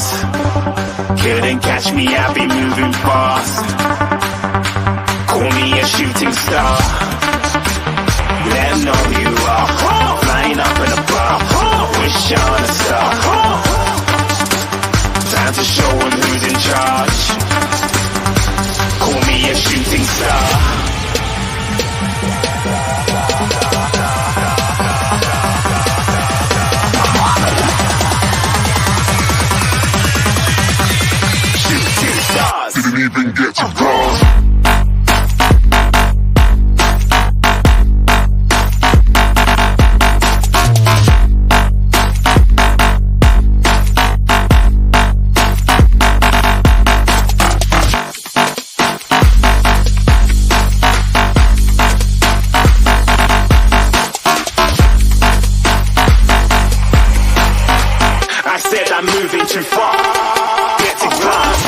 stars. Couldn't catch me, I be moving fast. Call me a shooting star. Let 'em know who you are. Flying up in a bar. Wish on a star. Time to show 'em who's in charge. Call me a shooting star. Didn't even get to cross. I said I'm moving too far. Get to glass.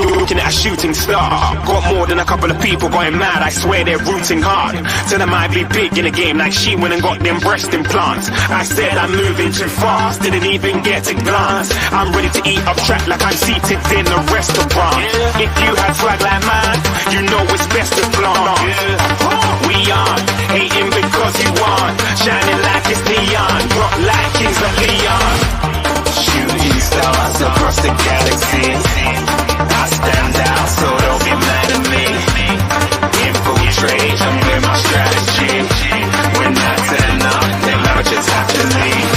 Looking at a shooting star. Got more than a couple of people going mad. I swear they're rooting hard. Tell them I be big in the game like she went and got them breast implants. I said I'm moving too fast. Didn't even get a glance. I'm ready to eat up track like I'm seated in a restaurant. If you had swag like mine, you know it's best to flaunt. We aren't hating because you aren't. Shining like it's neon. Rock like Kings of Leon. Shooting stars across the galaxy. I stand out, so don't be mad at me. Infiltrate, I'm with my strategy. When I turn up, then I just have to leave.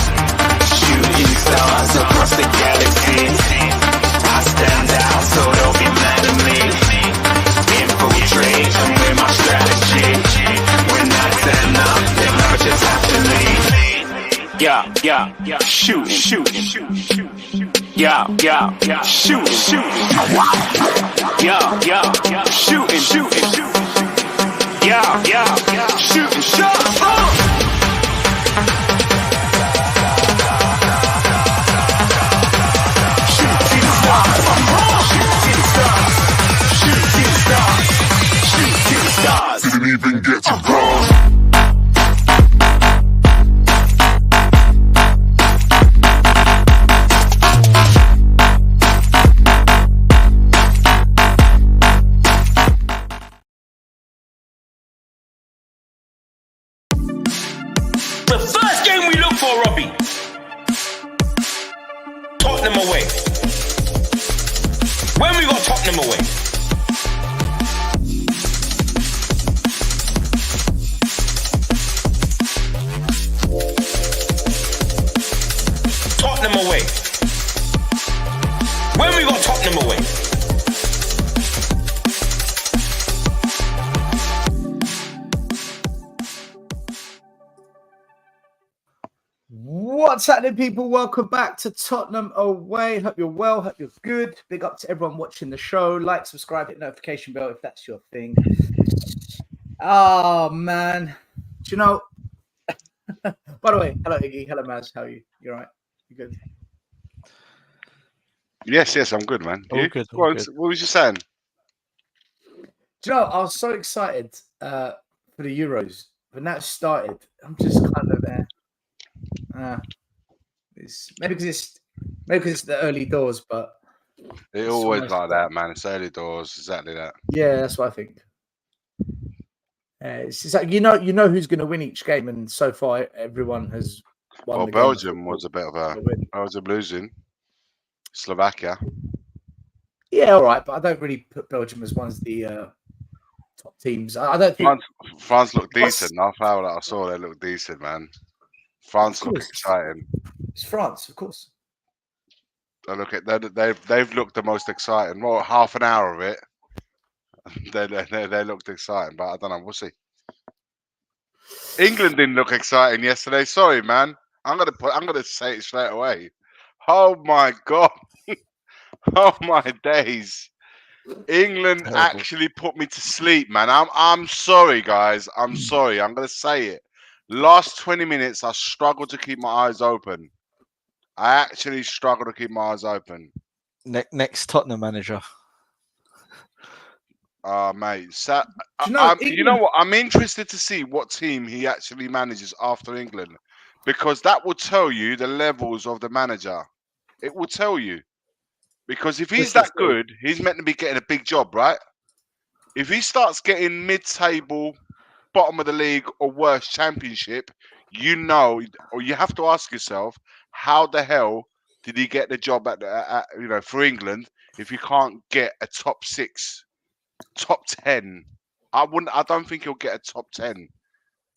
Shooting stars across the galaxy. I stand out, so don't be mad at me. Infiltrate, I'm with my strategy. When I turn up, then I just have to leave. Yeah, shooting. Yeah, shooting. Yeah, shooting. Yeah, shooting shots. Shooting stars. Didn't even get to cross. The first game we look for, Robbie. Tottenham away. When we got Tottenham away. Tottenham away. When we got Tottenham away. What's happening, people? Welcome back to Tottenham Away. Hope you're well. Hope you're good. Big up to everyone watching the show. Like, subscribe, hit notification bell if that's your thing. Oh, man. Do you know... By the way, hello, Iggy. Hello, Maz. How are you? You all right? You good? Yes, I'm good, man. All good. What was you saying? Do you know, I was so excited for the Euros, but now it's started. I'm just kind of there. It's maybe because it's the early doors, but It's always like that, man. It's early doors, exactly that. Yeah, that's what I think. It's like you know who's going to win each game, and so far everyone has won. Well, Belgium was a bit of a Belgium losing. Slovakia. Yeah, all right, but I don't really put Belgium as one of the top teams. I don't think France looked decent. I felt like I saw they looked decent, man. France look exciting. It's France, of course. They've looked the most exciting. Well, half an hour of it, they looked exciting, but I don't know. We'll see. England didn't look exciting yesterday. Sorry, man. I'm gonna say it straight away. Oh my god. Oh my days. England actually put me to sleep, man. I'm sorry, guys. I'm sorry. I'm gonna say it. Last 20 minutes, I struggled to keep my eyes open. I actually struggle to keep my eyes open. Next Tottenham manager. Mate. Do you know, You know what? I'm interested to see what team he actually manages after England, because that will tell you the levels of the manager. It will tell you. Because if he's that good, he's meant to be getting a big job, right? If he starts getting mid-table, bottom of the league, or worse, championship, you know, or you have to ask yourself, how the hell did he get the job for England if you can't get a top 6, top 10? I don't think he'll get a top 10.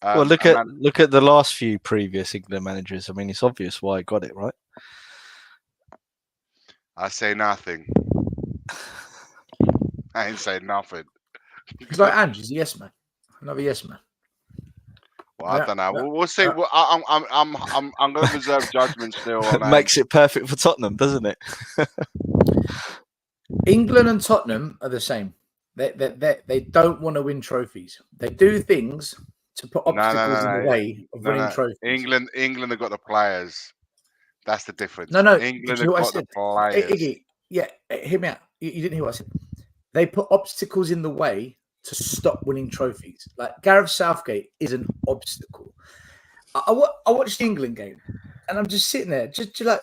Well, look at the last few previous England managers. I mean, it's obvious why he got it, right? I say nothing. I ain't saying nothing. It's like Andrew's a yes man. Another yes man. Well, I don't know. We'll see. I'm going to reserve judgment still. On Makes it perfect for Tottenham, doesn't it? England and Tottenham are the same. They don't want to win trophies. They do things to put obstacles in the way of winning trophies. England have got the players. That's the difference. No. England have got the players. Iggy, yeah, hear me out. You didn't hear what I said. They put obstacles in the way to stop winning trophies. Like Gareth Southgate is an obstacle. I watched the England game, and I'm just sitting there, just like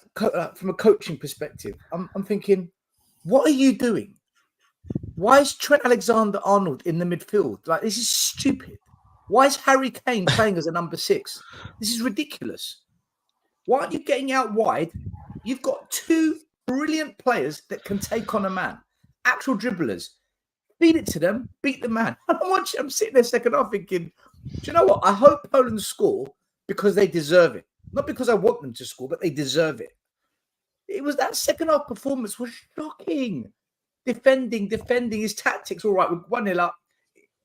from a coaching perspective. I'm thinking, what are you doing? Why is Trent Alexander-Arnold in the midfield? Like, this is stupid. Why is Harry Kane playing as a number 6? This is ridiculous. Why aren't you getting out wide? You've got 2 brilliant players that can take on a man, actual dribblers. Feed it to them, beat the man. I'm sitting there second half thinking, do you know what? I hope Poland score because they deserve it. Not because I want them to score, but they deserve it. It was that second half performance was shocking. Defending his tactics. All right, we're 1-0 up.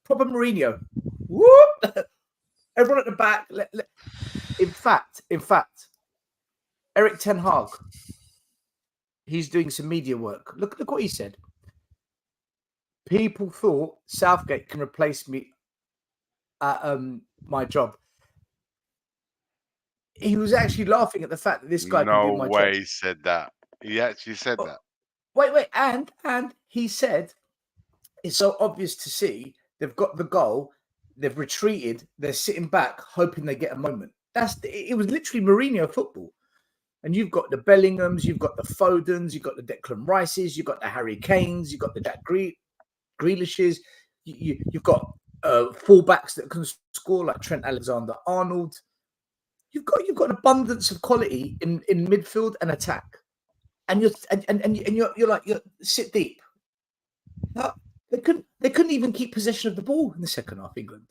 Proper Mourinho. Whoop! Everyone at the back. In fact, Eric Ten Hag, he's doing some media work. Look what he said. People thought Southgate can replace me at my job. He was actually laughing at the fact that this guy can do my job. No way he said that. He actually said that. Wait, and he said it's so obvious to see they've got the goal, they've retreated, they're sitting back, hoping they get a moment. It was literally Mourinho football. And you've got the Bellinghams, you've got the Fodens, you've got the Declan Rices, you've got the Harry Kanes, you've got the Jack Grealishes, you've got fullbacks that can score like Trent Alexander-Arnold. You've got an abundance of quality in midfield and attack. And you're sit deep. They couldn't even keep possession of the ball in the second half. England.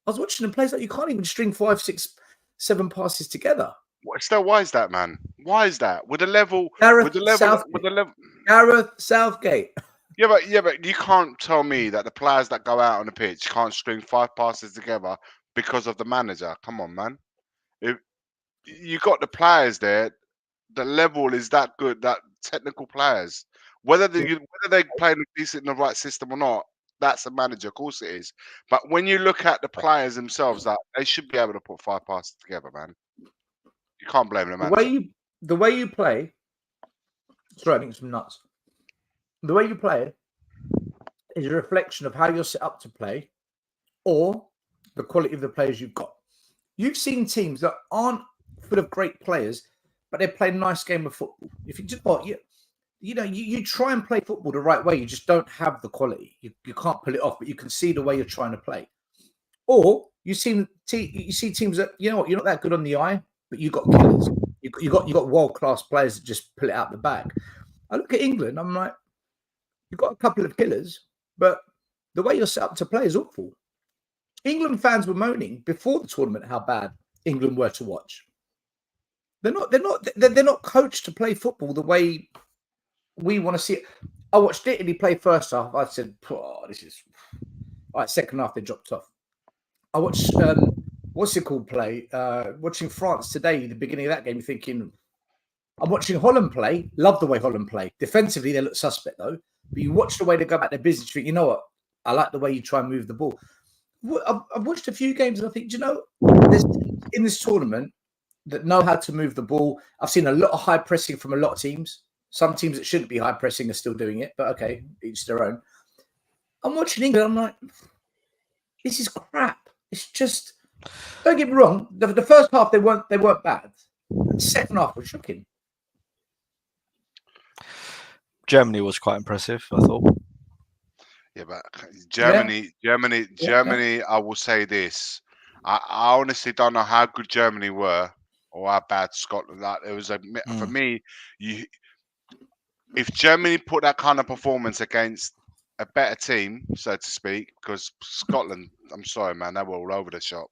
I was watching them play like you can't even string 5, 6, 7 passes together. Why is that, man? Why is that? With the level, Gareth Southgate. Yeah, but you can't tell me that the players that go out on the pitch can't string 5 passes together because of the manager. Come on, man. If you got the players there, the level is that good. That technical players, whether they play decent in the right system or not, that's a manager. Of course it is. But when you look at the players themselves, that they should be able to put 5 passes together, man. You can't blame the manager. The way you play. Sorry, I think it's some nuts. The way you play is a reflection of how you're set up to play, or the quality of the players you've got. You've seen teams that aren't full of great players, but they play a nice game of football. If you just you try and play football the right way, you just don't have the quality. You can't pull it off, but you can see the way you're trying to play. Or you see teams that you're not that good on the eye, but you got killers. You got world class players that just pull it out the bag. I look at England, I'm like, you've got a couple of killers, but the way you're set up to play is awful. England fans were moaning before the tournament how bad England were to watch. They're not coached to play football the way we want to see it. I watched Italy play first half. I said, this is all right. Second half, they dropped off. I watched play. Watching France today, the beginning of that game, thinking, I'm watching Holland play. Love the way Holland play. Defensively, they look suspect though. But you watch the way they go about their business. You think, you know what? I like the way you try and move the ball. I've watched a few games and I think, do you know, in this tournament, that know how to move the ball. I've seen a lot of high pressing from a lot of teams. Some teams that shouldn't be high pressing are still doing it, but okay, each their own. I'm watching England. I'm like, this is crap. It's just, don't get me wrong. The first half they weren't bad. The second half was shocking. Germany was quite impressive, I thought. Yeah, but Germany. I will say this: I honestly don't know how good Germany were or how bad Scotland. Like, it was for me. If Germany put that kind of performance against a better team, so to speak, because Scotland, I'm sorry, man, they were all over the shop,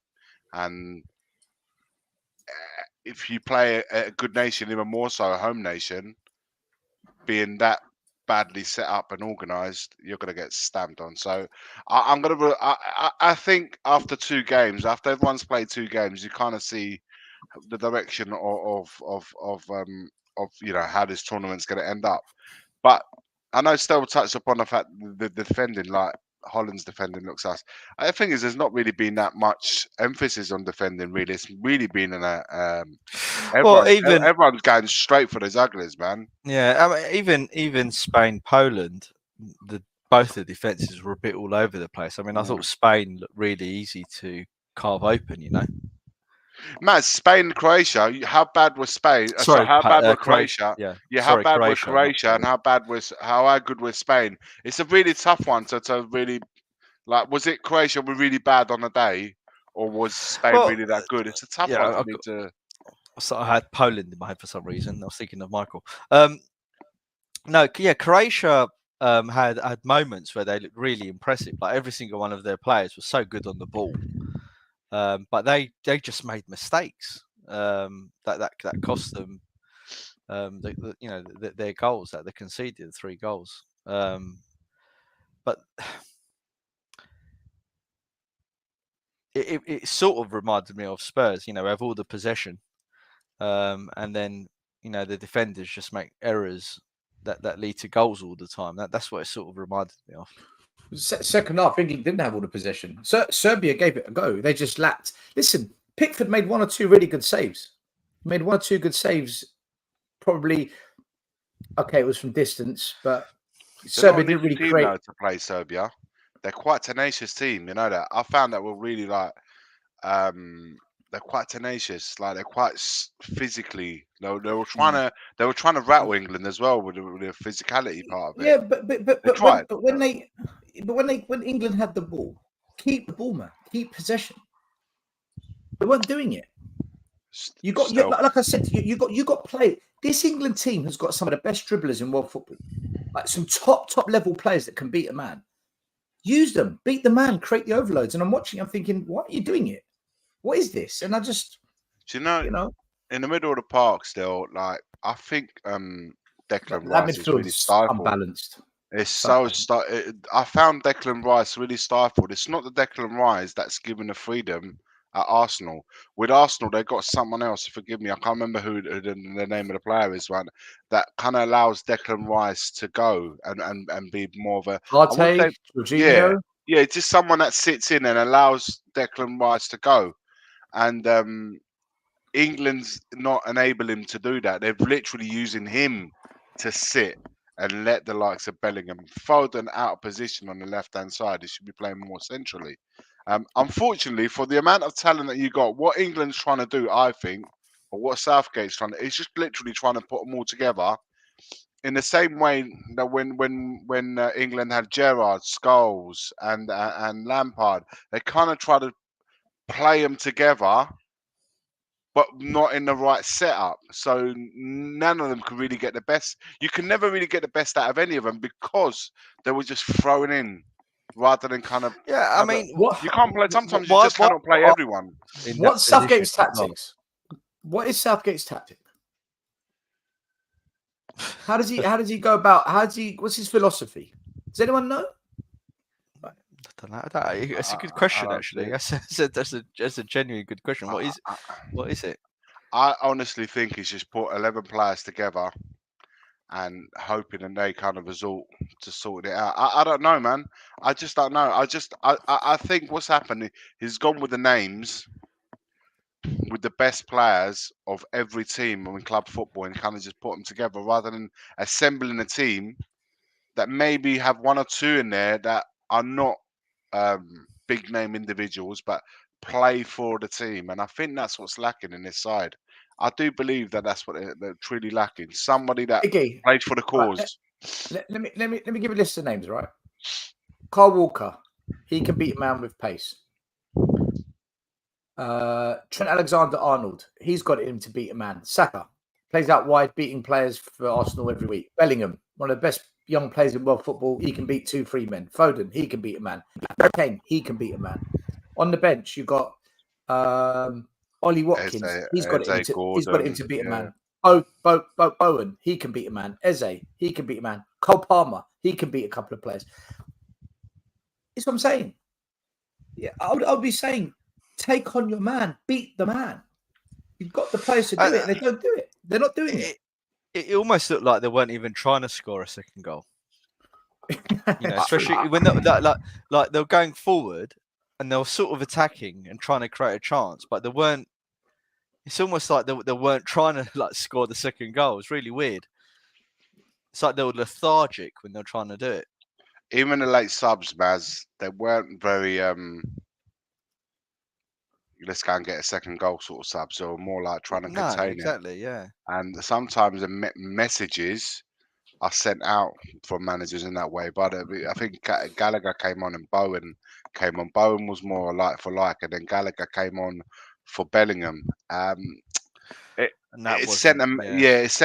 and if you play a good nation, even more so a home nation, being that badly set up and organised, you're going to get stamped on. So I think after 2 games, after everyone's played 2 games, you kind of see the direction of how this tournament's going to end up. But I know Stel touched upon the fact the defending, like Holland's defending, looks us. I think there's not really been that much emphasis on defending. Really, it's really been in a everyone's going straight for those uglies, man. Yeah, I mean, even Spain, Poland, both the defenses were a bit all over the place. I mean, I thought Spain looked really easy to carve open. You know, Matt, Spain, Croatia. How bad was Spain? Sorry, how bad was Croatia? How bad was Croatia, Croatia, and how good was Spain? It's a really tough one to really like. Was it Croatia were really bad on the day, or was Spain really that good? It's a tough one for me to. So I had Poland in my head for some reason. I was thinking of Michael. Croatia had moments where they looked really impressive. Like every single one of their players was so good on the ball. But they just made mistakes that cost them their goals, that they conceded 3 goals. But it sort of reminded me of Spurs. You know, have all the possession, and then the defenders just make errors that lead to goals all the time. That's what it sort of reminded me of. Second half, England didn't have all the possession. Serbia gave it a go. They just lacked. Listen, Pickford made 1 or 2 really good saves. Probably, okay, it was from distance, but Serbia didn't really create. To play Serbia, they're quite a tenacious team. You know that. I found that we're really like, they're quite tenacious. Like they're quite physically. They were trying to rattle England as well with the physicality part of it. Yeah, but when England had the ball, keep the ball, man. Keep possession. They weren't doing it. Like I said, you got play. This England team has got some of the best dribblers in world football, like some top level players that can beat a man. Use them, beat the man, create the overloads. And I'm watching, I'm thinking, why are you doing it? What is this? And I just, in the middle of the park, still, like I think Declan Rice is really stifled. Unbalanced. It's I found Declan Rice really stifled. It's not the Declan Rice that's given the freedom at Arsenal. With Arsenal, they've got someone else. Forgive me, I can't remember who the name of the player is. One that kind of allows Declan Rice to go and be more of a Jorginho. Yeah, just someone that sits in and allows Declan Rice to go. And England's not enabling him to do that. They're literally using him to sit and let the likes of Bellingham, Foden out of position on the left-hand side. He should be playing more centrally. Unfortunately, for the amount of talent that you got, what England's trying to do, I think, or what Southgate's trying to, is just literally trying to put them all together in the same way that when England had Gerrard, Scholes, and Lampard, they kind of try to play them together, but not in the right setup. So none of them can really get the best. You can never really get the best out of any of them because they were just thrown in rather than kind of. Yeah, I mean, you can't play. Sometimes you just cannot play everyone. What's Southgate's tactics? What is Southgate's tactic? How does he go about? What's his philosophy? Does anyone know? I don't know. That's a good question, actually. That's a genuinely good question. What is it? I honestly think he's just put 11 players together and hoping that they kind of resort to sorting it out. I don't know, man. I just don't know. I think what's happened, he's gone with the names with the best players of every team in club football and kind of just put them together rather than assembling a team that maybe have one or two in there that are not big name individuals but play for the team. And I think that's what's lacking in this side. I do believe that that's what they're truly lacking. Somebody that Iggy, plays for the right, cause. let me give you a list of names, right? Carl Walker, he can beat a man with pace. Trent Alexander-Arnold, he's got it in to beat a man. Saka plays out wide, beating players for Arsenal every week. Bellingham, one of the best young players in world football, he can beat 2-3 men. Foden, he can beat a man. Kane, he can beat a man. On the bench, you've got Ollie Watkins, he's got it in to beat a man. Bowen, he can beat a man. Eze, he can beat a man. Cole Palmer, he can beat a couple of players. That's what I'm saying. Yeah, I would be saying, take on your man, beat the man. You've got the players to do it, and they don't do it. They're not doing it. It almost looked like they weren't even trying to score a second goal. You know, especially when they're going forward and they were sort of attacking and trying to create a chance, but they weren't. It's almost like they weren't trying to like score the second goal. It's really weird. It's like they were lethargic when they're trying to do it. Even the late subs, Maz, they weren't very let's go and get a second goal sort of subs. They were more like trying to contain it. Yeah. And sometimes the messages are sent out from managers in that way. But I think Gallagher came on and Bowen came on. Bowen was more like for like, and then Gallagher came on for Bellingham. It sent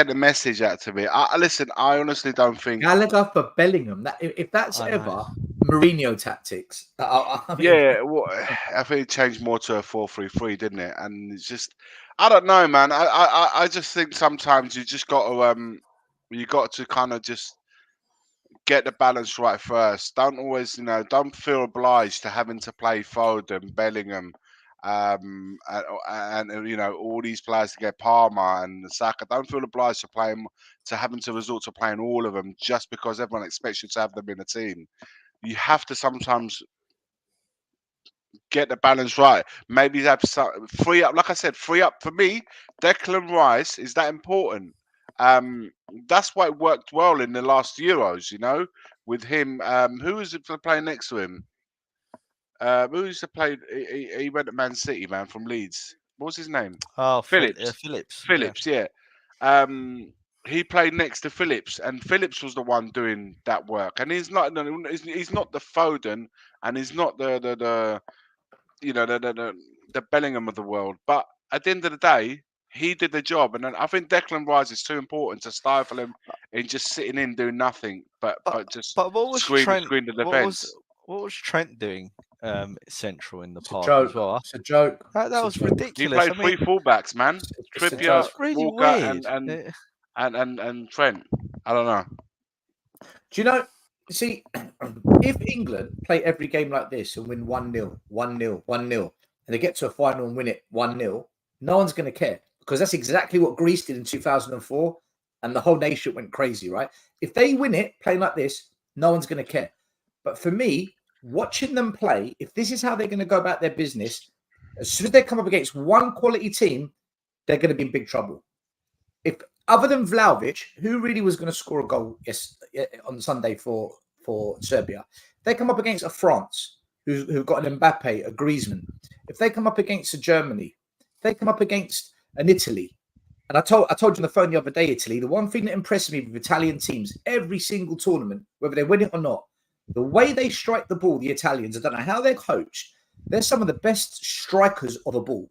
a message out to me. Listen, I honestly don't think Gallagher for Bellingham. If that's ever Mourinho tactics, I think it changed more to a 4-3-3, didn't it? And it's just, I don't know, man. I just think sometimes you just got to kind of just get the balance right first. Don't always, don't feel obliged to having to play Foden, Bellingham. And all these players to get Palmer and Saka. Don't feel obliged to having to resort to playing all of them just because everyone expects you to have them in a team. You have to sometimes get the balance right. Maybe have free up. Like I said, free up for me. Declan Rice is that important. That's why it worked well in the last Euros. With him. Who was playing next to him? Who used to play? He went to Man City, man, from Leeds. What was his name? Oh, Phillips. Phillips, yeah. He played next to Phillips, and Phillips was the one doing that work. And he's not the Foden, and he's not the Bellingham of the world. But at the end of the day, he did the job. And I think Declan Rice is too important to stifle him in just sitting in doing nothing, but just what was screen the defense. What was Trent doing central in the park as well? It's a joke. That was ridiculous. He played three fullbacks, man. Trippier, really Walker, weird. and Trent. I don't know. Do you know? See, if England play every game like this and win 1-0, 1-0, 1-0, and they get to a final and win it 1-0, no one's going to care because that's exactly what Greece did in 2004, and the whole nation went crazy, right? If they win it playing like this, no one's going to care. But for me, watching them play, if this is how they're going to go about their business, as soon as they come up against one quality team, they're going to be in big trouble. If other than Vlahovic, who really was going to score a goal on Sunday for Serbia, they come up against a France who've got an Mbappe, a Griezmann. If they come up against a Germany, if they come up against an Italy, and I told you on the phone the other day, Italy, the one thing that impressed me with Italian teams, every single tournament, whether they win it or not, the way they strike the ball, the Italians, I don't know how they're coached. They're some of the best strikers of a ball.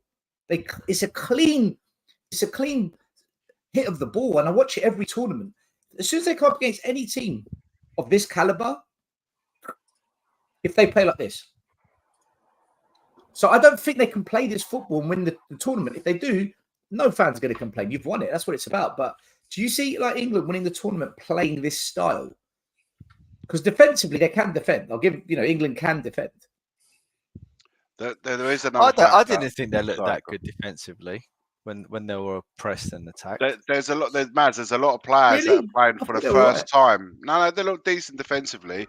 It's a clean hit of the ball, and I watch it every tournament. As soon as they come up against any team of this caliber, if they play like this. So I don't think they can play this football and win the tournament. If they do, no fan's going to complain. You've won it. That's what it's about. But do you see like England winning the tournament playing this style? Because defensively, they can defend. I'll give England can defend. There is another. I didn't think they looked that good defensively when they were pressed and attacked. There's a lot. There's a lot of players that are playing for the first time. No, they look decent defensively.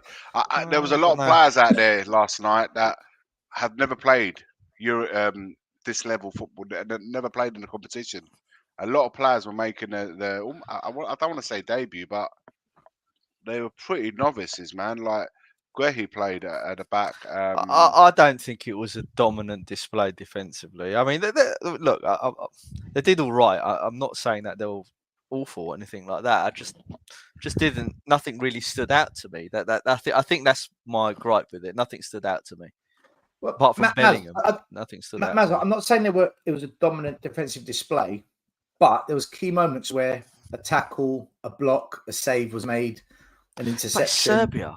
There was a lot of players out there last night that have never played this level football that never played in the competition. A lot of players were making I don't want to say debut, but they were pretty novices, man. Like Guehi played at the back. I don't think it was a dominant display defensively. I mean, look, they did all right. I'm not saying that they were awful or anything like that. I just didn't. Nothing really stood out to me. I think that's my gripe with it. Nothing stood out to me. Well, Apart from Bellingham, nothing stood out. Maz, I'm not saying it was a dominant defensive display, but there was key moments where a tackle, a block, a save was made, an interception. But Serbia.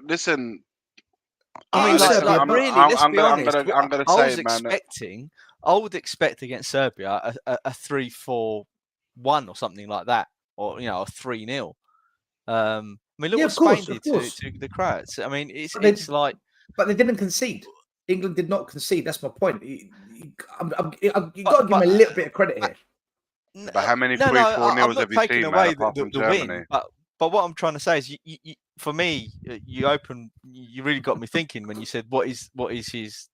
Listen. I mean, let's be honest. I'm gonna say, man. I would expect against Serbia a 3-4-1 or something like that, or a 3-0. I mean, look what Spain did to the Croats. I mean, it's like. But they didn't concede. England did not concede. That's my point. You got to give them a little bit of credit here. But how many 3-4-0s have you seen, man, apart from Germany? Win, but what I'm trying to say is, for me, you really got me thinking when you said what is his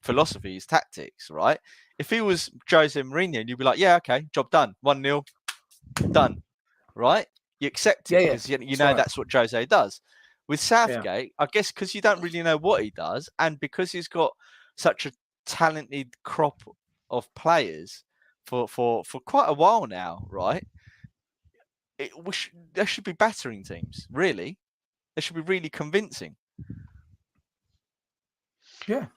philosophy, his tactics, right? If he was Jose Mourinho, you'd be like, yeah, okay, job done, 1-0, done, right? You accept it because you know that's what Jose does. With Southgate, I guess because you don't really know what he does, and because he's got such a talented crop of players for quite a while now, right? There should be battering teams, really. They should be really convincing. Yeah.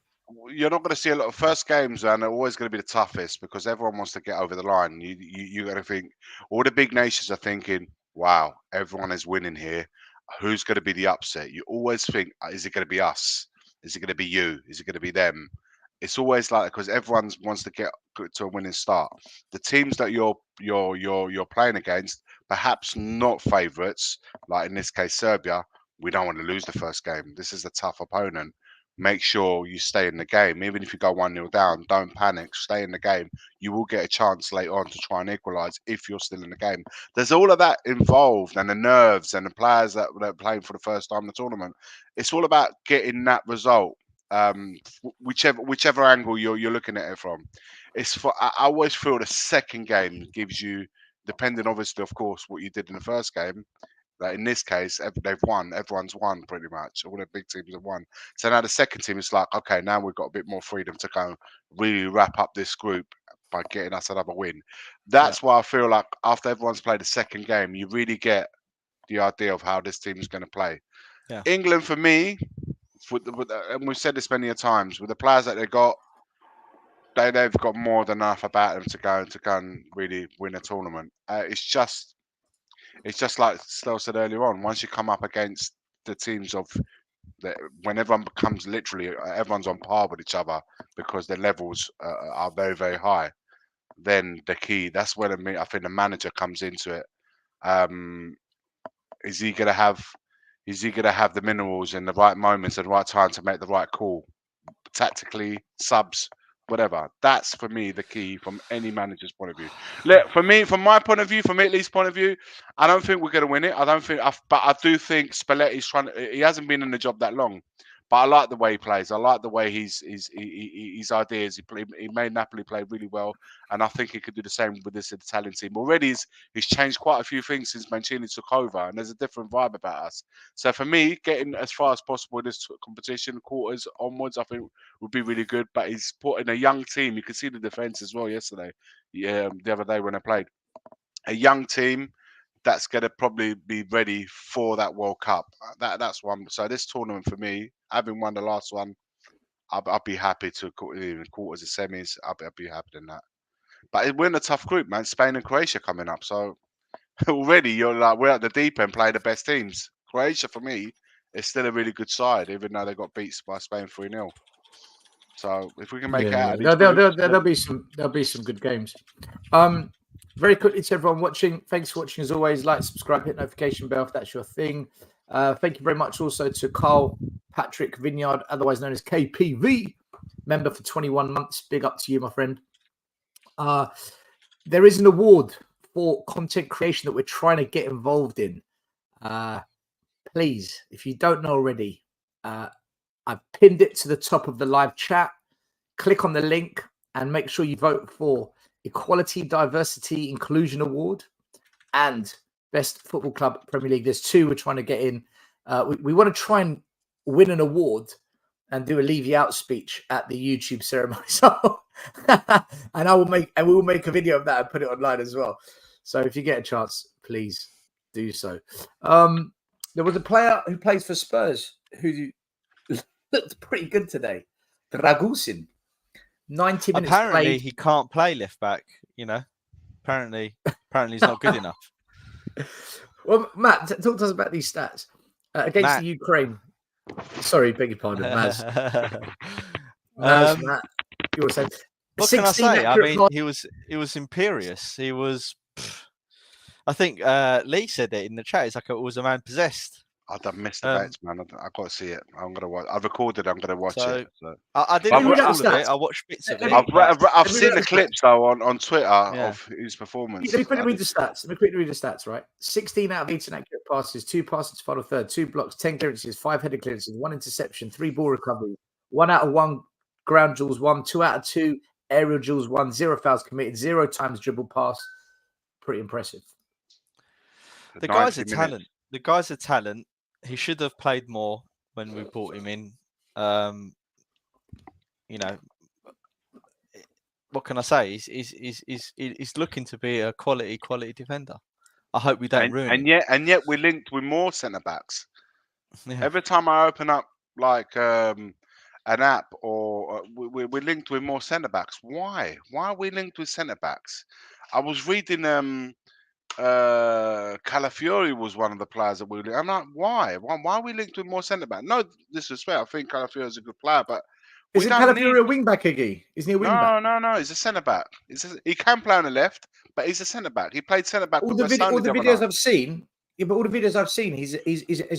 You're not going to see a lot of first games, and they're always going to be the toughest because everyone wants to get over the line. You got to think, all the big nations are thinking, wow, everyone is winning here. Who's going to be the upset? You always think, is it going to be us? Is it going to be you? Is it going to be them? It's always like, because everyone wants to get to a winning start. The teams that you're playing against, perhaps not favourites, like in this case Serbia, we don't want to lose the first game. This is a tough opponent. Make sure you stay in the game. Even if you go 1-0 down, don't panic. Stay in the game. You will get a chance later on to try and equalise if you're still in the game. There's all of that involved, and the nerves and the players that are playing for the first time in the tournament. It's all about getting that result, whichever angle you're looking at it from. I always feel the second game gives you, depending obviously, of course, what you did in the first game. Like in this case, they've won. Everyone's won pretty much. All the big teams have won. So now the second team is like, okay, now we've got a bit more freedom to go and really wrap up this group by getting us another win. That's why I feel like after everyone's played the second game, you really get the idea of how this team is going to play. Yeah. England, for me, and we've said this many times, with the players that they've got more than enough about them to go and really win a tournament. It's just like Stel said earlier on. Once you come up against the teams when everyone becomes everyone's on par with each other because their levels are very, very high. Then that's when I think the manager comes into it. Is he gonna have the minerals in the right moments and the right time to make the right call, tactically, subs, whatever? That's for me the key from any manager's point of view. Look, from my point of view, from Italy's point of view, I don't think we're going to win it. But I do think Spalletti's he hasn't been in the job that long. But I like the way he plays. I like the way his ideas. He made Napoli play really well, and I think he could do the same with this Italian team. Already, he's changed quite a few things since Mancini took over, and there's a different vibe about us. So for me, getting as far as possible in this competition, quarters onwards, I think would be really good. But he's put in a young team. You can see the defense as well yesterday. The other day when I played, a young team that's going to probably be ready for that World Cup. That's one. So this tournament for me, having won the last one, I'll be happy to even quarters and semis. I'll be happy in that. But we're in a tough group, man. Spain and Croatia coming up. So already you're like, we're at the deep end playing the best teams. Croatia for me is still a really good side, even though they got beat by Spain 3-0. So if we can make it out, there'll be some good games. Very quickly to everyone watching, thanks for watching as always. Like, subscribe, hit notification bell if that's your thing. Thank you very much also to Carl Patrick Vineyard, otherwise known as KPV, member for 21 months. Big up to you, my friend. There is an award for content creation that we're trying to get involved in. Please, if you don't know already, I've pinned it to the top of the live chat. click on the link and make sure you vote for Equality, Diversity, Inclusion Award and Best Football Club Premier League. There's 2 we're trying to get in. We want to try and win an award and do a leave you out speech at the YouTube ceremony. So, and we will make a video of that and put it online as well. So if you get a chance, please do so. There was a player who plays for Spurs who looked pretty good today. Dragusin. 90 minutes Apparently played. he can't play left back. Apparently he's not good enough. Well, Matt, talk to us about these stats against Matt. the Ukraine. Sorry, beg your pardon, Maz. Matt, you were saying. What can I 16 say? I accurate mean, he was imperious. He was. I think Lee said it in the chat. It's like it was a man possessed. I've missed the bets, man. I've got to see it. I'm gonna watch. I've recorded. I'm gonna watch it. So. I didn't watch all of stats. it. I watched bits of it. I've seen the clips though on Twitter of his performance. Let me quickly read the stats. Let me quickly read the stats. Right, 16 out of 18 accurate passes, 2 passes to final third, 2 blocks, 10 clearances, 5 headed clearances, 1 interception, 3 ball recoveries, 1 out of 1 ground duels, 1, 2 out of 2 aerial duels, 1, 0 fouls committed, 0 times dribble pass. Pretty impressive. The guy's a talent. The guy's a talent. He should have played more when we brought him in. What can I say? He's looking to be a quality defender. I hope we don't ruin it. And yet we're linked with more centre backs. Yeah. Every time I open up like an app or we're linked with more centre backs. Why? Why are we linked with centre backs? I was reading Calafiori was one of the players that we were. I'm like, why are we linked with more centre back? No disrespect, I think Calafiori is a good player, but isn't Calafiori a wing back, Iggy? Isn't he a wing back? No, he's a centre back. He can play on the left, but he's a centre back. He played centre back. All the videos I've seen, but all the videos I've seen, he's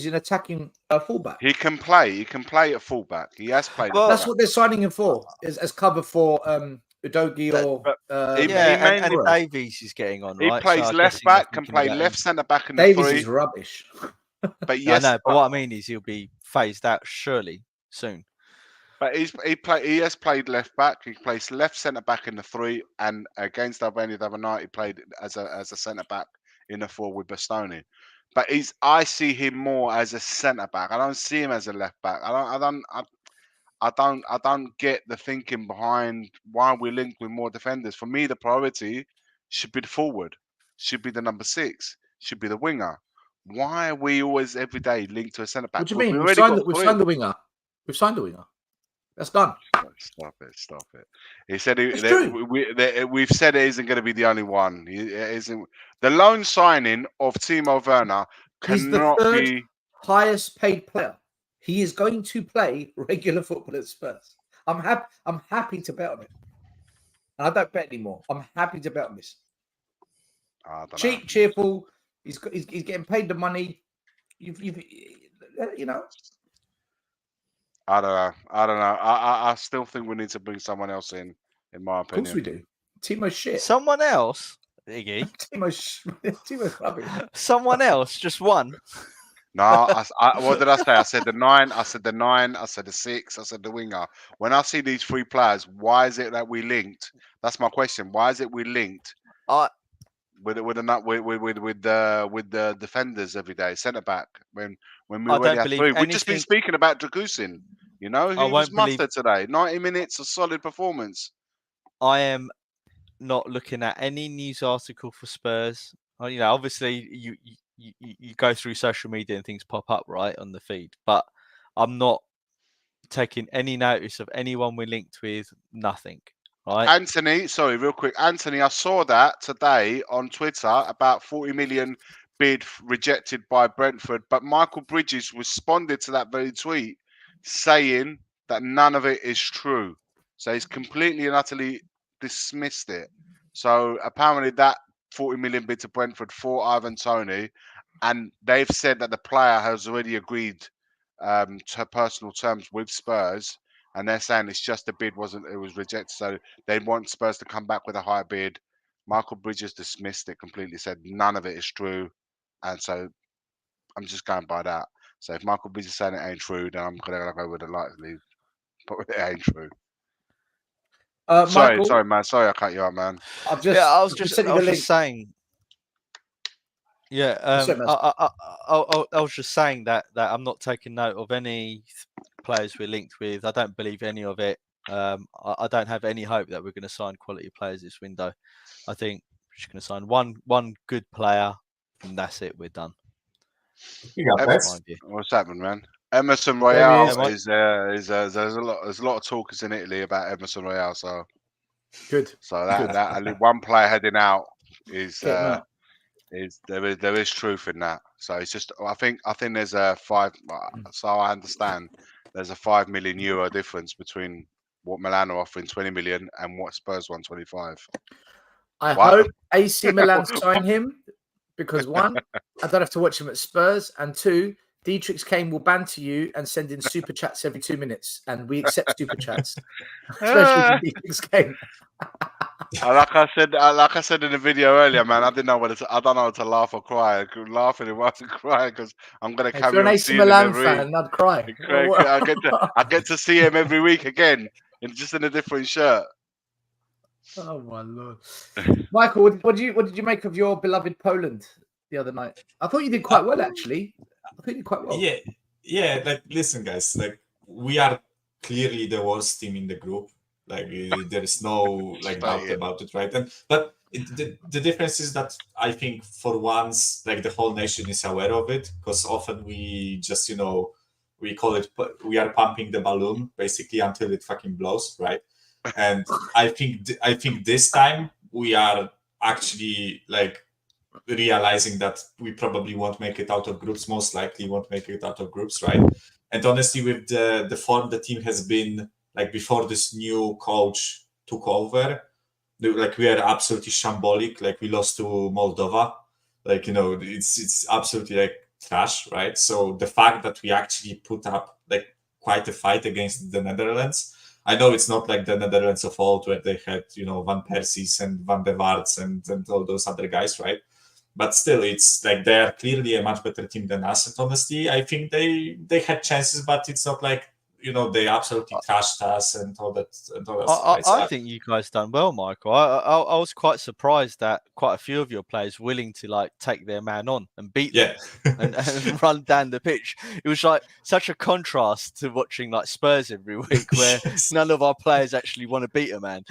an attacking fullback. He can play. He can play at fullback. He has played. Well, that's what they're signing him for, as cover for Udogie or and Davies is getting on. He right? plays left back, can play left centre back in the Davies 3. is rubbish. But yes, I know. But what I mean is he'll be phased out surely soon. But he has played left back. He plays left centre back in the 3, and against Albania the other night he played as a centre back in the 4 with Bastoni. But I see him more as a centre back. I don't see him as a left back. I don't get the thinking behind why we're linked with more defenders. For me, the priority should be the forward, should be the number 6, should be the winger. Why are we always every day linked to a centre back? What do you mean? We've signed the winger. We've signed the winger. That's done. Stop it. He said we've said it isn't going to be the only one. It isn't. The loan signing of Timo Werner cannot be highest paid player. He is going to play regular football at Spurs. I'm happy to bet on it. And I don't bet anymore. I'm happy to bet on this. Cheap, cheerful. He's getting paid the money. You know. I don't know. I still think we need to bring someone else in my opinion. Of course we do. Timo's shit. Someone else, Iggy. Timo's rubbish. Someone else, just one. No, what did I say? I said the 9. I said the 9. I said the 6. I said the winger. When I see these 3 players, why is it that we linked? That's my question. Why is it we linked with the defenders every day, centre back when we already have 3? We've just been speaking about Dragusin. You know, he was mustered today. 90 minutes, a solid performance. I am not looking at any news article for Spurs. You know, obviously you go through social media and things pop up right on the feed, but I'm not taking any notice of anyone we're linked with. Nothing. Right. Anthony, sorry, real quick. Anthony, I saw that today on Twitter about 40 million bid rejected by Brentford, but Michael Bridges responded to that very tweet saying that none of it is true. So he's completely and utterly dismissed it. So apparently that 40 million bid to Brentford for Ivan Toney, and they've said that the player has already agreed to personal terms with Spurs, and they're saying it's just the bid was rejected. So they want Spurs to come back with a higher bid. Michael Bridges dismissed it completely, said none of it is true, and so I'm just going by that. So if Michael Bridges is saying it ain't true, then I'm gonna go with it lightly, but it ain't true. Michael, sorry, man. Sorry, I cut you out, man. I was just just saying. Yeah, Sorry, man. I was just saying that I'm not taking note of any players we're linked with. I don't believe any of it. I don't have any hope that we're going to sign quality players this window. I think we're just going to sign one good player, and that's it. We're done. What's happening, man? Emerson There he Royal is. there's a lot of talkers in Italy about Emerson Royal, so Good. so that one player heading out is Get him out. there is truth in that. So it's just I think there's a so I understand there's a €5 million difference between what Milan are offering 20 million and what Spurs want 25. I What? hope AC Milan sign him because one, I don't have to watch him at Spurs, and two, Dietrich Kane will banter you and send in super chats every 2 minutes, and we accept super chats, especially from Dietrich Kane. Like I said in the video earlier, man, I don't know whether to laugh or cry. I'm laughing and I wasn't crying because I'm gonna If carry you're an on AC seeing him Milan every fan, I'd cry. I get to see him every week again, just in a different shirt. Oh my lord, Michael, what did you make of your beloved Poland the other night? I thought you did quite well, actually. I think you did quite well. Yeah. Like, listen, guys. Like, we are clearly the worst team in the group. Like, there is no doubt about it, right? But the difference is that I think for once, like, the whole nation is aware of it, because often we just, we call it, we are pumping the balloon basically until it fucking blows, right? And I think this time we are actually like realizing that we probably won't make it out of groups, most likely won't make it out of groups, right? And honestly, with the form the team has been, like, before this new coach took over, like, we are absolutely shambolic. Like, we lost to Moldova, like, it's absolutely like trash, right? So the fact that we actually put up like quite a fight against the Netherlands, I know it's not like the Netherlands of old where they had, Van Persies and Van der Vaarts and all those other guys, right? But still, it's like they are clearly a much better team than us. And honestly, I think they had chances, but it's not like, they absolutely trashed us and all that. I think you guys done well, Michael. I was quite surprised that quite a few of your players willing to like take their man on and beat them and run down the pitch. It was like such a contrast to watching like Spurs every week, where none of our players actually want to beat a man.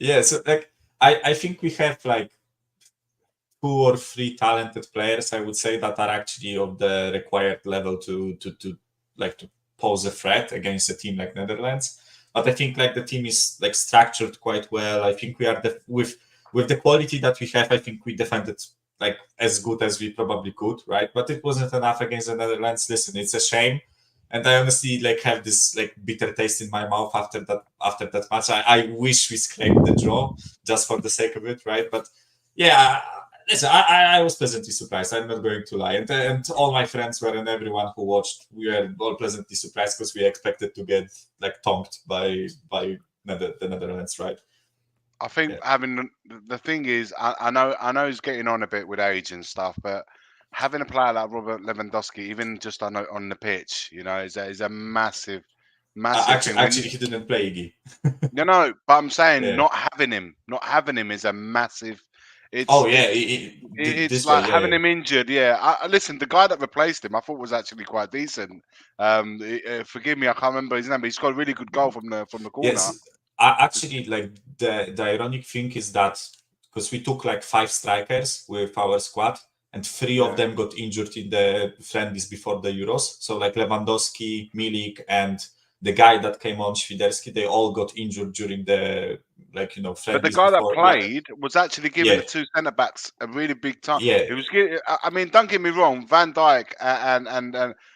Yeah, so like I think we have like 2 or 3 talented players, I would say, that are actually of the required level to pose a threat against a team like Netherlands. But I think like the team is like structured quite well. I think we are with the quality that we have, I think we defended like as good as we probably could, right? But it wasn't enough against the Netherlands. Listen, it's a shame. And I honestly like have this like bitter taste in my mouth after that match. I wish we scraped the draw just for the sake of it, right? But yeah, listen, I was pleasantly surprised. I'm not going to lie. And all my friends were, and everyone who watched, we were all pleasantly surprised because we expected to get like tonked by the Netherlands, right? I think having the thing is, I know he's getting on a bit with age and stuff, but having a player like Robert Lewandowski, even just on the pitch, is a massive thing. Actually, he didn't play, Iggy. No, but I'm saying not having him is a massive. It's like having him injured. Yeah, listen, the guy that replaced him, I thought was actually quite decent. Forgive me, I can't remember his name, but he scored a really good goal from the corner. Yes, actually, like the ironic thing is that because we took like 5 strikers with our squad, and 3 of them got injured in the friendlies before the Euros. So like Lewandowski, Milik, and the guy that came on, Świderski, they all got injured during the friendlies. But the guy that played was actually giving the 2 centre backs a really big time. Yeah, it was. I mean, don't get me wrong, Van Dijk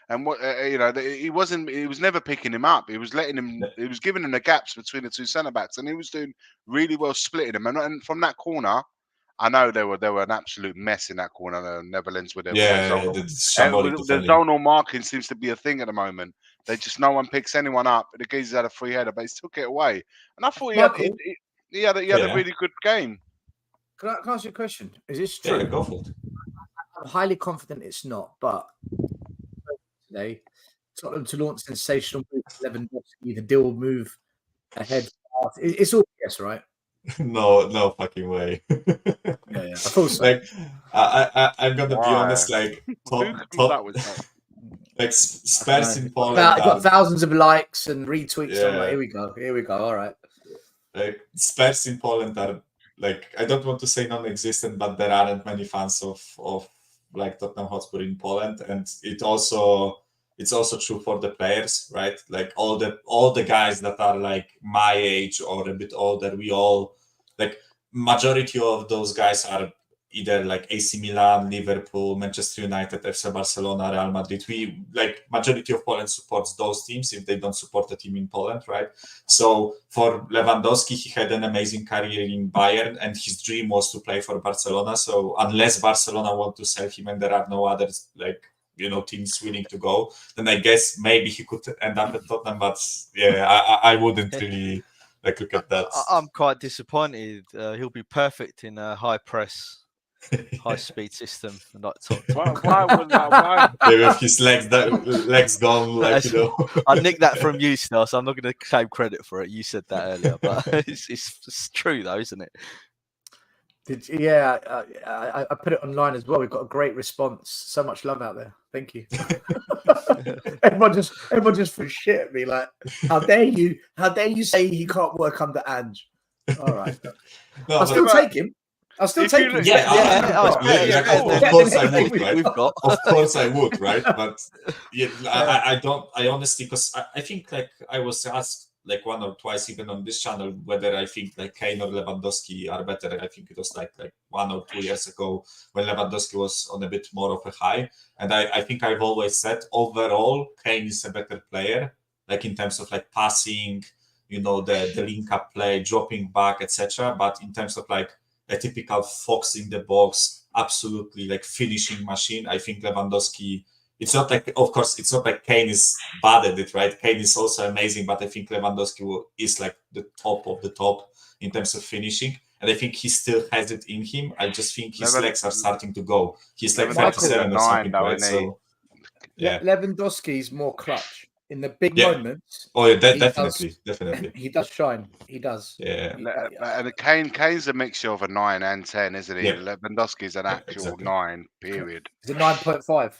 and what he wasn't. He was never picking him up. He was letting him. He was giving him the gaps between the 2 centre backs, and he was doing really well splitting them. And from that corner, I know they were an absolute mess in that corner. The Netherlands with their the zonal marking seems to be a thing at the moment. No one picks anyone up. The geezer's had a free header, but he still get away. And I thought he had a really good game. Can I ask you a question? Is this true? Yeah, go for it. I'm highly confident it's not, but today, Tottenham to launch sensational move, Lewandowski, the deal will move ahead It's all yes, right? No fucking way. Yeah. I thought so. Like I'm gonna be Why? honest. Like Who comes up with that? like Spurs in Poland Got are, thousands of likes and retweets. So I'm like, yeah. here we go. All right. Like Spurs in Poland are like, I don't want to say non-existent, but there aren't many fans of like Tottenham Hotspur in Poland, and it's also true for the players, right? Like all the guys that are like my age or a bit older, we all like majority of those guys are either like AC Milan, Liverpool, Manchester United, FC Barcelona, Real Madrid. We like majority of Poland supports those teams if they don't support a team in Poland, right? So for Lewandowski, he had an amazing career in Bayern, and his dream was to play for Barcelona. So unless Barcelona want to sell him and there are no others like teams willing to go, then I guess maybe he could end up at Tottenham. But yeah, I wouldn't really like look at that. I'm quite disappointed. He'll be perfect in a high press, high speed system. Not Why would that? Why? Yeah, with his legs gone, like I nicked that from you, Star, so I'm not going to claim credit for it. You said that earlier, but it's true though, isn't it? I put it online as well. We've got a great response. So much love out there. Thank you. everyone just for shit at me like, how dare you say he can't work under Ange? All right. No, I'll still take him. I'll still take him. Of course I would, right? Of course I would, right? But yeah, I honestly, because I think like I was asked like one or twice even on this channel whether I think like Kane or Lewandowski are better. I think it was like 1 or 2 years ago when Lewandowski was on a bit more of a high, and I think I've always said overall Kane is a better player, like in terms of like passing, the link up play, dropping back, etc. But in terms of like a typical fox in the box, absolutely like finishing machine, I think Lewandowski. It's not like, of course, it's not like Kane is bad at it, right? Kane is also amazing, but I think Lewandowski is like the top of the top in terms of finishing. And I think he still has it in him. I just think his legs are starting to go. He's like 37 or something, right? So, yeah. Lewandowski's more clutch in the big moments. Oh, yeah, definitely. He does shine. He does. Yeah. And Kane's a mixture of a 9 and 10, isn't he? Yeah. Lewandowski's an actual 9, period. He's a 9.5.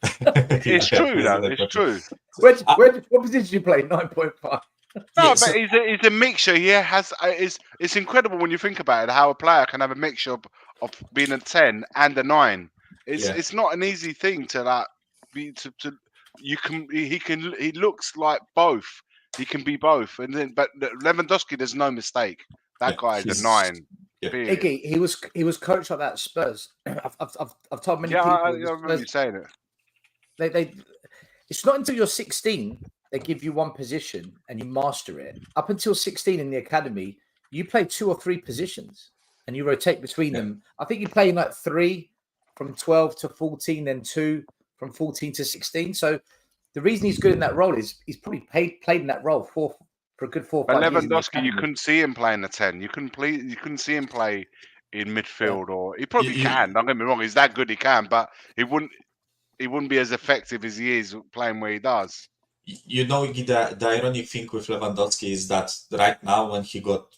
It's true, though. It's true. What position you play? 9.5. No, but he's a mixture. He has. It's incredible when you think about it. How a player can have a mixture of being a 10 and a 9. It's not an easy thing to like be to. He looks like both. He can be both, but Lewandowski, there's no mistake. That guy is a 9. Yeah. Iggy, he was coached like that at Spurs. I've told many people. I remember you saying it. It's not until you're 16 they give you one position and you master it. Up until 16 in the academy, you play 2 or 3 positions and you rotate between them. I think you play like 3 from 12 to 14, then 2 from 14 to 16. So the reason he's good in that role is he's probably played in that role for a good 4 or 5 years. But Lewandowski, you couldn't see him playing the 10. You couldn't see him play in midfield, or he probably can. Don't get me wrong, he's that good. He can, but he wouldn't be as effective as he is playing where he does. The ironic thing with Lewandowski is that right now, when he got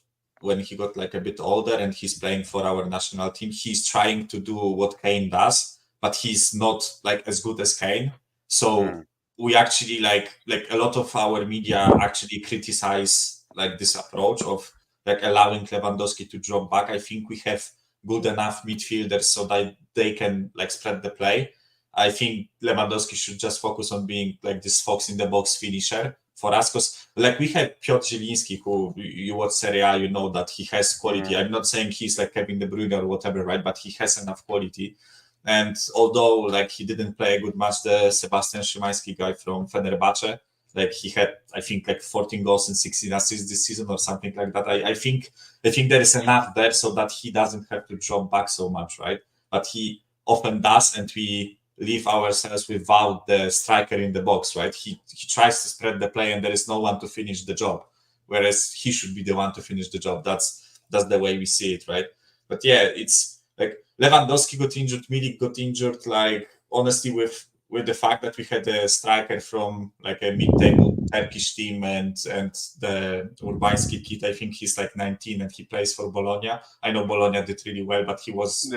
like a bit older and he's playing for our national team, he's trying to do what Kane does, but he's not like as good as Kane. So we actually like a lot of our media actually criticize like this approach of like allowing Lewandowski to drop back. I think we have good enough midfielders so that they can like spread the play. I think Lewandowski should just focus on being like this fox in the box finisher for us, because like we had Piotr Zieliński, who you watch Serie A, you know that he has quality. I'm not saying he's like Kevin De Bruyne or whatever, right? But he has enough quality. And although like he didn't play a good match, the Sebastian Szymański guy from Fenerbahce, like he had, I think, like 14 goals and 16 assists this season or something like that. I think there is enough there so that he doesn't have to drop back so much, right? But he often does, and we leave ourselves without the striker in the box, right? He tries to spread the play and there is no one to finish the job, whereas he should be the one to finish the job. That's the way we see it, right? But yeah, it's like Lewandowski got injured, Milik got injured, like honestly with the fact that we had a striker from like a mid-table Turkish team and the Urbanski kid. I think he's like 19 and he plays for Bologna. I know Bologna did really well, but he was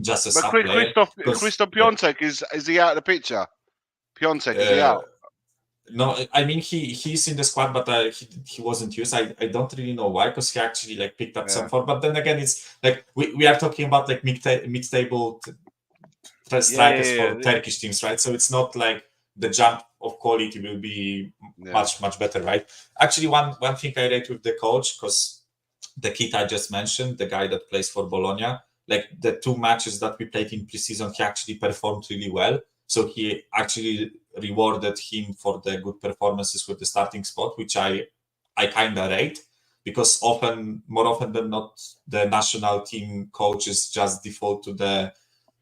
just a But sub player. Christoph Piontek, is he out of the picture? Piontek, is he out? No, I mean he's in the squad, but he wasn't used. I don't really know why, because he actually like picked up some form. But then again, it's like we are talking about like mid-table strikers for Turkish teams, right? So it's not like the jump of quality will be much better, right? Actually, one thing I rate with the coach, because the kid I just mentioned, the guy that plays for Bologna, like the 2 matches that we played in preseason, he actually performed really well. So he actually rewarded him for the good performances with the starting spot, which I kind of rate, because more often than not, the national team coaches just default to the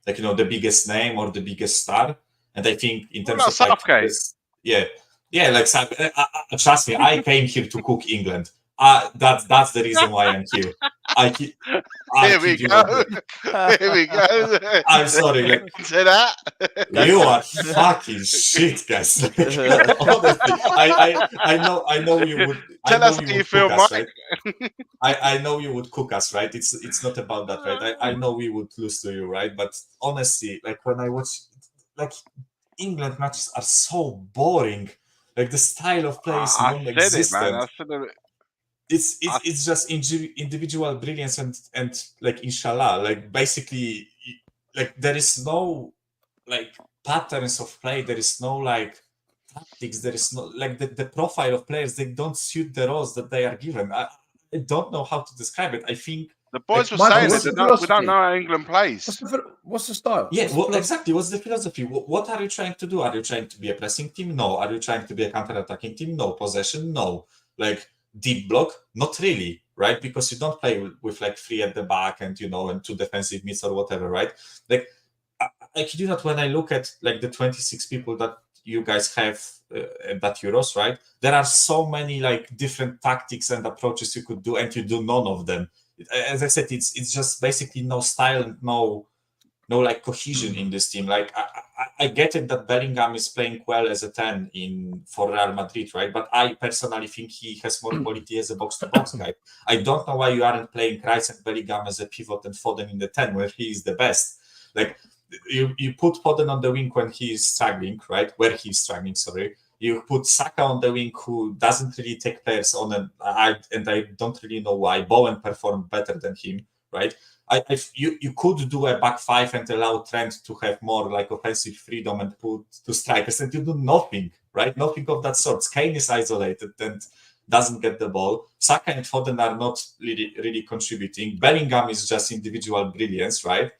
the biggest name or the biggest star. And I think in terms of Southgate? Trust me, I came here to cook England. That's the reason why I'm here. Here we go. Here we go. I'm sorry. Like, say that. You are fucking shit, guys. Honestly, I know you would. Tell us how you feel, Mike. Right? I know you would cook us, right? It's not about that, right? I know we would lose to you, right? But honestly, like when I watch, like England matches are so boring. Like the style of play is non-existent. I said it, man. It's just individual brilliance and like inshallah, like basically, like there is no like patterns of play, there is no like tactics, there is no like the profile of players, they don't suit the roles that they are given. I don't know how to describe it. I think the boys were saying it. We don't know how England plays. What's the style? Yeah, exactly. What's the philosophy? What are you trying to do? Are you trying to be a pressing team? No. Are you trying to be a counter-attacking team? No. Possession? No. Like deep block? Not really, right? Because you don't play with like 3 at the back and and 2 defensive mids or whatever, right? Like I kid you not, when I look at like the 26 people that you guys have at that Euros, right? There are so many like different tactics and approaches you could do, and you do none of them. As I said, it's just basically no style and no like cohesion in this team. Like I get it that Bellingham is playing well as a 10 for Real Madrid, right? But I personally think he has more quality as a box-to-box guy. I don't know why you aren't playing Rice and Bellingham as a pivot and Foden in the 10 where he is the best. Like you put Foden on the wing when he is struggling, right? Where he's struggling, sorry. You put Saka on the wing, who doesn't really take players on, and I don't really know why. Bowen performed better than him, right? You could do a back 5 and allow Trent to have more like offensive freedom and put 2 strikers, and you do nothing, right? Nothing of that sort. Kane is isolated and doesn't get the ball. Saka and Foden are not really contributing. Bellingham is just individual brilliance, right?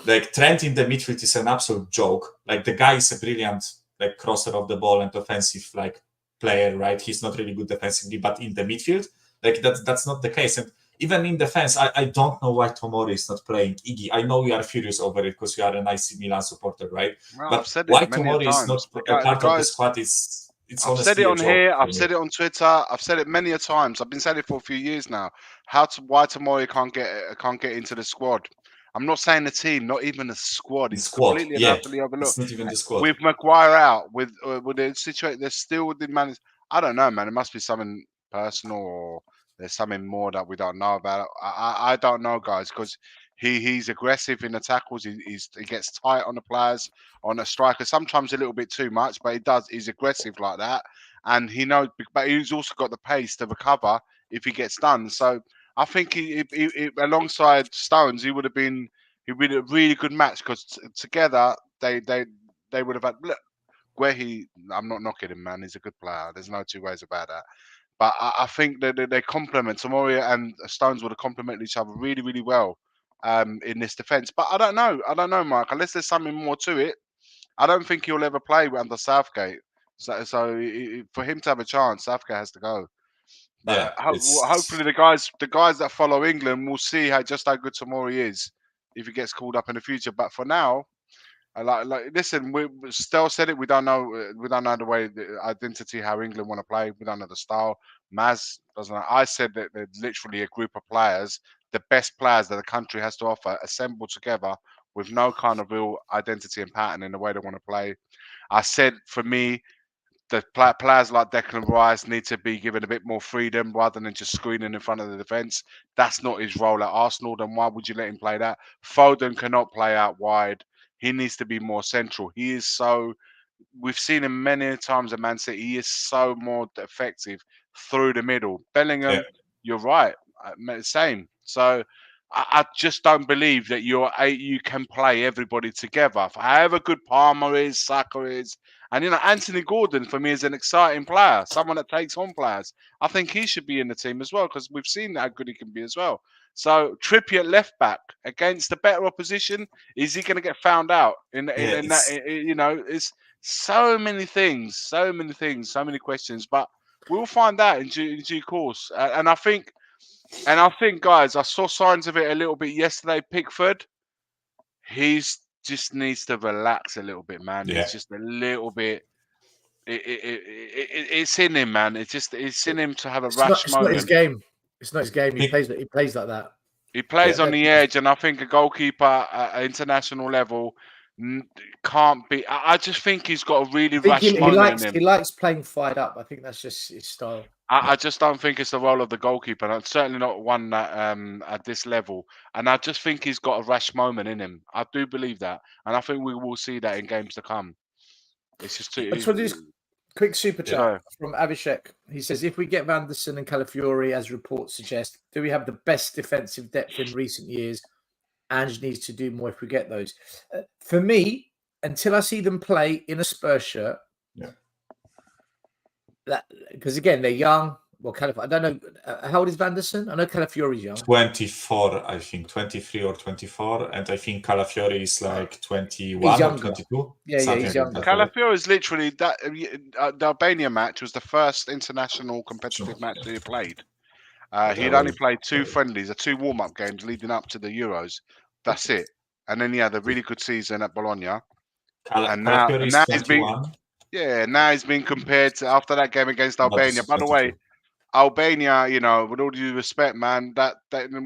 Like Trent in the midfield is an absolute joke. Like the guy is a brilliant like crosser of the ball and offensive like player, right? He's not really good defensively, but in the midfield, like that's not the case. And even in defense, I don't know why Tomori is not playing. Iggy, I know you are furious over it because you are an AC Milan supporter, right? Well, but why Tomori is not part of the squad is I've said it on here, I've said it on Twitter, I've said it many a times. I've been saying it for a few years now. Why Tomori can't get into the squad. I'm not saying the team, not even the squad. It's completely and utterly overlooked. It's not even the squad. With Maguire out, with the situation, they're still the man. I don't know, man. It must be something personal, or there's something more that we don't know about. I don't know, guys, because he's aggressive in the tackles. He gets tight on the players, on a striker. Sometimes a little bit too much, but he's aggressive like that, and he knows. But he's also got the pace to recover if he gets done. So I think he alongside Stones, he would have been a really good match, because together they would have had. Look, I'm not knocking him, man. He's a good player. There's no 2 ways about that. But I think that they complement. Tomori and Stones would have complemented each other really, really well in this defence. But I don't know, Mike. Unless there's something more to it, I don't think he'll ever play under Southgate. So for him to have a chance, Southgate has to go. But hopefully the guys that follow England will see how good Tomori is if he gets called up in the future. But for now, listen, we still said it. We don't know the way, the identity, how England want to play. We don't know the style. Maz doesn't know. I said that they're literally a group of players, the best players that the country has to offer, assembled together with no kind of real identity and pattern in the way they want to play. I said, for me, the players like Declan Rice need to be given a bit more freedom rather than just screening in front of the defence. That's not his role at Arsenal. Then why would you let him play that? Foden cannot play out wide. He needs to be more central. He is so. We've seen him many times at Man City. He is so more effective through the middle. Bellingham, you're right. Same. So I just don't believe that you can play everybody together. However good Palmer is, Saka is, and Anthony Gordon for me is an exciting player, someone that takes on players. I think he should be in the team as well because we've seen how good he can be as well. So Trippier at left back against the better opposition, is he going to get found out in that? It's so many things, so many questions, but we'll find out in due course. And I think, guys, I saw signs of it a little bit yesterday. Pickford, he's just needs to relax a little bit, man. Yeah. It's just a little bit. It's in him, man. It's in him to have a rash moment. It's not his game. It's not his game. He plays like that. He plays on the edge, and I think a goalkeeper at international level can't be. I just think he's got a really rash moment in him. He likes playing fired up. I think that's just his style. I just don't think it's the role of the goalkeeper. And certainly not one that at this level. And I just think he's got a rash moment in him. I do believe that, and I think we will see that in games to come. It's just too. I just want to do this quick super chat from Abhishek. He says, if we get Vanderson and Calafiori, as reports suggest, do we have the best defensive depth in recent years? Ange needs to do more if we get those. For me, until I see them play in a Spurs shirt, because again, they're young. Well, I don't know. How old is Vanderson? I know Calafiori's young. 24, I think. 23 or 24. And I think Calafiori is like 21 or 22. Yeah, he's younger. Calafiori is literally that. The Albania match was the first international competitive match that he played. He'd only played 2 friendlies, 2 warm-up games leading up to the Euros. That's it. And then he had a really good season at Bologna. And now he's been compared to after that game against Albania. By the way, Albania, with all due respect, man, that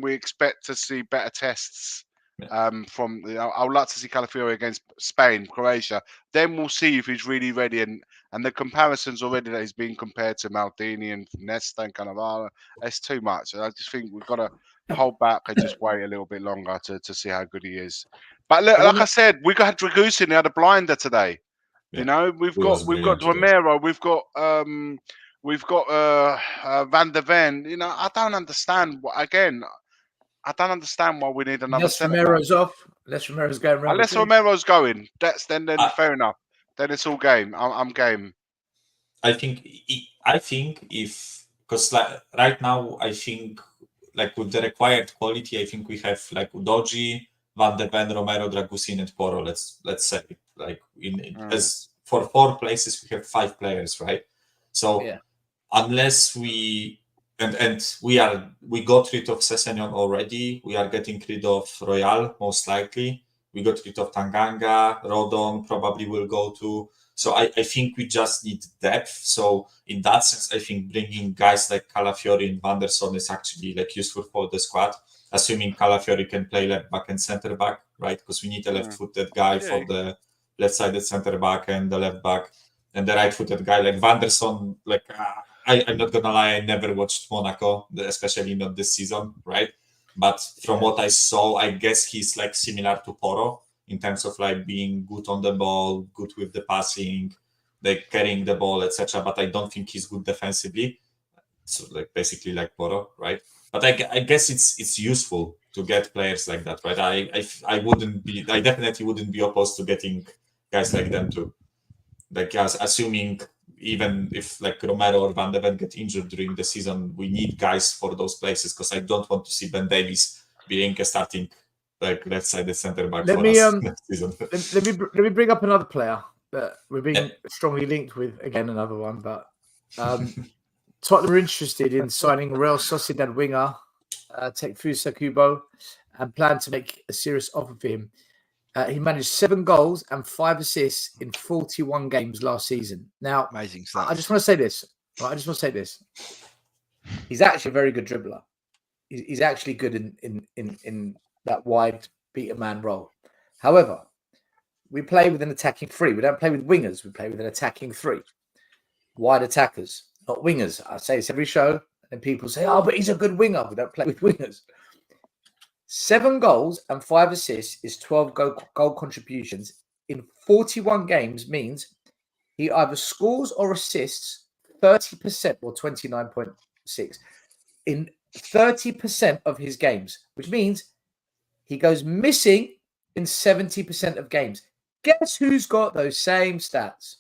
we expect to see better tests. I would like to see Calafiori against Spain, Croatia. Then we'll see if he's really ready. And the comparisons already that he's being compared to Maldini and Nesta and Cannavaro, it's too much. And I just think we've got to hold back and just wait a little bit longer to see how good he is. But look, like I said, we got Dragusin, he had a blinder today. Yeah. We've got Romero, we've got Van der Ven. I don't understand. I don't understand why we need another. Unless Romero's off. Unless Romero's going. Unless Romero's going, then fair enough. Then it's all game. I'm game. I think if because right now I think with the required quality, I think we have Udogie, Van der Ven, Romero, Dragusin, and Porro. Let's say as for 4 places we have 5 players, right? So unless we we got rid of Sessegnon already, we are getting rid of Royal most likely. We got rid of Tanganga, Rodon probably will go to. So I think we just need depth. So in that sense, I think bringing guys like Calafiori and Vanderson is actually useful for the squad. Assuming Calafiori can play left back and center back, right? Because we need a left-footed guy for the left-sided center back and the left back, and the right-footed guy like Vanderson. I'm not gonna lie, I never watched Monaco, especially not this season, right? But from what I saw, I guess he's similar to Porro in terms of being good on the ball, good with the passing, carrying the ball, etc. But I don't think he's good defensively. So basically like Porro, right? But I guess it's useful to get players like that, right? I definitely wouldn't be opposed to getting guys like them too. Assuming even if Romero or Van der Ven get injured during the season, we need guys for those places because I don't want to see Ben Davies being a starting left-sided centre back for us next season. Let me bring up another player that we're being strongly linked with. Again, another one, but Tottenham are interested in signing Real Sociedad winger Tekfusa Kubo and plan to make a serious offer for him. He managed 7 goals and 5 assists in 41 games last season. Now, amazing stuff. I just want to say this. He's actually a very good dribbler. He's actually good in that wide beater man role. However, we play with an attacking 3. We don't play with wingers. We play with an attacking 3. wide attackers, not wingers. I say this every show, and people say, "Oh, but he's a good winger." We don't play with wingers. 7 goals and 5 assists is 12 goal contributions in 41 games means he either scores or assists 30% or 29.6 in 30% of his games, which means he goes missing in 70% of games. Guess who's got those same stats?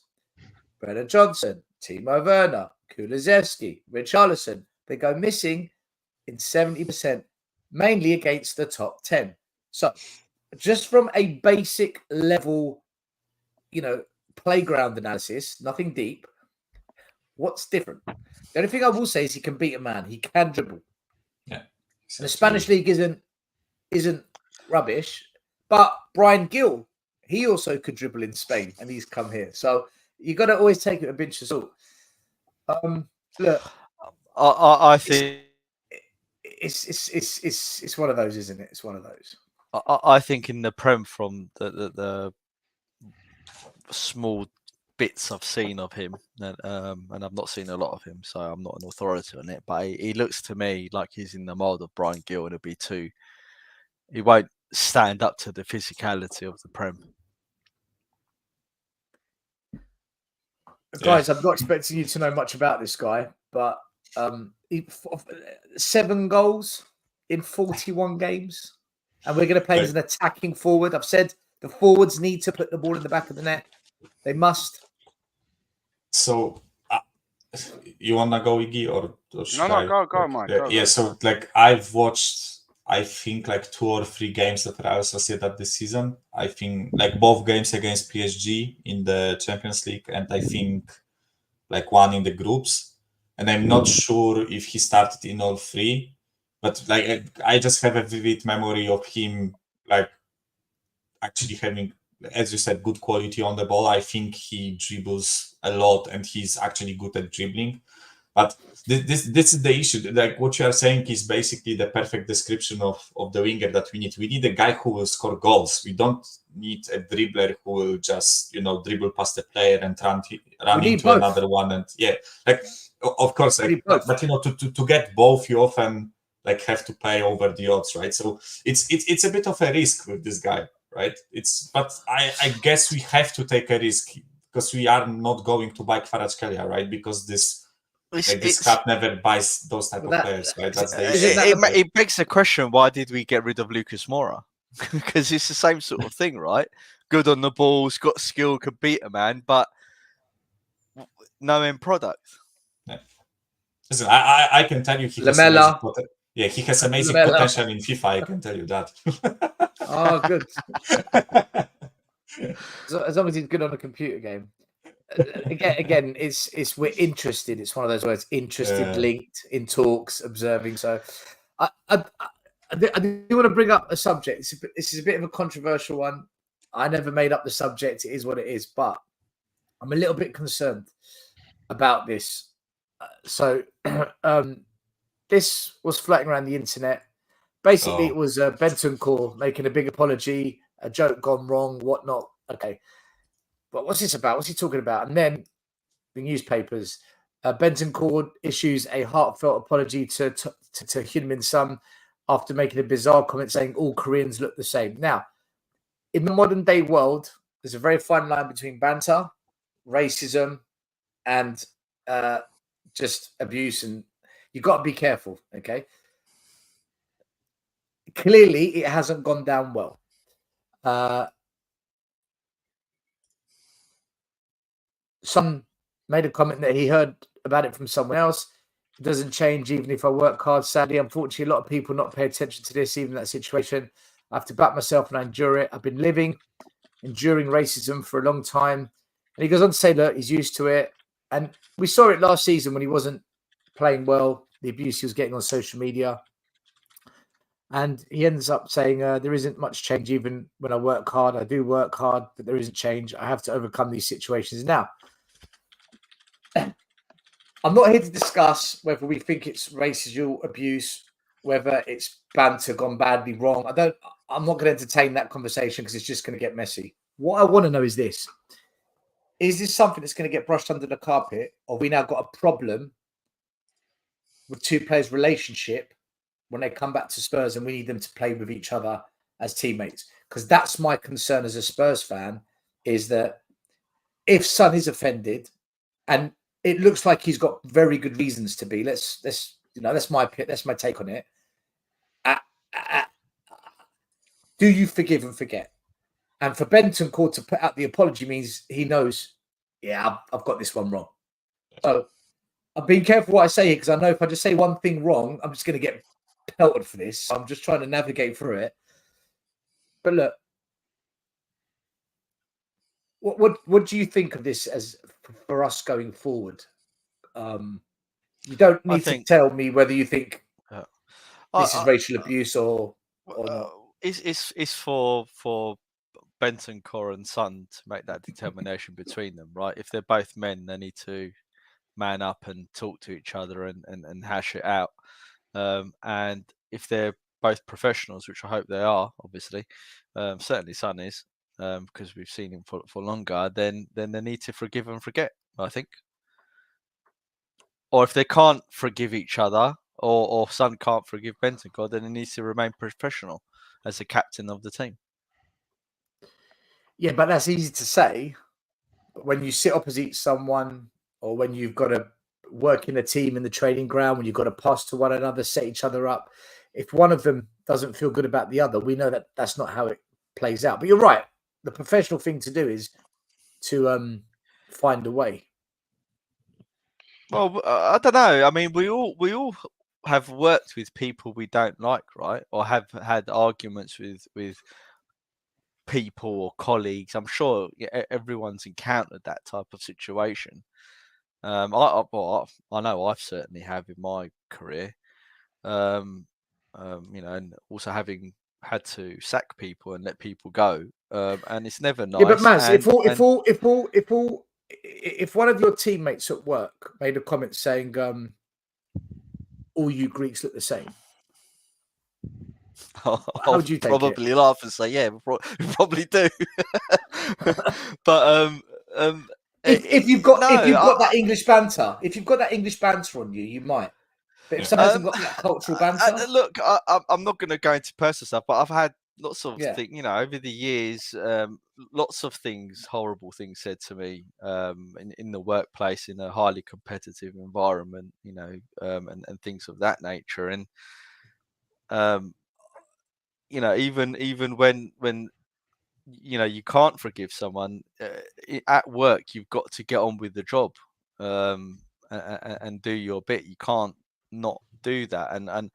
Brennan Johnson, Timo Werner, Kulusevski, Richarlison. They go missing in 70%, mainly against the top 10. So just from a basic level, playground analysis, nothing deep, what's different? The only thing I will say is he can beat a man. He can dribble. Yeah. And the Spanish league isn't rubbish, but Brian Gill, he also could dribble in Spain, and he's come here. So you got to always take it a pinch of salt. Look, I think it's one of those, isn't it? It's one of those. I think in the Prem, from the small bits I've seen of him, and I've not seen a lot of him, so I'm not an authority on it. But he looks to me like he's in the mold of Brian Gill, and he won't stand up to the physicality of the Prem. Guys, I'm not expecting you to know much about this guy, but 7 goals in 41 games, and we're going to play as an attacking forward. I've said the forwards need to put the ball in the back of the net. They must. So, you want to go, Iggy, or No, go, Mike. Yeah, so I've watched, I think 2 or 3 games that Real Sociedad this season. I think both games against PSG in the Champions League, and I think one in the groups. And I'm not sure if he started in all 3, but I just have a vivid memory of him actually having, as you said, good quality on the ball. I think he dribbles a lot, and he's actually good at dribbling. But this is the issue. What you are saying is basically the perfect description of the winger that we need. We need a guy who will score goals. We don't need a dribbler who will just dribble past the player and run into both. Another one. And of course, but to get both, you often have to pay over the odds, right? So it's a bit of a risk with this guy, right? But I guess we have to take a risk because we are not going to buy Kvaratskhelia, right? Because this club never buys those type of players, right? That's the issue. It begs the question: why did we get rid of Lucas Moura? Because it's the same sort of thing, right? Good on the balls, got skill, could beat a man, but no end product. Yeah. Listen, I can tell you he has amazing potential in FIFA. I can tell you that. Oh, good. As long as he's good on a computer game. Again, it's we're interested. It's one of those words: interested, linked, in talks, observing. So, I do want to bring up a subject. This is a bit of a controversial one. I never made up the subject. It is what it is, but I'm a little bit concerned about this. This was floating around the internet. Basically, it was Bentancur making a big apology, a joke gone wrong, whatnot. Okay. But what's this about? What's he talking about? And then the newspapers, Bentancur issues a heartfelt apology to Heung-min Son after making a bizarre comment saying all Koreans look the same. Now, in the modern day world, there's a very fine line between banter, racism, and just abuse, and you've got to be careful, okay? Clearly, it hasn't gone down well. Son made a comment that he heard about it from someone else. It doesn't change even if I work hard. Sadly, unfortunately, a lot of people not pay attention to this, even in that situation. I have to back myself and I endure it. I've been enduring racism for a long time. And he goes on to say, look, he's used to it. And we saw it last season when he wasn't playing well, the abuse he was getting on social media. And he ends up saying, there isn't much change even when I work hard. I do work hard, but there isn't change. I have to overcome these situations. Now, I'm not here to discuss whether we think it's racial abuse, whether it's banter gone badly wrong. I'm not going to entertain that conversation because it's just going to get messy. What I want to know is this. is this something that's going to get brushed under the carpet, or we now got a problem with two players' relationship when they come back to Spurs and we need them to play with each other as teammates? Because that's my concern as a Spurs fan, is that if Son is offended, and it looks like he's got very good reasons to be, that's my take on it. Do you forgive and forget? And for Bentancur to put out the apology means he knows, yeah, I've got this one wrong. So I'm being careful what I say here, because I know if I just say one thing wrong, I'm just going to get pelted for this. I'm just trying to navigate through it. But look, what do you think of this as for us going forward? You don't need to tell me whether you think this is racial abuse or not. It's for Bentancur and Son to make that determination between them, right? If they're both men, they need to man up and talk to each other and hash it out. And if they're both professionals, which I hope they are, obviously, certainly Son is, because we've seen him for longer, then they need to forgive and forget, I think. Or if they can't forgive each other, or Son can't forgive Bentancur, then he needs to remain professional as the captain of the team. Yeah, but that's easy to say. But when you sit opposite someone, or when you've got to work in a team in the training ground, when you've got to pass to one another, set each other up, if one of them doesn't feel good about the other, we know that that's not how it plays out. But you're right. The professional thing to do is to find a way. Well, I don't know. I mean, we all have worked with people we don't like, right? Or have had arguments with people or colleagues. I'm sure everyone's encountered that type of situation. I know I've certainly have in my career. And also having had to sack people and let people go, and it's never nice. Yeah, but Maz, if one of your teammates at work made a comment saying, "All you Greeks look the same," how would you take probably it? laugh and say, "Yeah, we probably do." But if you've got that English banter, on you, you might. But if someone hasn't got that cultural banter, look, I'm not going to go into personal stuff, but I've had lots of things, over the years, lots of things, horrible things said to me in the workplace, in a highly competitive environment, and things of that nature. And even when you can't forgive someone at work, you've got to get on with the job and do your bit. You can't not do that. And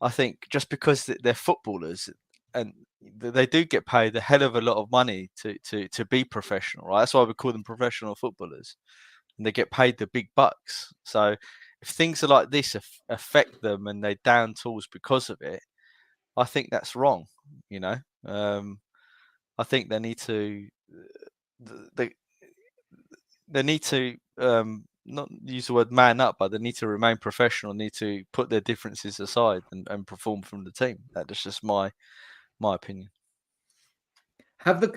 I think just because they're footballers and they do get paid a hell of a lot of money to be professional, right? That's why we call them professional footballers, and they get paid the big bucks. So if things are like this affect them and they're down tools because of it, I think that's wrong. I think they need to not use the word man up, but they need to remain professional, need to put their differences aside and perform from the team. That's just my opinion. Have the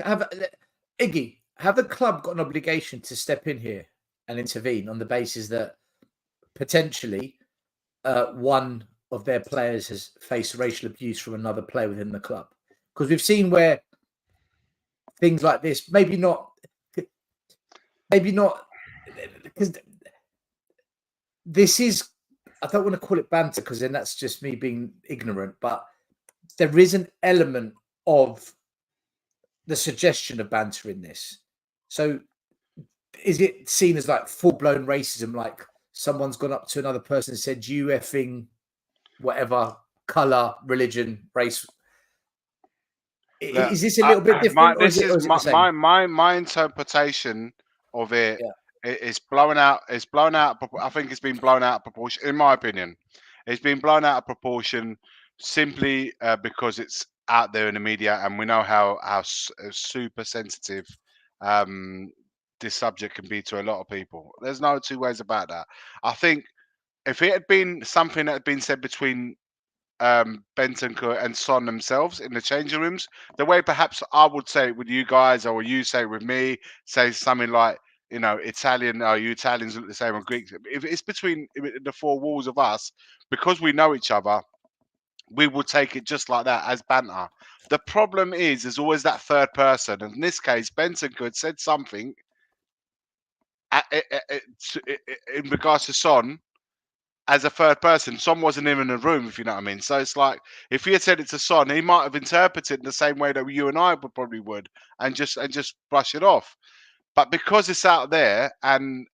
club got an obligation to step in here and intervene on the basis that potentially one of their players has faced racial abuse from another player within the club? Because we've seen where things like this, maybe not, because this is, I don't want to call it banter because then that's just me being ignorant, but there is an element of the suggestion of banter in this. So is it seen as like full-blown racism, like someone's gone up to another person and said, "You effing whatever, colour, religion, race"? Is this a little bit different? My interpretation of it. Yeah. It's blown out. I think it's been blown out of proportion. In my opinion, it's been blown out of proportion simply because it's out there in the media, and we know how super sensitive this subject can be to a lot of people. There's no two ways about that. I think if it had been something that had been said between Bentancur and Son themselves in the changing rooms, the way perhaps I would say it with you guys, or you say it with me, say something like, you know, Italian, oh, you Italians look the same, or Greeks. If it's between the four walls of us, because we know each other, we will take it just like that as banter. The problem is, there's always that third person. And in this case, Bentancur said something in regards to Son as a third person. Son wasn't even in the room, if you know what I mean. So it's like, if he had said it to Son, he might have interpreted it the same way that you and I would and just brush it off. But because it's out there, and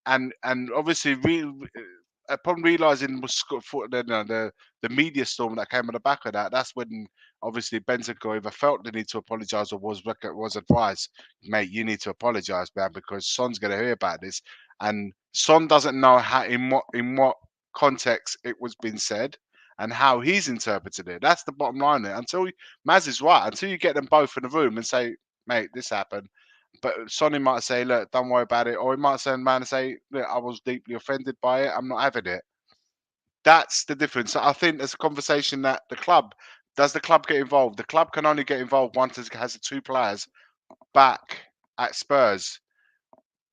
obviously, upon realizing the media storm that came on the back of that, that's when obviously Bentancur either felt the need to apologise or was advised, mate, you need to apologise, man, because Son's going to hear about this, and Son doesn't know how in what context it was being said and how he's interpreted it. That's the bottom line there. Maz is right, until you get them both in the room and say, mate, this happened. But Sonny might say, look, don't worry about it. Or he might send man and say, look, I was deeply offended by it. I'm not having it. That's the difference. I think there's a conversation that does the club get involved? The club can only get involved once it has the two players back at Spurs.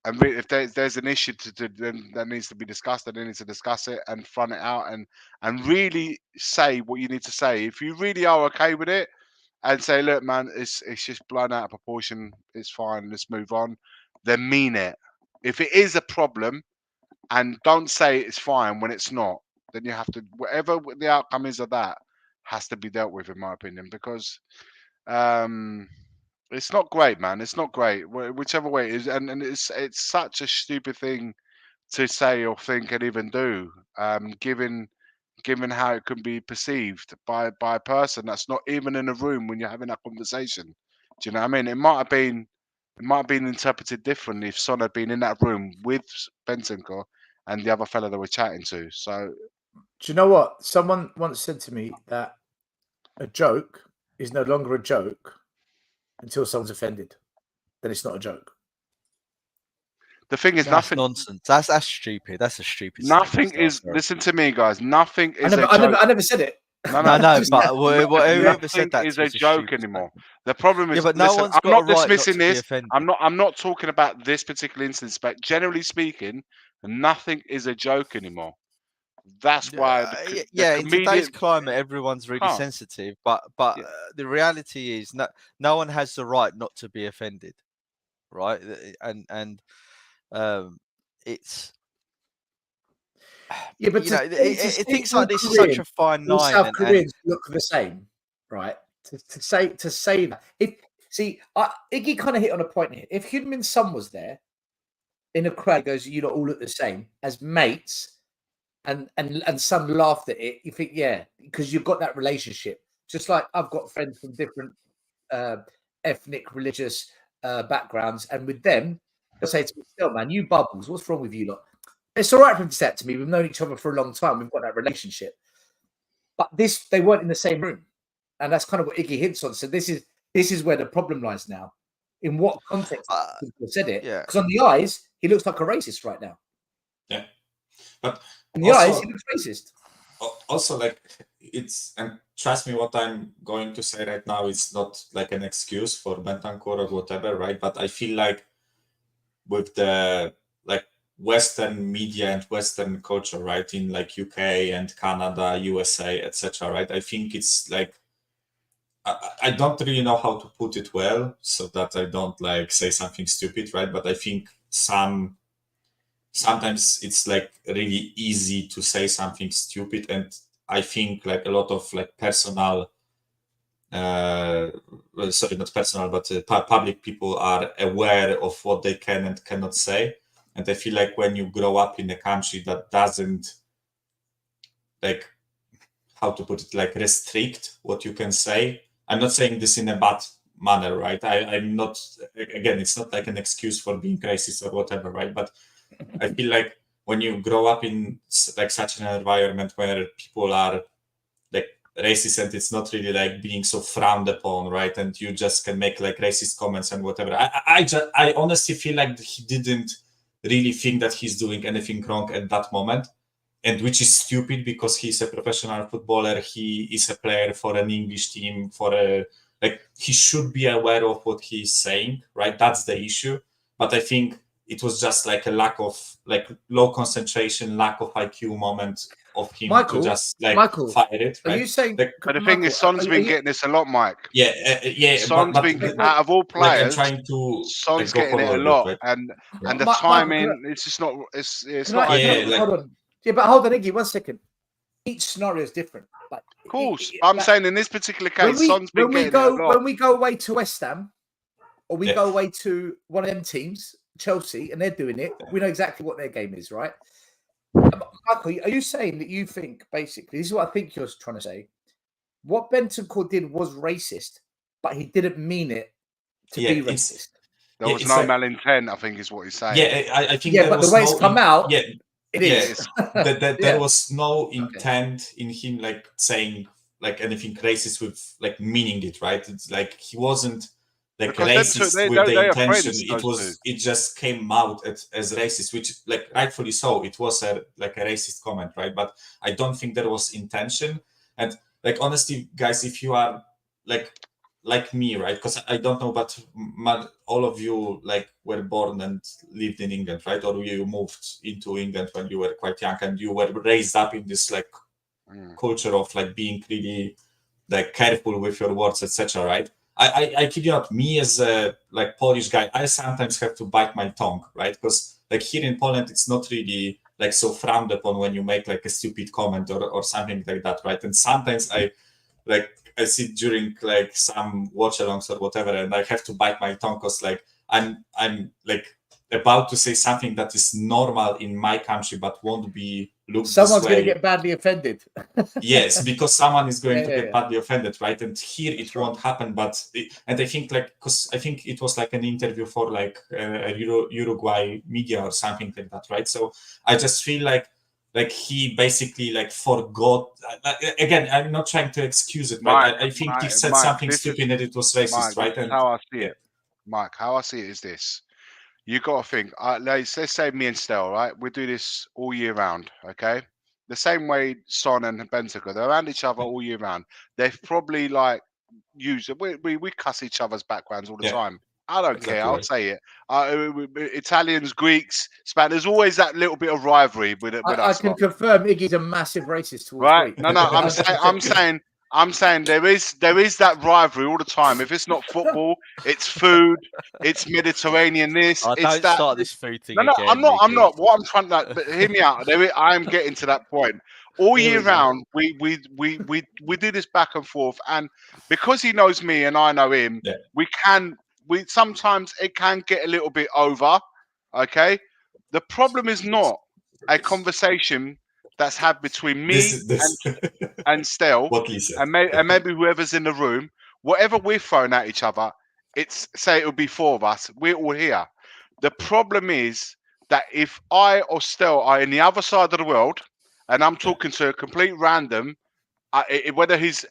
And if there's an issue then that needs to be discussed, then they need to discuss it and front it out and really say what you need to say. If you really are okay with it, and say, look, man, it's just blown out of proportion. It's fine. Let's move on. Then mean it. If it is a problem, and don't say it's fine when it's not, then you have to, whatever the outcome is of that, has to be dealt with, in my opinion, because it's not great, man. It's not great, whichever way it is, and it's such a stupid thing to say or think and even do, given how it can be perceived by a person that's not even in a room when you're having that conversation. Do you know what I mean? It might have been interpreted differently if Son had been in that room with Bentancur and the other fella they were chatting to. So, do you know what? Someone once said to me that a joke is no longer a joke until someone's offended. Then it's not a joke. the thing is, That's nothing. nonsense. That's stupid. That's a stupid. Nothing statement, is. Listen to me, guys. Nothing is I never said it. No, but whoever said that is a joke anymore. The problem is, yeah, but no listen, one's I'm got not a right dismissing not to be this. offended. I'm not talking about this particular instance, but generally speaking, nothing is a joke anymore. That's why. In today's climate, everyone's really sensitive. But the reality is, no one has the right not to be offended, right? And it's. Yeah, but things like this are such a fine line. South Koreans look the same, right? To say that. Iggy kind of hit on a point here. If Heung-min Son was there in a crowd, goes, you lot all look the same as mates, and Son laughed at it. You think, yeah, because you've got that relationship. Just like I've got friends from different ethnic, religious backgrounds, and with them, they'll say to me, "Still, man, you bubbles. What's wrong with you lot?" It's all right for them to say that to me. We've known each other for a long time. We've got that relationship. But they weren't in the same room. And that's kind of what Iggy hints on. So this is where the problem lies now. In what context people said it. Because on the eyes, he looks like a racist right now. Yeah. But in the eyes, he looks racist. Also, like, and trust me, what I'm going to say right now is not like an excuse for Bentancur or whatever, right? But I feel like with the Western media and Western culture, right, in like UK and Canada, USA, etc., right, I think it's like I don't really know how to put it well so that I don't like say something stupid, right? But I think sometimes it's like really easy to say something stupid, and I think like a lot of like personal sorry, not personal, but public people are aware of what they can and cannot say. And I feel like when you grow up in a country that doesn't, like, how to put it, like restrict what you can say. I'm not saying this in a bad manner, right? I'm not, again, it's not like an excuse for being racist or whatever, right? But I feel like when you grow up in like such an environment where people are like racist and it's not really like being so frowned upon, right? And you just can make like racist comments and whatever. I honestly feel like he didn't really think that he's doing anything wrong at that moment, and which is stupid because he's a professional footballer. He is a player for an English team, like he should be aware of what he's saying, right? That's the issue. But I think it was just like a lack of like low concentration, lack of IQ moment of him Michael, to just like Michael, fire it. Are Right? you saying? Like, But the thing is, Son's been getting this a lot, Mike. yeah, Son's been out of all like I'm players. trying to Son's like, getting it a forward lot, right? and Yeah. the Michael, timing. It's just not. It's not ideal. like- hold on. Yeah, but hold on, Iggy, 1 second. Each scenario is different. Like, Of course, I'm saying in this particular case, Son's been getting it a lot. When we go away to West Ham, or we Yeah. go away to one of them teams, Chelsea, and they're doing it, we know exactly what their game is, right? Michael, are you saying that you think, basically, this is what I think you're trying to say, what Bentancur did was racist, but he didn't mean it to be racist? There was no malintent, I think, is what he's saying. Yeah, I think. Yeah, but the way it's come out, yeah, it is. There was no intent in him like saying like anything racist with like meaning it, right? It's like he wasn't like Because racist they with the are intention. friends, It just came out as racist, which like rightfully so. It was a racist comment, right? But I don't think there was intention. And like honestly, guys, if you are like me, right? Because I don't know, but all of you like were born and lived in England, right? Or you moved into England when you were quite young, and you were raised up in this like culture of like being really like careful with your words, etc. Right? I kid you not. Me as a like Polish guy, I sometimes have to bite my tongue, right? Because like here in Poland, it's not really like so frowned upon when you make like a stupid comment or something like that, right? And sometimes I sit during like some watch-alongs or whatever, and I have to bite my tongue because like I'm like about to say something that is normal in my country but won't be looked Someone's this way. going to get badly offended. Yes, because someone is going to get badly offended, right? And here it won't happen, and I think like because I think it was like an interview for like a Uruguay media or something like that, right? So I just feel like he basically like forgot. Again, I'm not trying to excuse it, right? I think he said something stupid and it was racist, right? And how I see it, Mike, how I see it is this: you got to think. Let's say me and Stel, right? We do this all year round, okay? The same way Son and Bentancur, they're around each other all year round. They've probably like used it. We cuss each other's backgrounds all the time. I don't care. I'll say it. Italians, Greeks, Spanish. There's always that little bit of rivalry with us. I can confirm Iggy's a massive racist towards right? Greeks. No. I'm saying there is that rivalry all the time. If it's not football, it's food. It's Mediterranean. It's don't that. Start this food thing. No, again, I'm not. What I'm trying to but hear me out. I am getting to that point. All year round, we do this back and forth, and because he knows me and I know him, we sometimes it can get a little bit over. Okay, the problem is not a conversation that's had between me and Stel and maybe whoever's in the room. Whatever we're throwing at each other, say it would be four of us. We're all here. The problem is that if I or Stel are in the other side of the world and I'm talking to a complete random, whether he's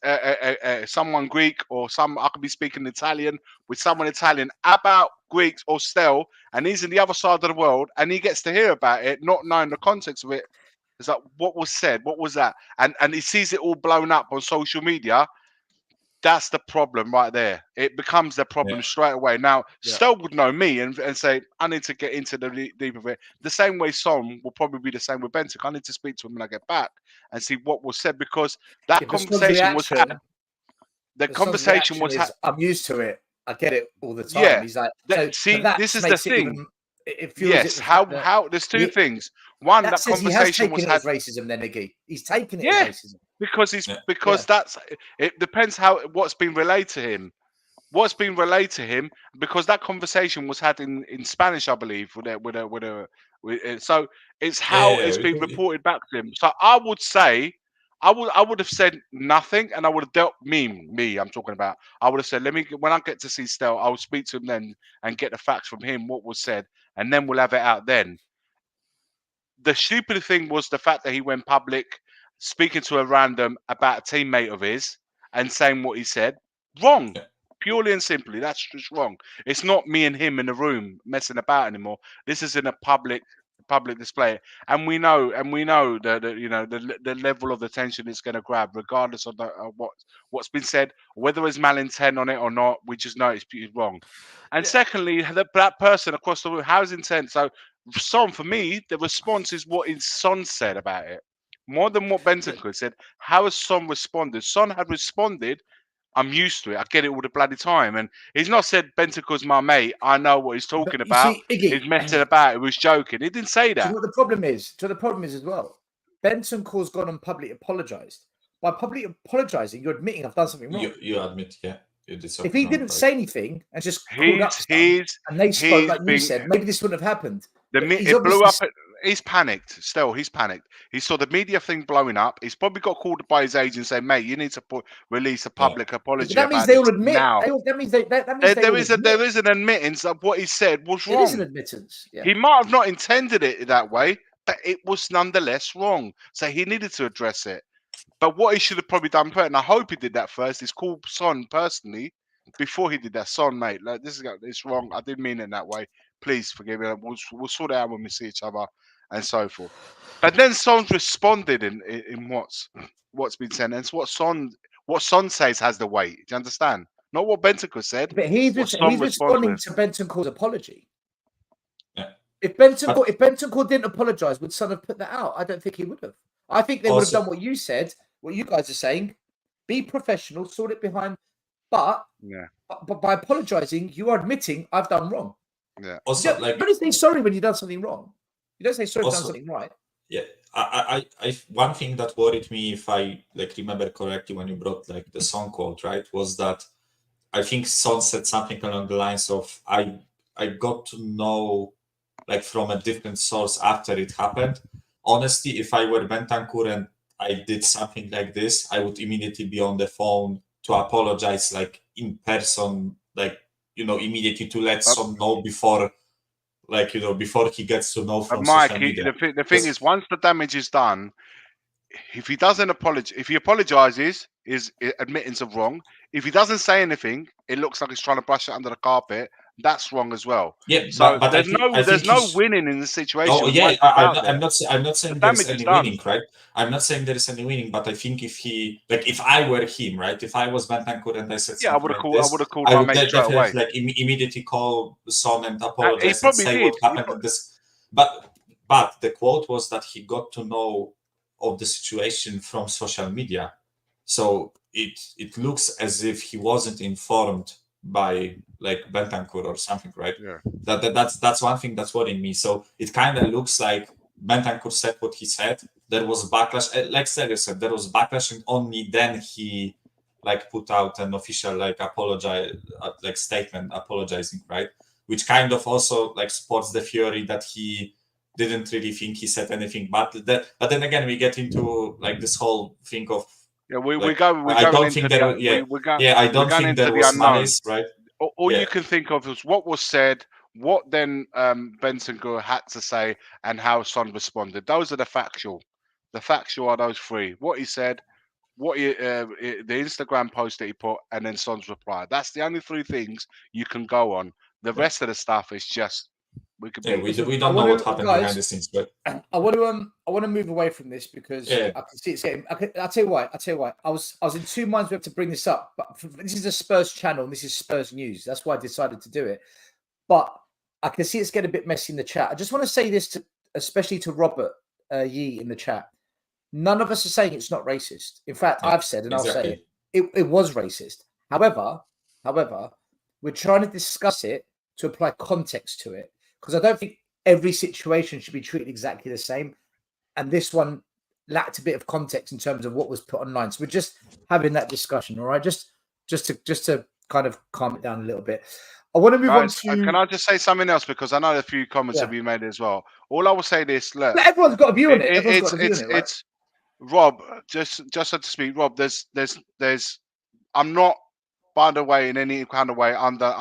someone Greek or I could be speaking Italian with someone Italian about Greeks or Stel, and he's in the other side of the world and he gets to hear about it, not knowing the context of it. It's like, what was said? What was that? And he sees it all blown up on social media. That's the problem right there. It becomes the problem straight away. Now, Stel would know me and say, I need to get into the deep of it. The same way Son will probably be the same with Bentancur. I need to speak to him when I get back and see what was said, because that conversation was had. The conversation was had. I'm used to it. I get it all the time. Yeah. He's like, this is the thing. How there's two things. One, that conversation was had. Racism, then Iggy. He's taken it as racism because that's it. Depends what's been relayed to him. What's been relayed to him, because that conversation was had in Spanish, I believe. So it's how it's been reported back to him. So I would say, I would have said nothing, and I would have dealt me. I'm talking about. I would have said, when I get to see Stel, I'll speak to him then and get the facts from him, what was said, and then we'll have it out then. The stupid thing was the fact that he went public speaking to a random about a teammate of his and saying what he said. Wrong. Purely and simply, that's just wrong. It's not me and him in the room messing about anymore. This is in a public public display, and we know that the level of the tension it's going to grab, regardless of what's been said, whether there's malintent on it or not. We just know it's wrong. And secondly, that person across the room, how's intent? So, Son, for me, the response is what Son said about it, more than what Bentancur said. How has Son responded? Son had responded, I'm used to it. I get it all the bloody time. And he's not said Bentancur's my mate. I know what he's talking But you about. see, Iggy, He's messing about. He was joking. He didn't say do you that. know what the problem is? So the problem is as well. Bentancur's gone and publicly apologized. By publicly apologizing, you're admitting I've done something wrong. You admit, yeah, you did something If he wrong, didn't right? say anything and just called up and they spoke he's like you said, maybe this wouldn't have happened. It blew up. He's panicked. Still, he's panicked. He saw the media thing blowing up. He's probably got called by his agent and say, "Mate, you need to release a public apology." That means about they all this admit. now. That means they There is an admittance of what he said was wrong. It is an admittance. Yeah. He might have not intended it that way, but it was nonetheless wrong. So he needed to address it. But what he should have probably done, and I hope he did that first, is call Son personally before he did that. Son, mate, like it's wrong. I didn't mean it that way. Please forgive me. We'll sort it out when we see each other, and so forth. But then Son's responded in what's been said, and it's what Son says has the weight. Do you understand? Not what Bentancur said. But he's responding to Bentancur's apology. Yeah. If Bentancur didn't apologize, would Son have put that out? I don't think he would have. I think they would have done what you said, what you guys are saying. Be professional, sort it behind. But by apologizing, you are admitting I've done wrong. Yeah. Also, you don't say sorry when you've done something wrong. You don't say sorry when you've done something right. Yeah, I one thing that worried me, if I remember correctly, when you brought the Son quote, right, was that I think Son said something along the lines of I got to know from a different source after it happened. Honestly, if I were Bentancur and I did something like this, I would immediately be on the phone to apologize, in person, immediately to let Son know before, before he gets to know from social media. The thing is, once the damage is done, if he doesn't apologize, if he apologizes, is admittance of wrong. If he doesn't say anything, it looks like he's trying to brush it under the carpet. That's wrong as well. Yeah, so but there's no winning in the situation. Oh yeah, I'm not saying there's any winning, right? I'm not saying there is any winning, but I think if he, if I were him, right? If I was Bentancur and I said something I would have called my mate straight away. Immediately call Son and apologize and say what happened in this. But the quote was that he got to know of the situation from social media, so it looks as if he wasn't informed by Bentancur or something, right? Yeah. That's one thing that's worrying me. So it kind of looks like Bentancur said what he said. There was backlash, like Sergio said, there was backlash, and only then he put out an official apologize, statement apologizing, right? Which kind of also supports the theory that he didn't really think he said anything. But then again, we get into this whole thing of I don't think there was malice, right? All you can think of is what was said, what then Bentancur had to say, and how Son responded. Those are the factual. The factual are those three: what he said, what the Instagram post that he put, and then Son's reply. That's the only three things you can go on. The rest of the stuff is just we don't know what happened behind the scenes. But I want to move away from this because I can see it's getting. I'll tell you why. I was in two minds whether to bring this up, but this is a Spurs channel and this is Spurs news. That's why I decided to do it. But I can see it's getting a bit messy in the chat. I just want to say this especially to Robert Yee in the chat. None of us are saying it's not racist. In fact, I've said, and I'll say it was racist. However, we're trying to discuss it to apply context to it, because I don't think every situation should be treated exactly the same. And this one lacked a bit of context in terms of what was put online. So we're just having that discussion, all right? Just to kind of calm it down a little bit. I want to move on to... Can I just say something else? Because I know a few comments have been made as well. All I will say this, look... Everyone's got a view on it. It's Rob, just so to speak, Rob, there's I'm not, by the way, in any kind of way under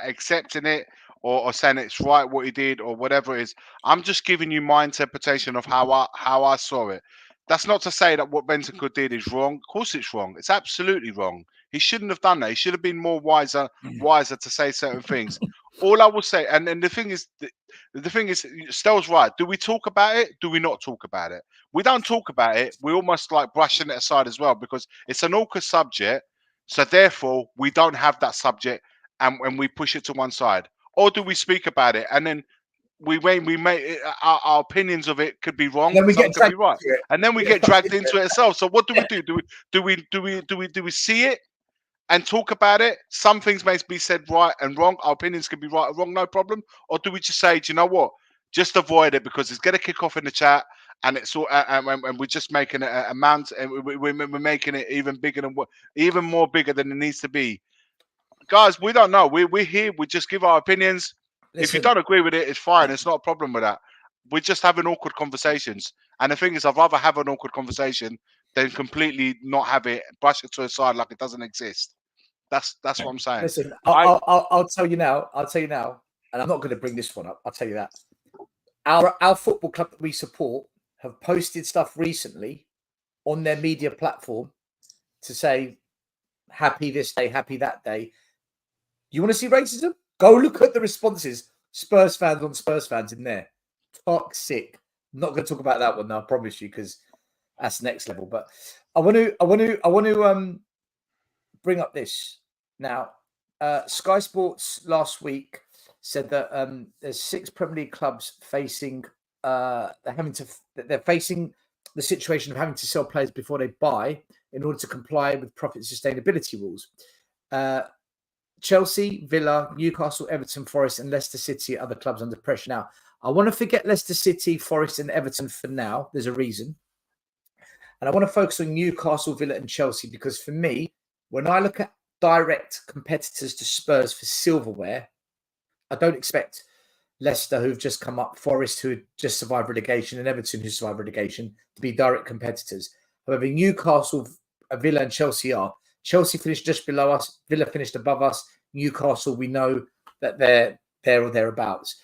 accepting it or saying it's right what he did or whatever it is. I'm just giving you my interpretation of how I saw it. That's not to say that what Bentancur did is wrong. Of course, it's wrong. It's absolutely wrong. He shouldn't have done that. He should have been more wiser to say certain things. All I will say, and the thing is, Stell's right. Do we talk about it? Do we not talk about it? We don't talk about it. We're almost like brushing it aside as well because it's an awkward subject. So therefore, we don't have that subject, and we push it to one side. Or do we speak about it and then we may our opinions of it could be wrong, Then we some get could be right, into it. and then we get dragged into it ourselves. So what do we do? Do we see it and talk about it? Some things may be said right and wrong. Our opinions can be right or wrong, no problem. Or do we just say, do you know what? Just avoid it because it's going to kick off in the chat, and it's all, and we're just making it a mount, and we're making it even bigger than even more bigger than it needs to be. Guys, we don't know. We're here. We just give our opinions. Listen, if you don't agree with it, it's fine. It's not a problem with that. We're just having awkward conversations. And the thing is, I'd rather have an awkward conversation than completely not have it, brush it to the side like it doesn't exist. That's what I'm saying. Listen, I'll tell you now. And I'm not going to bring this one up. I'll tell you that. Our football club that we support have posted stuff recently on their media platform to say, happy this day, happy that day. You want to see racism? Go look at the responses. Spurs fans on Spurs fans in there. Toxic. I'm not going to talk about that one now, I promise you, because that's next level. But I want to bring up this now. Sky Sports last week said that there's 6 Premier League clubs facing they're facing the situation of having to sell players before they buy in order to comply with profit sustainability rules. Chelsea, Villa, Newcastle, Everton, Forest, and Leicester City are other clubs under pressure. Now, I want to forget Leicester City, Forest, and Everton for now. There's a reason. And I want to focus on Newcastle, Villa, and Chelsea because for me, when I look at direct competitors to Spurs for silverware, I don't expect Leicester, who've just come up, Forest, who just survived relegation, and Everton, who survived relegation, to be direct competitors. However, Newcastle, Villa, and Chelsea are. Chelsea finished just below us. Villa finished above us. Newcastle, we know that they're there or thereabouts.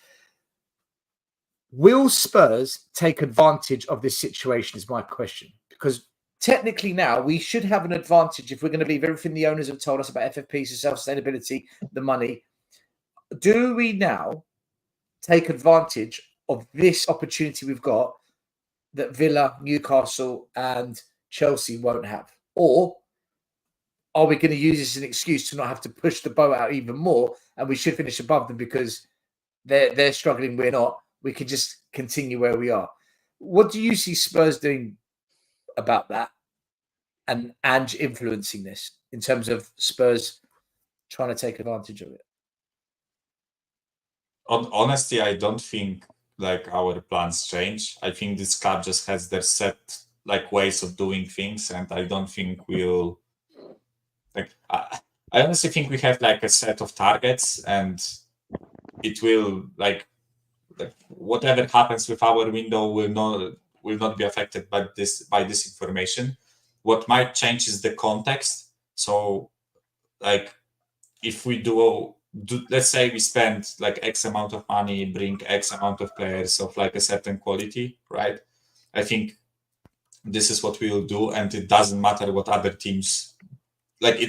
Will Spurs take advantage of this situation is my question. Because technically now, we should have an advantage if we're going to believe everything the owners have told us about FFPs, self-sustainability, the money. Do we now take advantage of this opportunity we've got that Villa, Newcastle, and Chelsea won't have? Or are we going to use this as an excuse to not have to push the boat out even more and we should finish above them because they're struggling, we're not? We can just continue where we are. What do you see Spurs doing about that and influencing this in terms of Spurs trying to take advantage of it? Honestly, I don't think like our plans change. I think this club just has their set like ways of doing things, and I don't think we'll like. I honestly think we have like a set of targets, and it will like whatever happens with our window will not be affected by this information. What might change is the context. So, like, if we do let's say we spend like X amount of money, bring X amount of players of like a certain quality, right? I think this is what we will do, and it doesn't matter what other teams like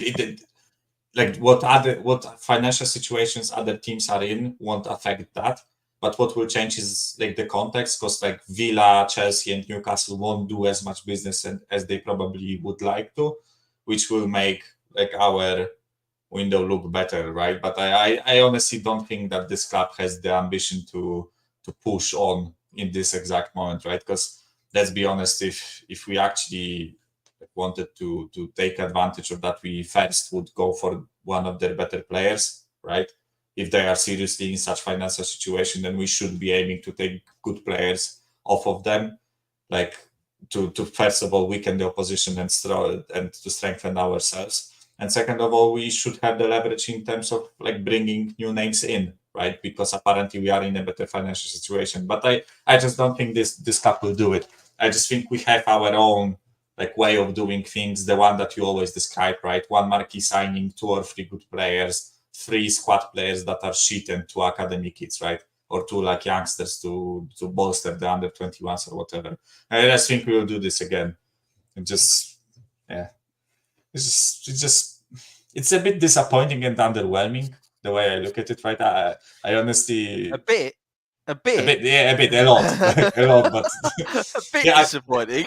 what financial situations other teams are in won't affect that. But what will change is like the context, because like Villa, Chelsea, and Newcastle won't do as much business as they probably would like to, which will make like our window look better, right? But I honestly don't think that this club has the ambition to push on in this exact moment, right? Because let's be honest, if we actually wanted to take advantage of that, we first would go for one of their better players, right? If they are seriously in such financial situation, then we should be aiming to take good players off of them, like to first of all weaken the opposition and to strengthen ourselves. And second of all, we should have the leverage in terms of like bringing new names in, right? Because apparently we are in a better financial situation. But I just don't think this club will do it. I just think we have our own like way of doing things, the one that you always describe, right? One marquee signing, 2 or 3 good players, 3 squad players that are shit, and 2 academy kids, right? or two like youngsters to bolster the under 21s or whatever. I just think we will do this again. And just it's a bit disappointing and underwhelming the way I look at it, right? I honestly A bit, a lot, but a bit yeah, disappointing.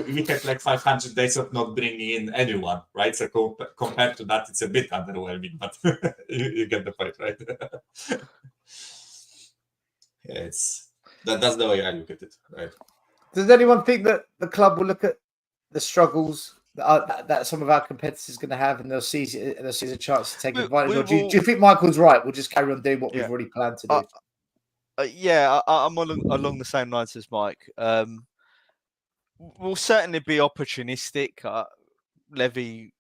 We have like 500 days of not bringing in anyone, right? So compared to that, it's a bit underwhelming, but you get the point, right? Yeah, that's the way I look at it, right? Does anyone think that the club will look at the struggles that some of our competitors are going to have, and they'll seize a chance to take advantage? Or do you think Michael's right? We'll just carry on doing what we've already planned to do. I'm along the same lines as Mike. We'll certainly be opportunistic. Levy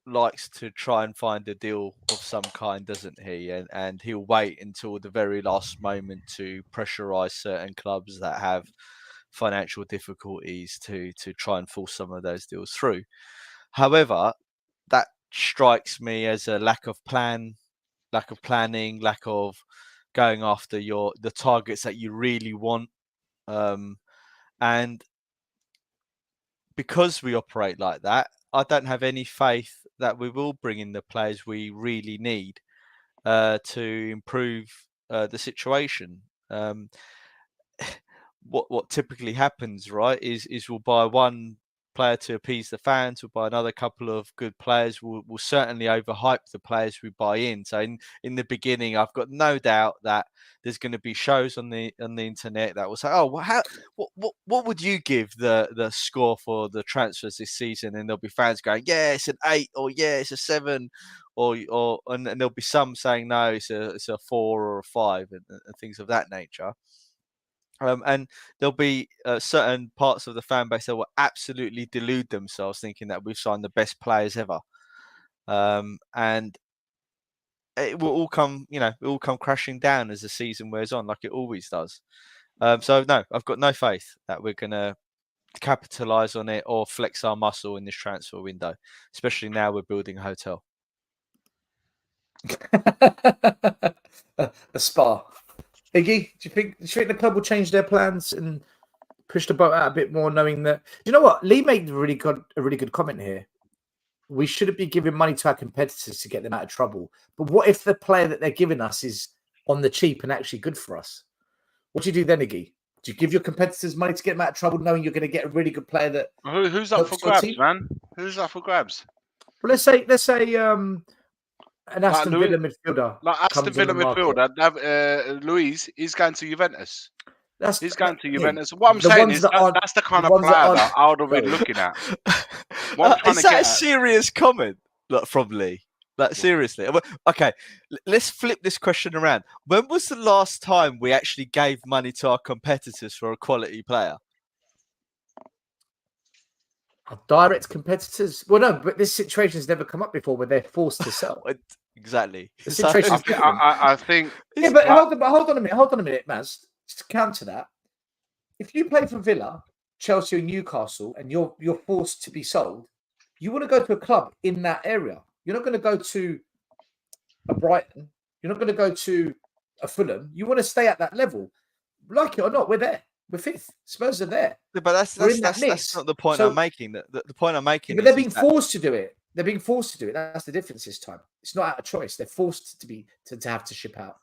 likes to try and find a deal of some kind, doesn't he? And he'll wait until the very last moment to pressurise certain clubs that have financial difficulties to try and force some of those deals through. However, that strikes me as a lack of planning, lack of going after the targets that you really want. And because we operate like that, I don't have any faith that we will bring in the players we really need to improve the situation. What typically happens, right, is we'll buy one player to appease the fans, we'll buy another couple of good players, we'll certainly overhype the players we buy in. So in the beginning, I've got no doubt that there's going to be shows on the internet that will say, oh, well, what would you give the score for the transfers this season? And there'll be fans going, yeah, it's an 8, or yeah, it's a 7, and there'll be some saying no, it's a 4 or a 5, and things of that nature. And there'll be certain parts of the fan base that will absolutely delude themselves, thinking that we've signed the best players ever, and it will all come, crashing down as the season wears on, like it always does. So no, I've got no faith that we're going to capitalise on it or flex our muscle in this transfer window, especially now we're building a hotel. A spa. Iggy, do you think the club will change their plans and push the boat out a bit more, knowing that, you know what, Lee made a really good comment here. We shouldn't be giving money to our competitors to get them out of trouble. But what if the player that they're giving us is on the cheap and actually good for us? What do you do then, Iggy? Do you give your competitors money to get them out of trouble, knowing you're going to get a really good player that who's up for grabs, man? Who's up for grabs? Well, let's say an Aston Villa midfielder. Like Aston Villa midfielder, Luis, he's going to Juventus. He's going to Juventus. What I'm saying is that's the kind of player that I would have been looking at. Is that a serious comment from Lee? Like, seriously? Okay, let's flip this question around. When was the last time we actually gave money to our competitors for a quality player? Direct competitors? Well, no, but this situation has never come up before where they're forced to sell. Exactly. The situation is different. I think. Yeah, but hold on a minute, Maz. Just to counter that, if you play for Villa, Chelsea, or Newcastle, and you're forced to be sold, you want to go to a club in that area. You're not going to go to a Brighton. You're not going to go to a Fulham. You want to stay at that level. Like it or not, we're there. We're 5th. Spurs are there. Yeah, but that's not the point I'm making. The point I'm making. But they're being forced to do it. They're being forced to do it. That's the difference this time. It's not out of choice. They're forced to have to ship out.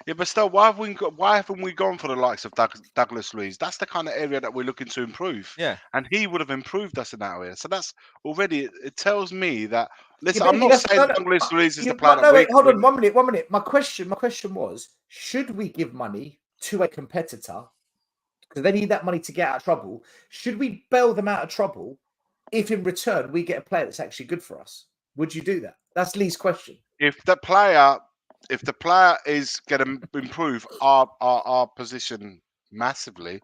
Yeah, but still, why haven't we gone for the likes of Douglas Luiz? That's the kind of area that we're looking to improve. Yeah, and he would have improved us in that area. So that's already. It tells me that. Listen, I'm not saying Douglas Luiz is the player. No, wait, hold on, 1 minute. 1 minute. My question was: should we give money to a competitor because they need that money to get out of trouble? Should we bail them out of trouble if in return we get a player that's actually good for us? Would you do that? That's Lee's question. If the player is going to improve our position massively,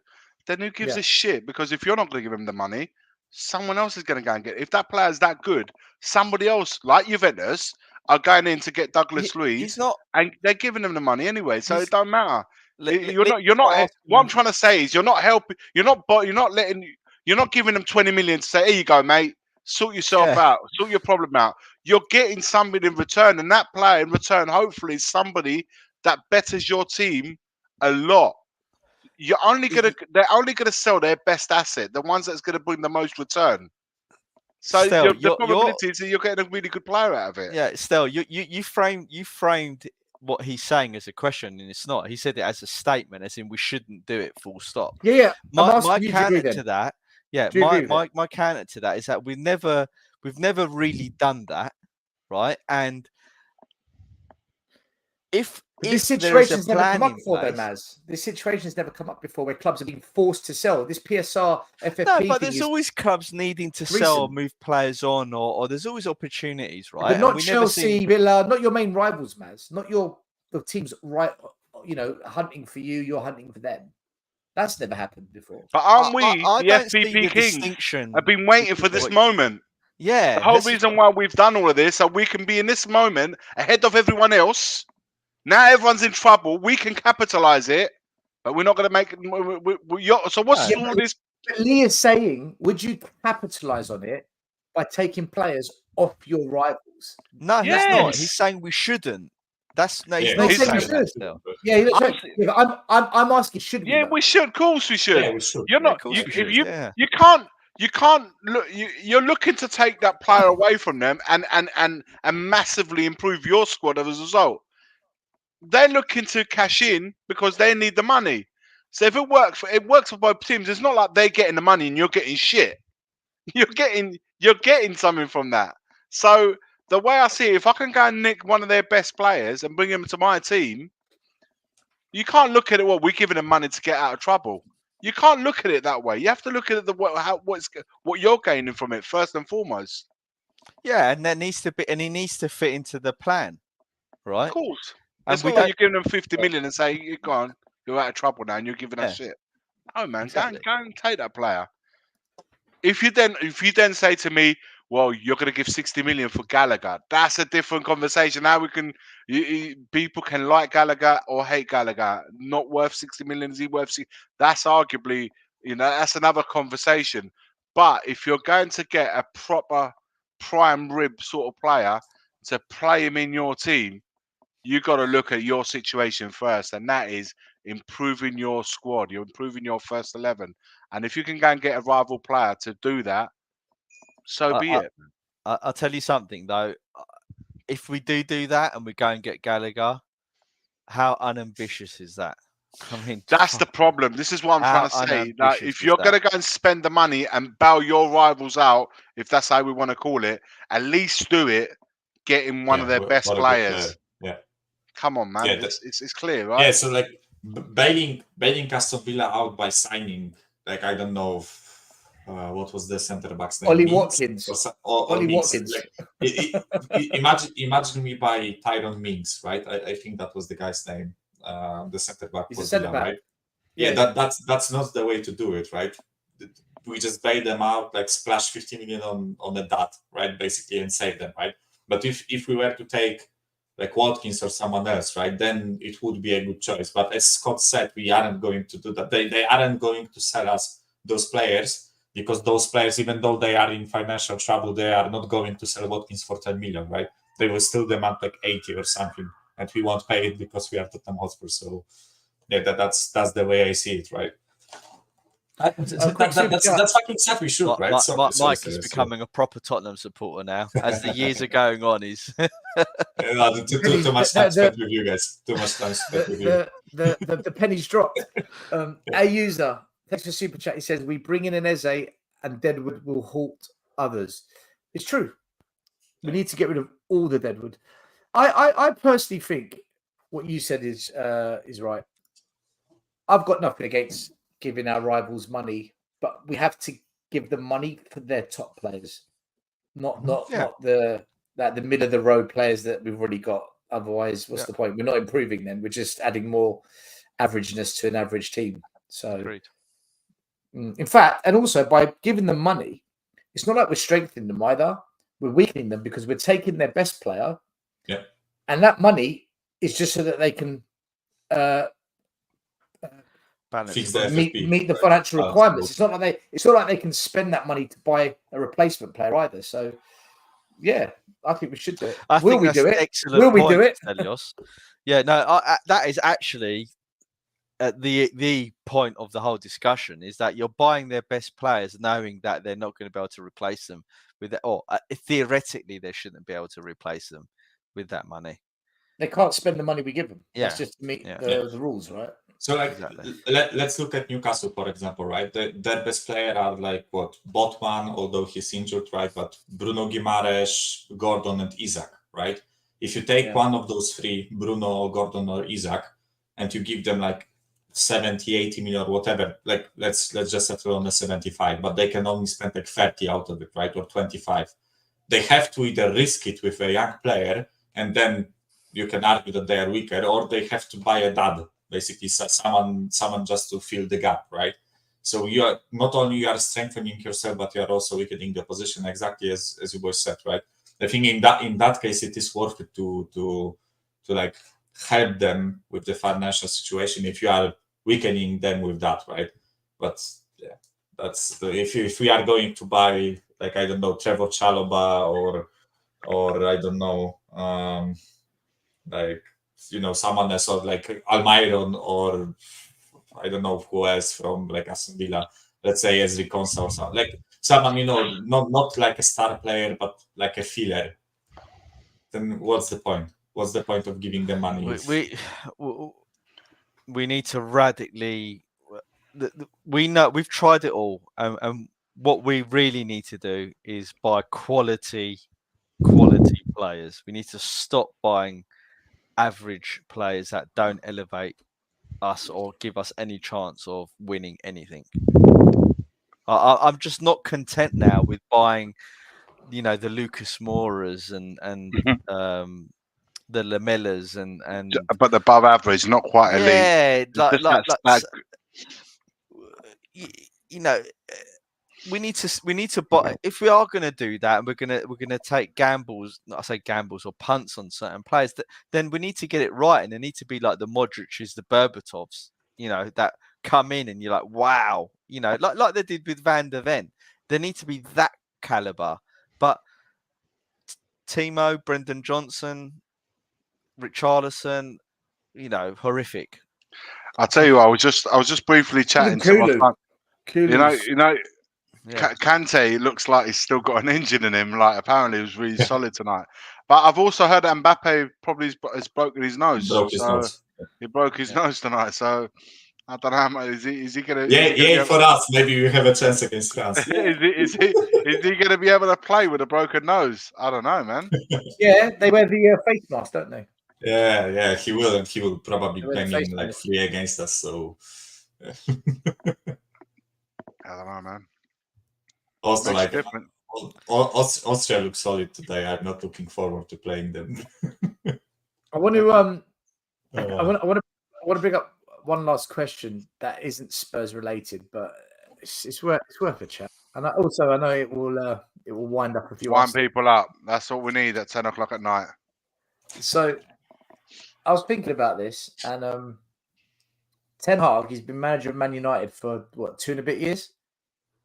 then who gives a shit? Because if you're not going to give him the money, someone else is going to go and get it. If that player is that good, somebody else, like Juventus, are going in to get Douglas Luiz, and they're giving him the money anyway, so it don't matter. You're not. What I'm trying to say is, you're not helping. You're not giving them 20 million to say, "Here you go, mate. Sort yourself out. Sort your problem out." you're getting something in return, and that player in return, hopefully, is somebody that betters your team a lot. They're only gonna sell their best asset, the ones that's gonna bring the most return. So Still, the probability is that you're getting a really good player out of it. Yeah, still, you framed what he's saying as a question, and it's not. He said it as a statement, as in we shouldn't do it. Full stop. Yeah. My counter to that, my counter to that is that we've never really done that, right? And if this situation's never come up before, though, Maz. This situation's never come up before where clubs have been forced to sell. This PSR, FFP. No, but there's always clubs needing to sell or move players on, or there's always opportunities, right? But not Chelsea, Villa, not your main rivals, Maz. Not the teams right, hunting for you. You're hunting for them. That's never happened before. But aren't we, the FPP Kings, have been waiting for this moment? Yeah. The whole reason why we've done all of this, so we can be in this moment ahead of everyone else. Now everyone's in trouble. We can capitalize it, but we're not going to make it. So what's all this? Lee is saying, would you capitalize on it by taking players off your rivals? No, he's not. He's saying we shouldn't. He's not saying that still. Yeah, I'm asking, should we? Yeah, we should. Of course, we should. Yeah, we should. You're not. You can't look. You're looking to take that player away from them and massively improve your squad as a result. They're looking to cash in because they need the money. So if it works for both teams. It's not like they're getting the money and you're getting shit. You're getting something from that. So the way I see it, if I can go and nick one of their best players and bring him to my team, you can't look at it. Well, we're giving them money to get out of trouble. You can't look at it that way. You have to look at it what you're gaining from it first and foremost. Yeah, and he needs to fit into the plan, right? Of course. It's not like you're giving them 50 million and say, "Go on, you're out of trouble now," and you're giving us shit. Oh man, go and take that player. If you then say to me, "Well, you're going to give 60 million for Gallagher," that's a different conversation. Now people can like Gallagher or hate Gallagher. Not worth 60 million. Is he worth 60? That's arguably, that's another conversation. But if you're going to get a proper prime rib sort of player to play him in your team, you got to look at your situation first, and that is improving your squad. You're improving your first 11, and if you can go and get a rival player to do that, so be it. I'll tell you something though. If we do that and we go and get Gallagher, how unambitious is that? I mean, that's the problem. This is what I'm trying to say. Like, if you're going to go and spend the money and bail your rivals out, if that's how we want to call it, at least do it getting one of their best players. Yeah. Come on, man. Yeah, it's clear, right? Yeah, so like bailing Aston Villa out by signing, like, I don't know what was the centre back's name? Ollie Watkins. Ollie Watkins. Like, imagine me by Tyrone Mings, right? I think that was the guy's name. The centre back for Villa, right? Yeah, that's not the way to do it, right? We just bail them out, like splash 50 million on the dot, right? Basically, and save them, right? But if we were to take like Watkins or someone else, right, then it would be a good choice. But as Scott said, we aren't going to do that. They aren't going to sell us those players, because those players, even though they are in financial trouble, they are not going to sell Watkins for 10 million, right? They will still demand like 80 or something, and we won't pay it because we are Tottenham Hotspur. So yeah, that's the way I see it, right? That's fucking sad. We should, right? Mike is becoming a proper Tottenham supporter now. As the years are going on, he's too much time spent with you guys. Too much time spent with you. The pennies dropped. A user, thanks for super chat. He says, "We bring in an Eze and Deadwood will halt others." It's true. We need to get rid of all the Deadwood. I personally think what you said is right. I've got nothing against giving our rivals money, but we have to give them money for their top players, not the middle of the road players that we've already got. Otherwise, what's the point? We're not improving then. We're just adding more averageness to an average team. So, in fact, and also by giving them money, it's not like we're strengthening them either. We're weakening them because we're taking their best player, and that money is just so that they can meet the financial requirements. It's not like they can spend that money to buy a replacement player either. So Yeah, I think we should do it. I Will think we that's do an it? excellent Will we point, do it? Stelios. Yeah, no, that is actually the point of the whole discussion is that you're buying their best players, knowing that they're not going to be able to replace them with that, or theoretically they shouldn't be able to replace them with that money. They can't spend the money we give them. Yeah. That's just to meet Yeah. the rules, right? So like, Exactly. let's look at Newcastle, for example, right? Their best player are like what? Botman, although he's injured, right? But Bruno Guimaraes, Gordon, and Isaac, right? If you take Yeah. one of those three, Bruno, Gordon, or Isaac, and you give them like 70, 80 million or whatever, like let's just settle on the 75, but they can only spend like 30 out of it, right? Or 25. They have to either risk it with a young player, and then you can argue that they are weaker, or they have to buy a dud, basically someone just to fill the gap, right? So you are not only you are strengthening yourself, but you are also weakening the position, exactly as you both said, right? I think in that case it is worth it to like help them with the financial situation if you are weakening them with that, right? But yeah, that's if we are going to buy, like, I don't know, Trevor Chalobah or I don't know, like, you know, someone else, or like Almiron, or I don't know who else from like Aston Villa, let's say Ezri Konsa or something, like someone, you know, not like a star player, but like a filler. Then what's the point? What's the point of giving them money? We need to radically. We know we've tried it all, and what we really need to do is buy quality players. We need to stop buying average players that don't elevate us or give us any chance of winning anything. I'm just not content now with buying, you know, the Lucas Mouras and the Lamellas and But above average, not quite elite. yeah, Like, you know, we need to buy. If we are going to do that, and we're gonna take gambles, not I say gambles or punts on certain players, then we need to get it right, and they need to be like the Modric's, the Berbatovs, you know, that come in and you're like, wow, you know, like they did with Van der Ven. They need to be that caliber. But Timo, Brendan Johnson, Richarlison, you know, horrific. I'll tell you, I was just briefly chatting to my son. You know, Yeah. Kante looks like he's still got an engine in him. Like, apparently he was really solid tonight. But I've also heard that Mbappe probably has broken his nose. He broke his nose tonight. So I don't know how much is he gonna? Yeah, for us, maybe we have a chance against France. Is he gonna be able to play with a broken nose? I don't know, man. Yeah, they wear the face mask, don't they? Yeah, he will, and he will probably bang in like mask. 3 against us. So I don't know, man. Also, Makes like, Austria looks solid today. I'm not looking forward to playing them. I want to I want to bring up one last question that isn't Spurs related, but it's worth a chat. And I know it will wind up a few. Wind people up. That's what we need at 10 o'clock at night. So I was thinking about this, and Ten Hag, he's been manager of Man United for 2 and a bit years.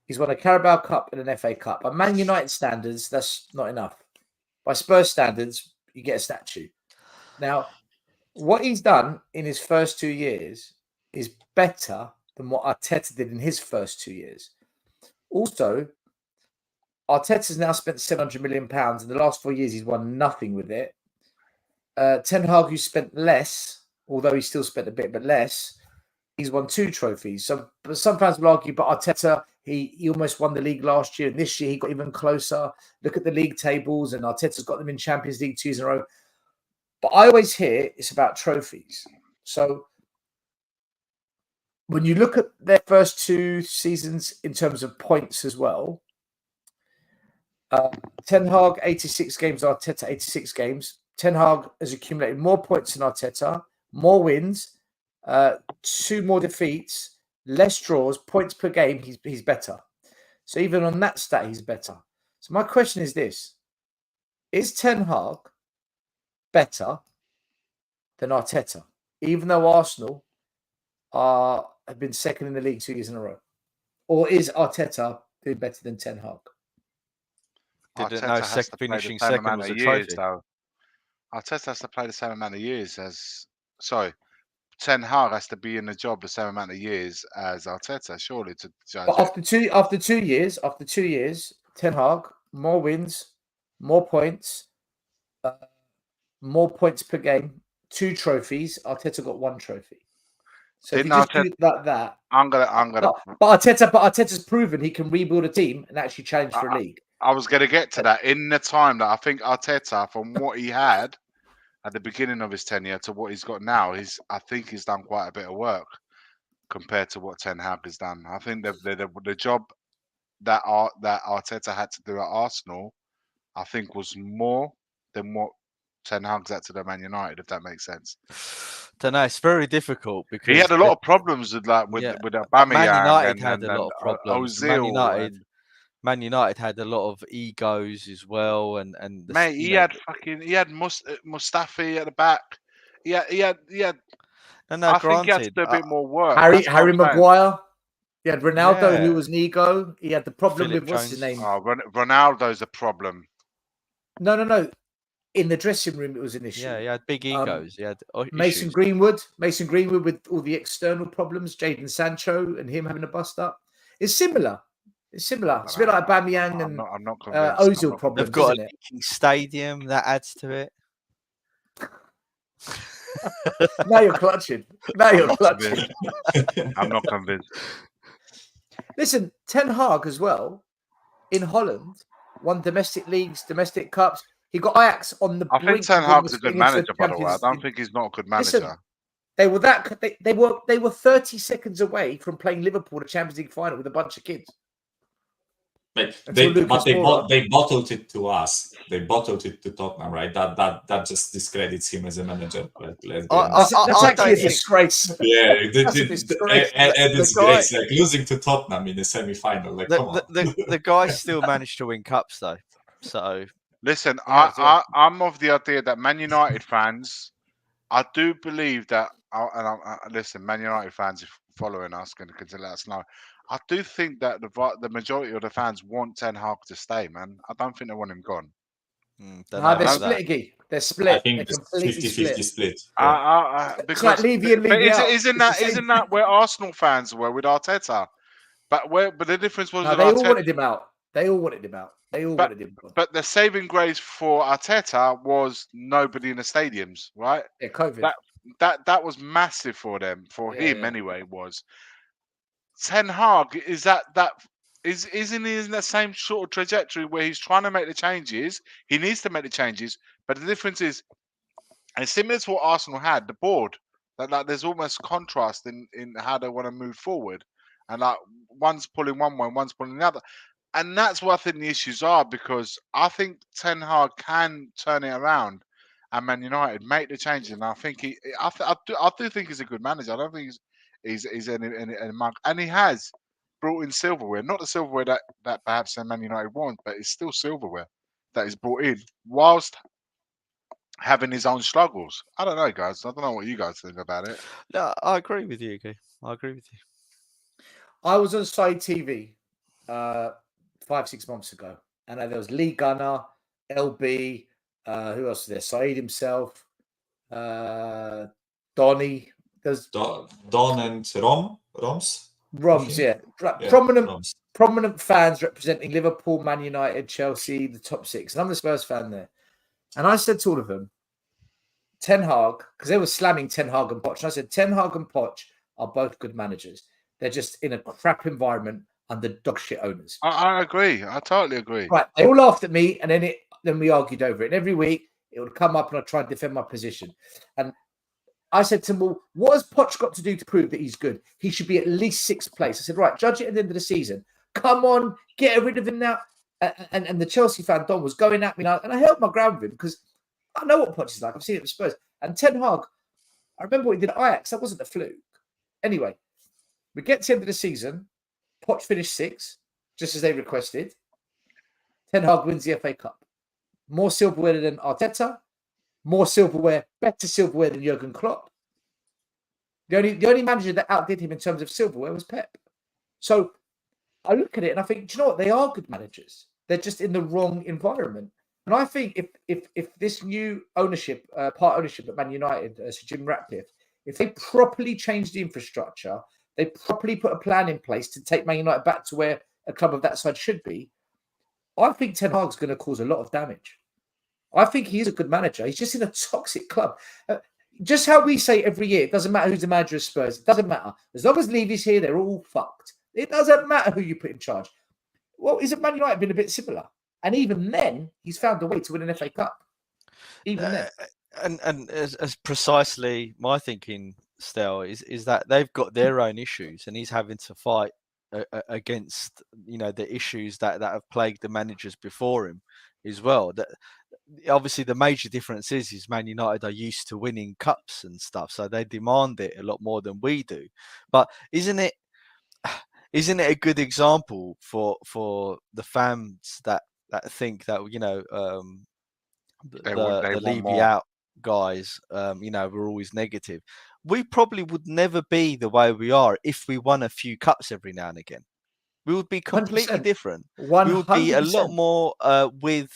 He's won a Carabao Cup and an FA Cup. By Man United standards, that's not enough. By Spurs standards, you get a statue. Now, what he's done in his first 2 years is better than what Arteta did in his first 2 years. Also, Arteta's now spent £700 million. In the last 4 years, he's won nothing with it. Ten Hag, who spent less, although he still spent a bit, but less, he's won 2 trophies. So, but some fans will argue, but Arteta, he almost won the league last year, and this year he got even closer. Look at the league tables, and Arteta's got them in Champions League 2 years in a row. But I always hear it's about trophies. So when you look at their first 2 seasons in terms of points as well, Ten Hag 86 games, Arteta 86 games. Ten Hag has accumulated more points than Arteta, more wins, 2 more defeats, less draws, points per game. He's better. So even on that stat, he's better. So my question is this: is Ten Hag better than Arteta, even though Arsenal have been second in the league 2 years in a row? Or is Arteta doing better than Ten Hag? didn't know has to play the finishing same second amount was of a years, trophy. though. Arteta has to play the same amount of years as. Sorry, Ten Hag has to be in the job the same amount of years as Arteta, surely, to judge But it. after 2 years, Ten Hag, more wins, more points, more points per game, 2 trophies. Arteta got 1 trophy. So if you Didn't just do Arteta? it like that, I'm gonna. but Arteta's proven he can rebuild a team and actually challenge for a I, league. I was gonna get to that in the time that I think Arteta, from what he had at the beginning of his tenure to what he's got now, I think he's done quite a bit of work compared to what Ten Hag has done. I think the job that Arteta had to do at Arsenal, I think, was more than what Ten Hag's had to do at Man United, if that makes sense. Don't know. It's very difficult because He had a lot of problems with Man Aubameyang United and had a lot of problems. Ozil. Man United had a lot of egos as well, and Mate, he had Mustafi at the back. He had. No, I think he had to granted. do a bit more work. Harry That's what I'm saying. Maguire. He had Ronaldo, Yeah. who was an ego. He had the problem Philip with what's his Jones. name? Oh, Ronaldo's a problem. No. In the dressing room, it was an issue. Yeah, he had big egos. He had Mason issues. Greenwood with all the external problems. Jadon Sancho and him having a bust up. It's similar. It's a bit like Aubameyang and I'm not convinced. Ozil problems, They've got isn't a it? leaking stadium that adds to it. Now you're clutching. I'm not convinced. Listen, Ten Hag as well in Holland won domestic leagues, domestic cups. He got Ajax on the I brink. think Ten of Hag's a almost good getting into manager, by the way. I Champions don't League. think he's not a good manager. Listen, they were 30 seconds away from playing Liverpool the Champions League final with a bunch of kids. They bottled it to us. They bottled it to Tottenham, right? That just discredits him as a manager. That's actually a disgrace. Yeah, That's a disgrace. a disgrace. Like losing to Tottenham in the semi-final. Like, come on. The guy still managed to win cups though. So listen, I'm of the idea that Man United fans, I do believe that. Listen, Man United fans, if following us, can let us know. I do think that the majority of the fans want Ten Hag to stay, man. I don't think they want him gone. They're split, Iggy. They're split. I think they're it's 50-50 split. It's like Levy and Levy out. Isn't that where Arsenal fans were with Arteta? But the difference was they all wanted him out. They all wanted him out. Wanted him gone. But the saving grace for Arteta was nobody in the stadiums, right? Yeah, COVID. That was massive for them, him anyway. Was Ten Hag isn't he in that same sort of trajectory where he's trying to make the changes? He needs to make the changes, but the difference is, and similar to what Arsenal had, the board, that there's almost contrast in how they want to move forward, and like one's pulling one way, one's pulling the other, and that's what I think the issues are, because I think Ten Hag can turn it around, and Man United make the changes, and I think I do think he's a good manager. I don't think he's in mug, and he has brought in silverware, not the silverware that perhaps Man United wants, but it's still silverware that is brought in whilst having his own struggles. I don't know, guys. I don't know what you guys think about it. No, I agree with you, okay? I agree with you. I was on Side TV 5-6 months ago, and there was Lee Gunner, LB, who else was there? Saeed himself, Donny. There's Don and Roms, yeah. Prominent fans representing Liverpool, Man United, Chelsea, the top 6. And I'm the Spurs fan there. And I said to all of them, Ten Hag, because they were slamming Ten Hag and Poch. And I said, Ten Hag and Poch are both good managers. They're just in a crap environment under dog shit owners. I agree. I totally agree. Right. They all laughed at me, and then we argued over it. And every week it would come up and I'd try and defend my position. And I said to him, well, what has Poch got to do to prove that he's good? He should be at least 6th place. I said, right, judge it at the end of the season. Come on, get rid of him now. And the Chelsea fan, Don, was going at me. And I held my ground with him because I know what Poch is like. I've seen it with Spurs. And Ten Hag, I remember what he did at Ajax. That wasn't a fluke. Anyway, we get to the end of the season. Poch finished 6th, just as they requested. Ten Hag wins the FA Cup. More silverware than Arteta. More silverware, better silverware than Jurgen Klopp. The only manager that outdid him in terms of silverware was Pep. So I look at it and I think, do you know what? They are good managers. They're just in the wrong environment. And I think if this new ownership, part ownership at Man United, Sir Jim Ratcliffe, if they properly change the infrastructure, they properly put a plan in place to take Man United back to where a club of that side should be, I think Ten Hag's going to cause a lot of damage. I think he is a good manager. He's just in a toxic club. Just how we say every year, it doesn't matter who's the manager of Spurs. It doesn't matter. As long as Levy's here, they're all fucked. It doesn't matter who you put in charge. Well, isn't Man United been a bit similar? And even then, he's found a way to win an FA Cup. Even then. And as precisely my thinking, Stel, is that they've got their own issues, and he's having to fight against the issues that have plagued the managers before him as well. That obviously the major difference is Man United are used to winning cups and stuff, so they demand it a lot more than we do. But isn't it a good example for the fans that think that the Levy out guys we're always negative? We probably would never be the way we are if we won a few cups every now and again. We would be completely 100%. different. 100%. We would be a lot more with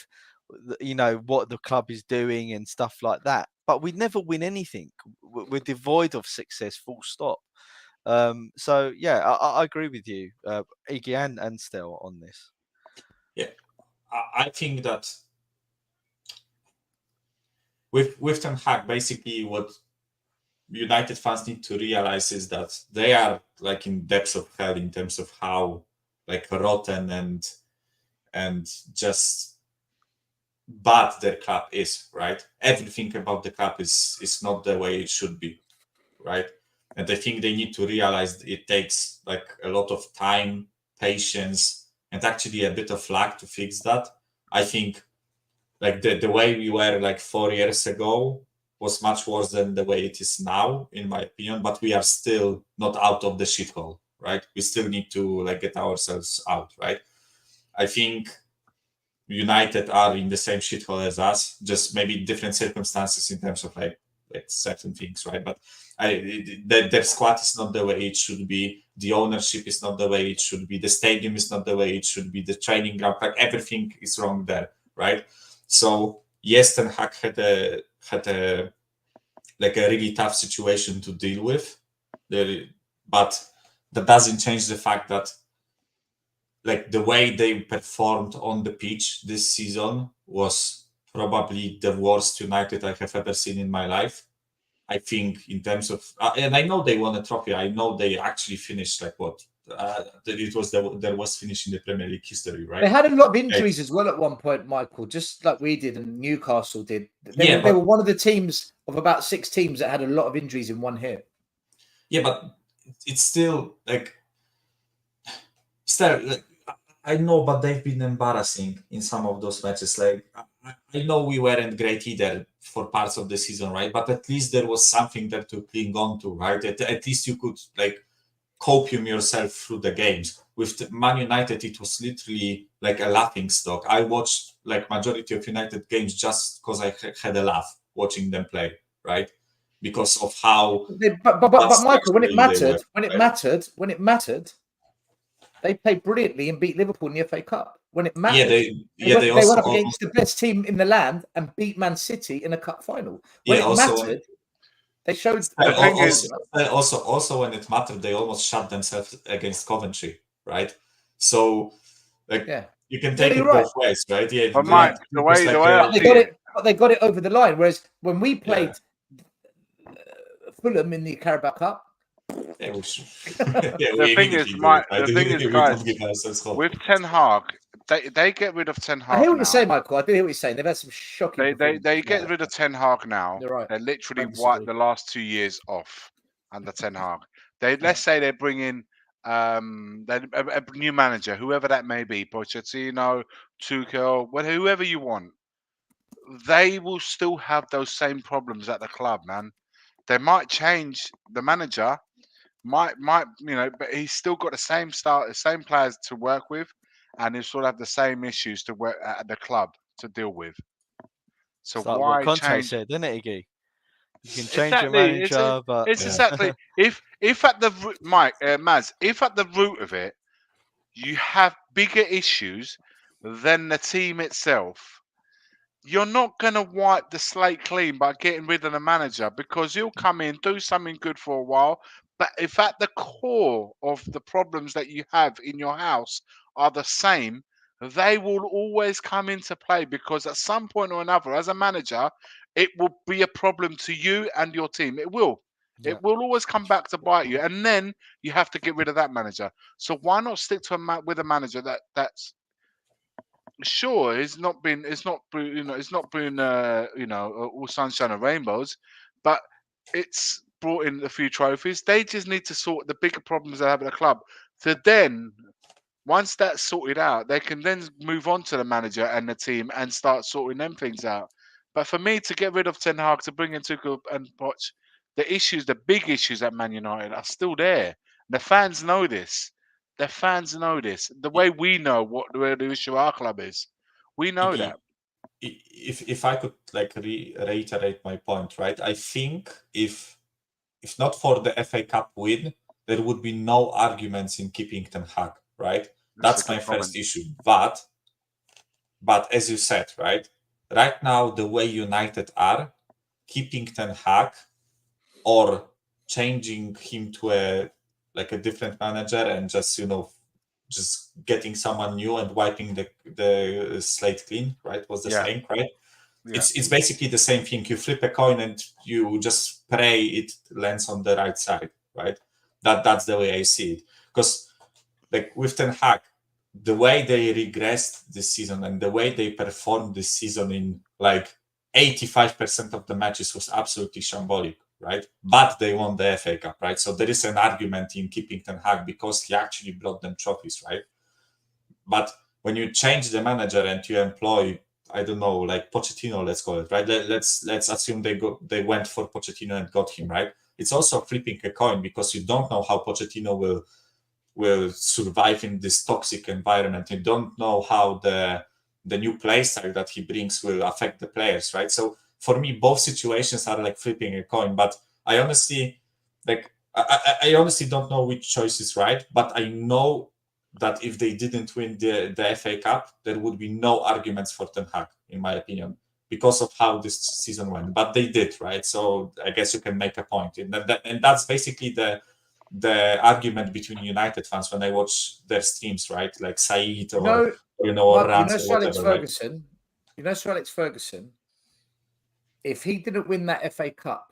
what the club is doing and stuff like that. But we never win anything. We're devoid of success, full stop. So yeah, I agree with you, Iggy and Stel on this. Yeah, I think that with Ten Hag, basically what United fans need to realize is that they are like in depths of hell in terms of how like rotten and just bad their club is, right? Everything about the club is not the way it should be, right? And I think they need to realize it takes like a lot of time, patience, and actually a bit of luck to fix that. I think like the way we were like 4 years ago was much worse than the way it is now, in my opinion, but we are still not out of the shithole, right? We still need to like get ourselves out, right? I think United are in the same shithole as us, just maybe different circumstances in terms of like certain things, right? But their squad is not the way it should be. The ownership is not the way it should be. The stadium is not the way it should be. The training ground, like everything is wrong there, right? So yes, Ten Hag had a like a really tough situation to deal with, but that doesn't change the fact that like the way they performed on the pitch this season was probably the worst United I have ever seen in my life. I think in terms of, and I know they won a trophy. I know they actually finished like what it was their worst finish in the Premier League history, right? They had a lot of injuries as well at one point, Michael, just like we did and Newcastle did. They were one of the teams of about 6 teams that had a lot of injuries in one hit. Yeah, but it's still like, I know, but they've been embarrassing in some of those matches. Like, I know we weren't great either for parts of the season, right? But at least there was something there to cling on to, right? At least you could like copium yourself through the games. With Man United, it was literally like a laughing stock. I watched like majority of United games just because I had a laugh watching them play, right? Because of how. But Michael, when it mattered, they played brilliantly and beat Liverpool in the FA Cup. When it mattered, they went up against the best team in the land and beat Man City in a cup final. When it mattered, they showed. Also, when it mattered, they almost shut themselves against Coventry, right? So, like, you can take it both ways, right? Yeah, but Mike, the way they got it over the line. Whereas when we played Fulham in the Carabao Cup. The thing is, guys, with Ten Hag, they get rid of Ten Hag. I hear what you're saying, Michael. I do hear what you're saying. They've had some shocking. They get rid of Ten Hag now. You're right. They literally wiped the last 2 years off under Ten Hag. Let's say they bring in a new manager, whoever that may be, Pochettino, Tuchel, whoever you want. They will still have those same problems at the club, man. They might change the manager. Might but he's still got the same style, the same players to work with, and he'll still have the same issues to work at the club to deal with. So like why what Conte change? said, didn't it, Iggy? You can change your manager, but it's exactly if at the Maz, if at the root of it you have bigger issues than the team itself, you're not going to wipe the slate clean by getting rid of the manager, because he'll come in, do something good for a while. But if at the core of the problems that you have in your house are the same, they will always come into play, because at some point or another, as a manager, it will be a problem to you and your team. It will. Yeah. It will always come back to bite you, and then you have to get rid of that manager. So why not stick to with a manager that's sure it's not been all sunshine and rainbows, but it's brought in a few trophies. They just need to sort the bigger problems they have at the club. So then, once that's sorted out, they can then move on to the manager and the team and start sorting them things out. But for me to get rid of Ten Hag, to bring in Tuchel and Poch, the big issues at Man United are still there. The fans know this. The fans know this. The way we know where the issue our club is. We know that. If I could like reiterate my point, right? I think if not for the FA Cup win, there would be no arguments in keeping Ten Hag, right? That's my first issue. But as you said, right now, the way United are, keeping Ten Hag or changing him to a different manager and just getting someone new and wiping the slate clean, right? Was the saying, right? Yeah. It's basically the same thing. You flip a coin and you just pray it lands on the right side, right? That's the way I see it. Because like with Ten Hag, the way they regressed this season and the way they performed this season in like 85% of the matches was absolutely shambolic, right? But they won the FA Cup, right? So there is an argument in keeping Ten Hag because he actually brought them trophies, right? But when you change the manager and you employ, I don't know, like Pochettino, let's call it, right? Let's assume they went for Pochettino and got him, right? It's also flipping a coin because you don't know how Pochettino will survive in this toxic environment. You don't know how the new play style that he brings will affect the players, right? So for me, both situations are like flipping a coin. But I honestly, I honestly don't know which choice is right. But I know that if they didn't win the FA Cup, there would be no arguments for Ten Hag, in my opinion, because of how this season went. But they did, right? So I guess you can make a point. And that's basically the argument between United fans when I watch their streams, right? Like Said or Rans or whatever. Ferguson, Sir Alex Ferguson, if he didn't win that FA Cup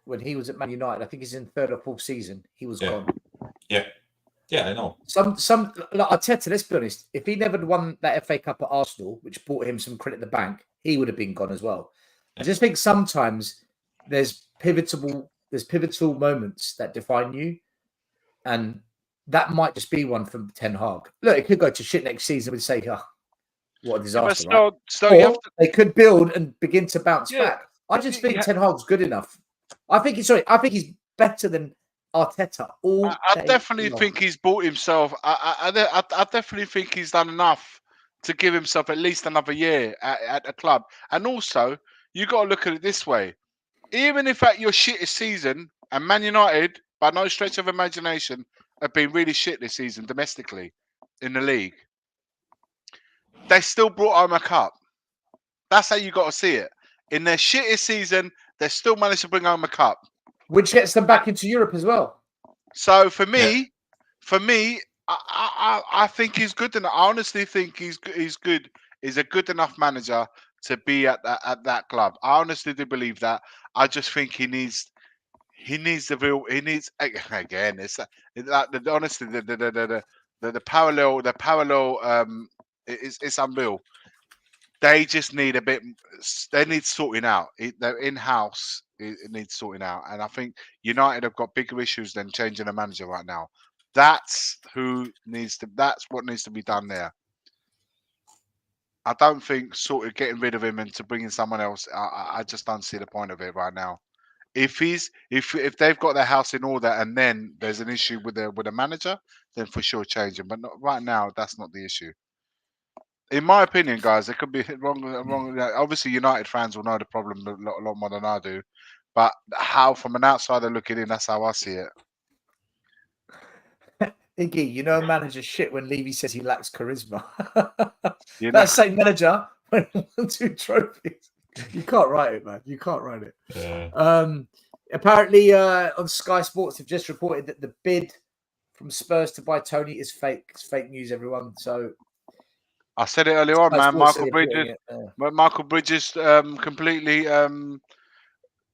when he was at Man United, I think he's in third or fourth season, he was gone. Yeah, I know. Some like Arteta, let's be honest, if he never won that FA Cup at Arsenal, which brought him some credit at the bank, he would have been gone as well. I just think sometimes there's pivotal moments that define you, and that might just be one from Ten Hag. Look, it could go to shit next season and say, "Oh, what a disaster!" Right? They could build and begin to bounce back. I just think Ten Hag's good enough. I think he's better than Arteta. I definitely think he's bought himself. I definitely think he's done enough to give himself at least another year at the club. And also, you got to look at it this way: even if at your shittest season, and Man United, by no stretch of imagination, have been really shit this season domestically in the league, they still brought home a cup. That's how you got to see it. In their shittest season, they still managed to bring home a cup, which gets them back into Europe as well. So for me, I think he's good enough. I honestly think he's good. He's a good enough manager to be at that club. I honestly do believe that. I just think he needs again. It's like honestly the parallel it's unreal. They just need a bit. They need sorting out. They're in house. It needs sorting out, and I think United have got bigger issues than changing a manager right now. That's what needs to be done there. I don't think sort of getting rid of him and to bring in someone else. I just don't see the point of it right now. If they've got their house in order and then there's an issue with a manager, then for sure change him. But right now, that's not the issue. In my opinion, guys, it could be wrong. Obviously, United fans will know the problem a lot more than I do. But from an outsider looking in, that's how I see it. Iggy, a manager's shit when Levy says he lacks charisma. You know, That same manager won 2 trophies. You can't write it, man. You can't write it. Apparently, on Sky Sports, they've just reported that the bid from Spurs to buy Toney is fake. It's fake news, everyone. So I said it earlier on, Sky man. Sports Michael are Bridges, reporting it, Michael Bridges, completely,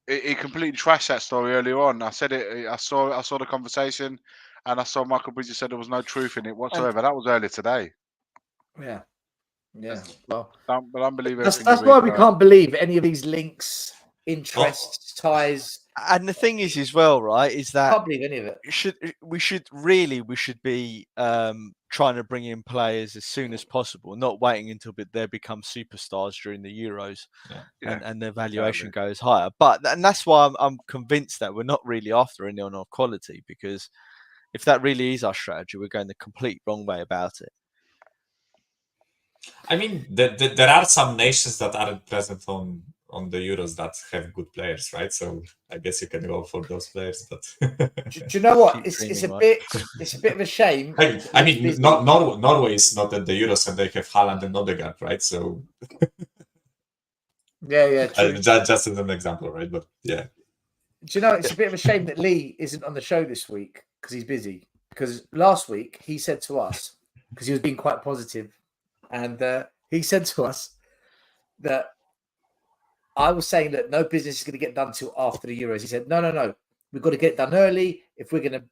he completely trashed that story earlier on. I said it. I saw the conversation, and I saw Michael Bridges said there was no truth in it whatsoever. That was earlier today. yeah. Well, But unbelievable. that's why we can't believe any of these links, interests, ties. And the thing is, as well, right, is that Can't believe any of it. we should be trying to bring in players as soon as possible, not waiting until they become superstars during the Euros and their valuation goes higher. And that's why I'm convinced that we're not really after anyone of quality, because if that really is our strategy, we're going the complete wrong way about it. I mean, there are some nations that aren't present on the Euros that have good players, right? So I guess you can go for those players. But do you know what? Keep It's dreaming, it's a bit of a shame. I mean, Norway is not at the Euros, and they have Haaland and Odegaard, right? So yeah, true. Just as an example, right? But yeah. Do you know, it's a bit of a shame that Lee isn't on the show this week because he's busy. Because last week he said to us, because he was being quite positive, and he said to us that I was saying that no business is going to get done till after the Euros. He said, no, we've got to get it done early. If we're going to,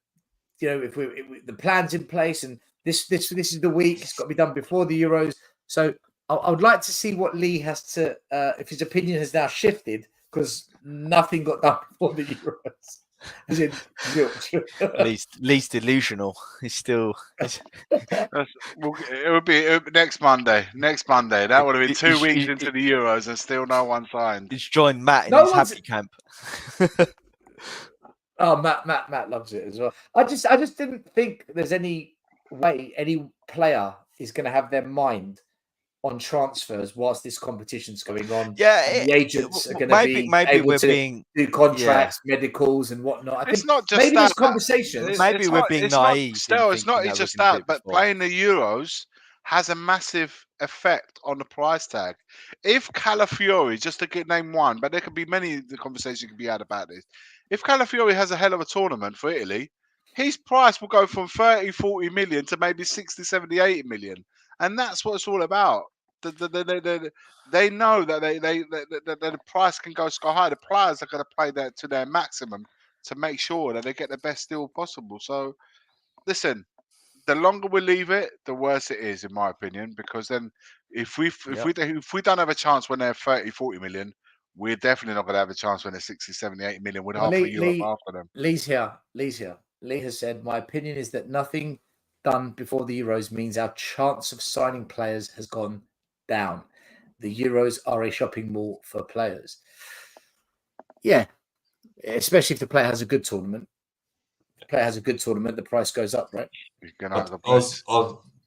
if the plan's in place, and this is the week, it's got to be done before the Euros. So I would like to see what Lee has to, if his opinion has now shifted, because nothing got done before the Euros. As in, least delusional. He's still. It would be next Monday. That would have been 2 weeks into the Euros and still no one signed. He's joined Matt in his happy camp. Oh, Matt loves it as well. I just didn't think there's any way any player is going to have their mind on transfers whilst this competition's going on. Yeah, the agents are going to be able to do contracts, medicals, and whatnot. I think it's not just maybe that. this conversation. Maybe we're being naive. Still, it's not just that, but playing the Euros has a massive effect on the price tag. If Calafiori, just to name one, but there could be many. The conversation could be had about this. If Calafiori has a hell of a tournament for Italy, his price will go from 30, 40 million to maybe 60, 70, 80 million, and that's what it's all about. They know that the price can go sky high. The players are going to play that to their maximum to make sure that they get the best deal possible. So, listen, the longer we leave it, the worse it is, in my opinion. Because then, if we don't have a chance when they're 30, 40 million, we're definitely not going to have a chance when they're 60, 70, 80 million with half of Europe after them. Lee's here. Lee has said, my opinion is that nothing done before the Euros means our chance of signing players has gone down. The Euros are a shopping mall for players. Yeah, especially if the player has a good tournament. If the player has a good tournament, the price goes up, right?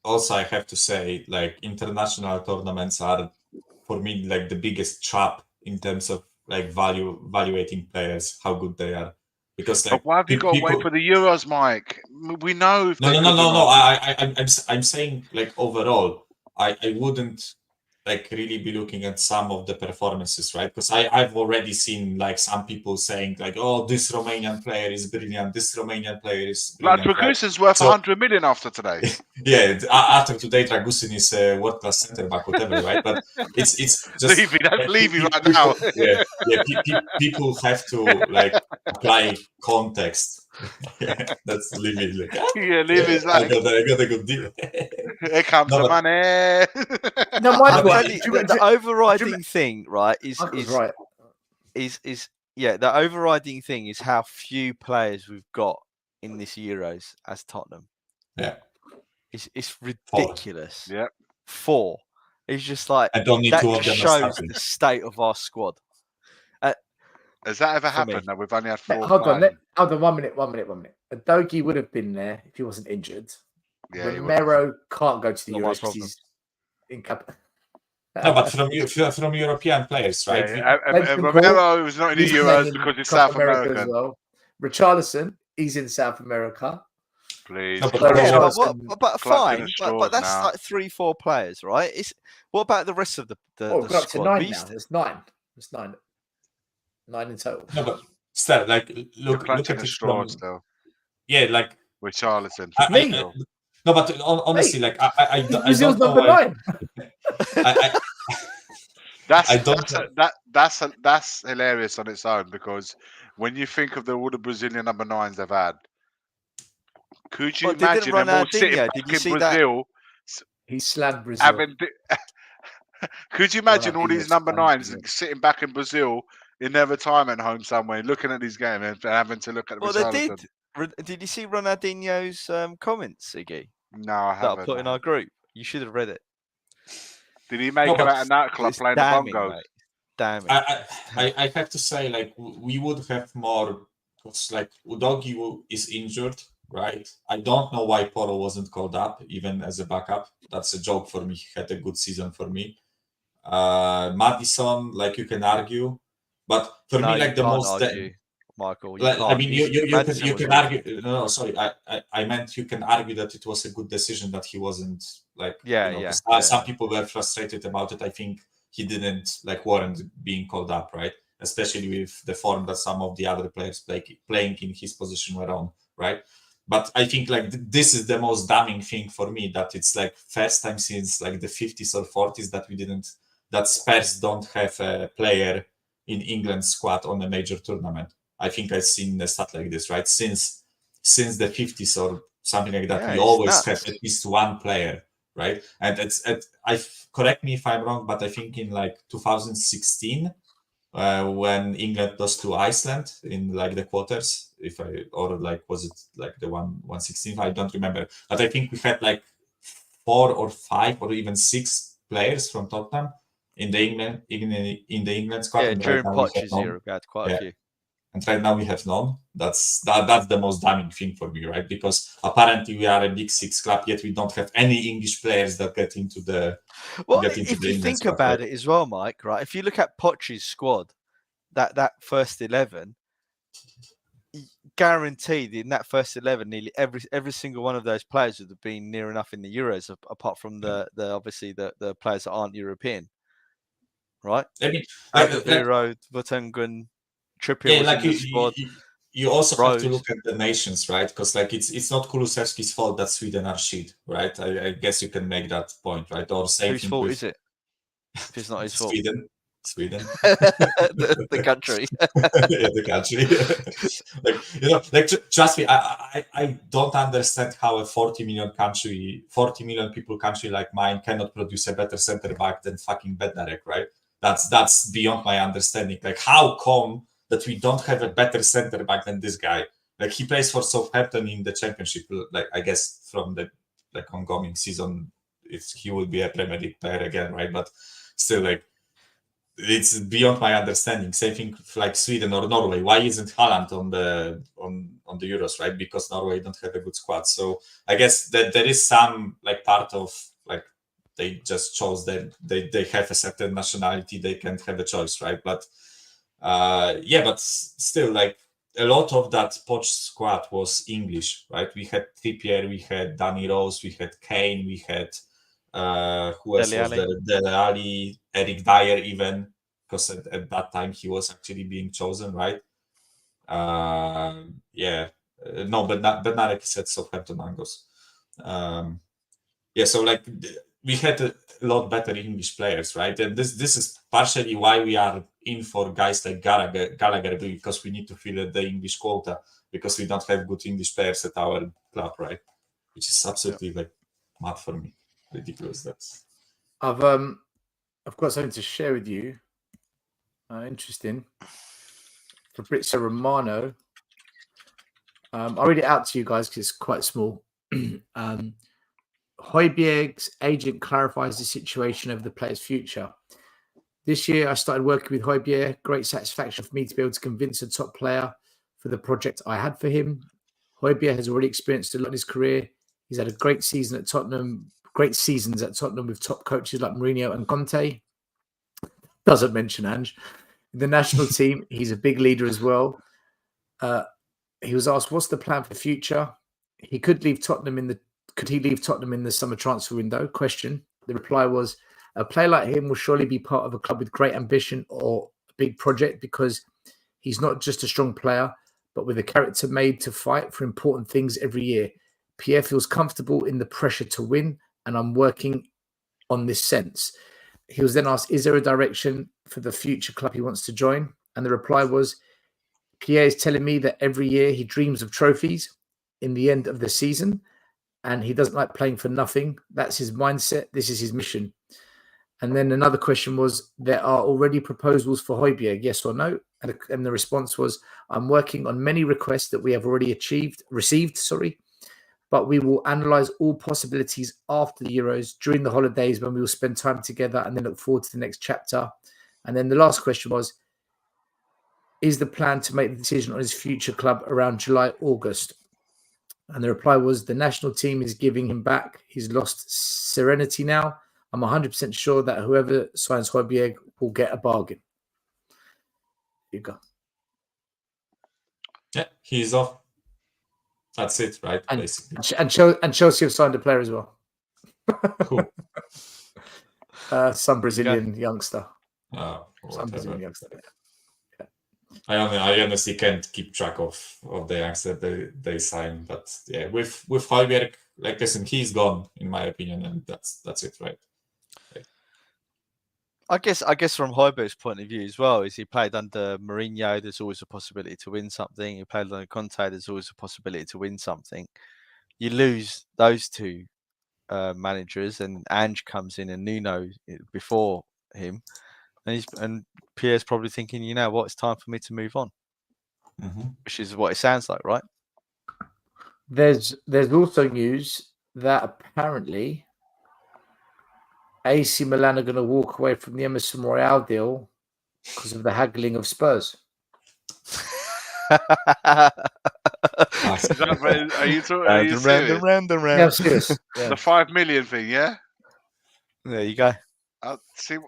Also, I have to say, like, international tournaments are, for me, like the biggest trap in terms of like valuating players, how good they are. Because like, but why have you got to wait for the Euros, Mike? We know. If no. I'm saying, like, overall, I wouldn't like really be looking at some of the performances, right? Because I've already seen like some people saying like, oh, this Romanian player is brilliant. This Romanian player is brilliant. Like Dragusin's worth 100 million after today. Yeah, after today, Dragusin is a world-class centre back, whatever, right? But it's just Levy right now. People have to like apply context. That's Levy. Like, Levy's like, I got a good deal. Here comes the money. No, the overriding thing, right, is the overriding thing is how few players we've got in this Euros as Tottenham. Yeah, it's ridiculous. 4. It's just like I don't need that. Two of them Shows the state of our squad. Has that ever happened? No, we've only had 4. Hold on, 1 minute. Adogi would have been there if he wasn't injured. Yeah, Romero can't go to the Euros because he's in Cup. No, but from European players, right? Romero was not in the Euros because he's South American. As well. Richarlison, he's in South America. Please. No, but But Yeah, Charles but and but clutching fine, at but straws that's now. like 3-4 players, right? What about the rest of the we've got up to squad? 9 We now. used to- There's 9. There's 9. 9 in total. no, but still, like You're look clutching at at it straws from still like with Charlton. I no, but honestly, like I Brazil's don't know number why 9. I That's I don't that's hilarious on its own, because when you think of all the Brazilian number 9s they've had, could you Well, didn't imagine them all sitting Ronaldinho? back Did you in see that? Brazil He slammed Brazil. having? Could you imagine all these Ronaldinho number slammed 9s Brazil. sitting back in Brazil in their retirement home somewhere, looking at these games and having to look at the Well, they Charlton? did. Did you see Ronaldinho's comments, Iggy, No, I that I haven't. put in our group? You should have read it. Did he make No, him but at a nightclub It's playing the damning, bongos? mate. Damning. I have to say, like we would have more, because like Udogi is injured, right? I don't know why Poro wasn't called up even as a backup. That's a joke for me. He had a good season for me. Madison, like you can argue, but for No, me, like you the can't most argue, Michael. You like, I can't. mean, Madison you was can really argue. good. No, sorry, I meant you can argue that it was a good decision that he wasn't like. Yeah, you know, yeah, 'cause, yeah. some people were frustrated about it. I think he didn't like warrant being called up, right? Especially with the form that some of the other players playing in his position were on, right? But I think like this is the most damning thing for me, that it's like first time since like the 50s or 40s that Spurs don't have a player in England squad on a major tournament. I think I've seen a stat like this, right? Since the 50s or something like that, Yeah, we it's always nuts. have at least one player, right? And correct me if I'm wrong, but I think in like 2016, when England lost to Iceland in like the quarters, was it like the 1/16? I don't remember, but I think we had like 4 or 5 or even 6 players from Tottenham in the England squad. Yeah, and during now we have Poch's none. era, we had quite a Yeah. few. And right now we have none. That's the most damning thing for me, right? Because apparently we are a big 6 club, yet we don't have any English players that get into the. Well, get into if the you England think squad, about right? it as well, Mike, right? If you look at Poch's squad, that first 11, guaranteed in that first 11, nearly every single one of those players would have been near enough in the Euros, apart from the obviously the players that aren't European, right? I mean, Alderweireld, Vertonghen, Trippier was in the squad. You also have to Rose. look at the nations, right? Because like it's not Kulusevski's fault that Sweden are shit, right? I guess you can make that point, right? Or same Whose thing fault with is it? If it's not his fault, Sweden. the country. Yeah, the country. Trust me, I don't understand how a 40 million people country like mine cannot produce a better center back than fucking Bednarek, right? That's beyond my understanding. Like, how come that we don't have a better center back than this guy? Like, he plays for Southampton in the Championship. Like, I guess from the like ongoing season, he will be a Premier League player again, right? But still, like, it's beyond my understanding. Same thing like Sweden or Norway. Why isn't Haaland on the Euros, right? Because Norway don't have a good squad. So I guess that there is some like part of like they just chose that they have a certain nationality, they can't have a choice, right? But but still, like a lot of that Poch squad was English, right? We had Trippier, we had Danny Rose, we had Kane, we had who else was there? Dele Alli, Eric Dyer, even because at that time he was actually being chosen, right? No, but Bednarek said Southampton Angos. So like we had a lot better English players, right? And this is partially why we are in for guys like Gallagher, because we need to fill the English quota, because we don't have good English players at our club, right? Which is absolutely like mad for me. Ridiculous. I've got something to share with you. Interesting. Fabrizio Romano. I'll read it out to you guys because it's quite small. Hojbjerg's agent clarifies the situation of the player's future. This year, I started working with Hojbjerg. Great satisfaction for me to be able to convince a top player for the project I had for him. Hojbjerg has already experienced a lot in his career. He's had a great season at Tottenham. Great seasons at Tottenham with top coaches like Mourinho and Conte. Doesn't mention Ange. The national team, he's a big leader as well. He was asked, what's the plan for the future? he could leave Tottenham could he leave Tottenham in the summer transfer window? Question. The reply was, a player like him will surely be part of a club with great ambition or a big project, because he's not just a strong player, but with a character made to fight for important things every year. Pierre feels comfortable in the pressure to win, and I'm working on this sense. He was then asked, is there a direction for the future club he wants to join? And the reply was, Pierre is telling me that every year he dreams of trophies in the end of the season, and he doesn't like playing for nothing. That's his mindset. This is his mission. And then another question was, there are already proposals for Hojbjerg, yes or no? And the response was, I'm working on many requests that we have already received, but we will analyze all possibilities after the Euros during the holidays, when we will spend time together and then look forward to the next chapter. And then the last question was, is the plan to make the decision on his future club around July, August? And the reply was, the national team is giving him back. He's lost serenity now. I'm 100% sure that whoever signs Hojbjerg will get a bargain. You go. Yeah, he's off. That's it, right? And, basically. and Chelsea have signed a player as well. Cool. Some Brazilian youngster. Some Whatever. Brazilian youngster. Yeah. I honestly can't keep track of the youngster they sign, but yeah, with Hojbjerg, like, listen, he's gone in my opinion, and that's it, right? I guess from Hojbjerg's point of view as well, is he played under Mourinho, there's always a possibility to win something. He played under Conte, there's always a possibility to win something. You lose those two managers, and Ange comes in and Nuno before him, and Pierre's probably thinking, you know what, it's time for me to move on, which is what it sounds like, right? There's also news that apparently AC Milan are going to walk away from the Emerson Royal deal because of the haggling of Spurs. Are you serious? Yeah, I'm serious. Yeah. The 5 million thing, yeah? There you go. See,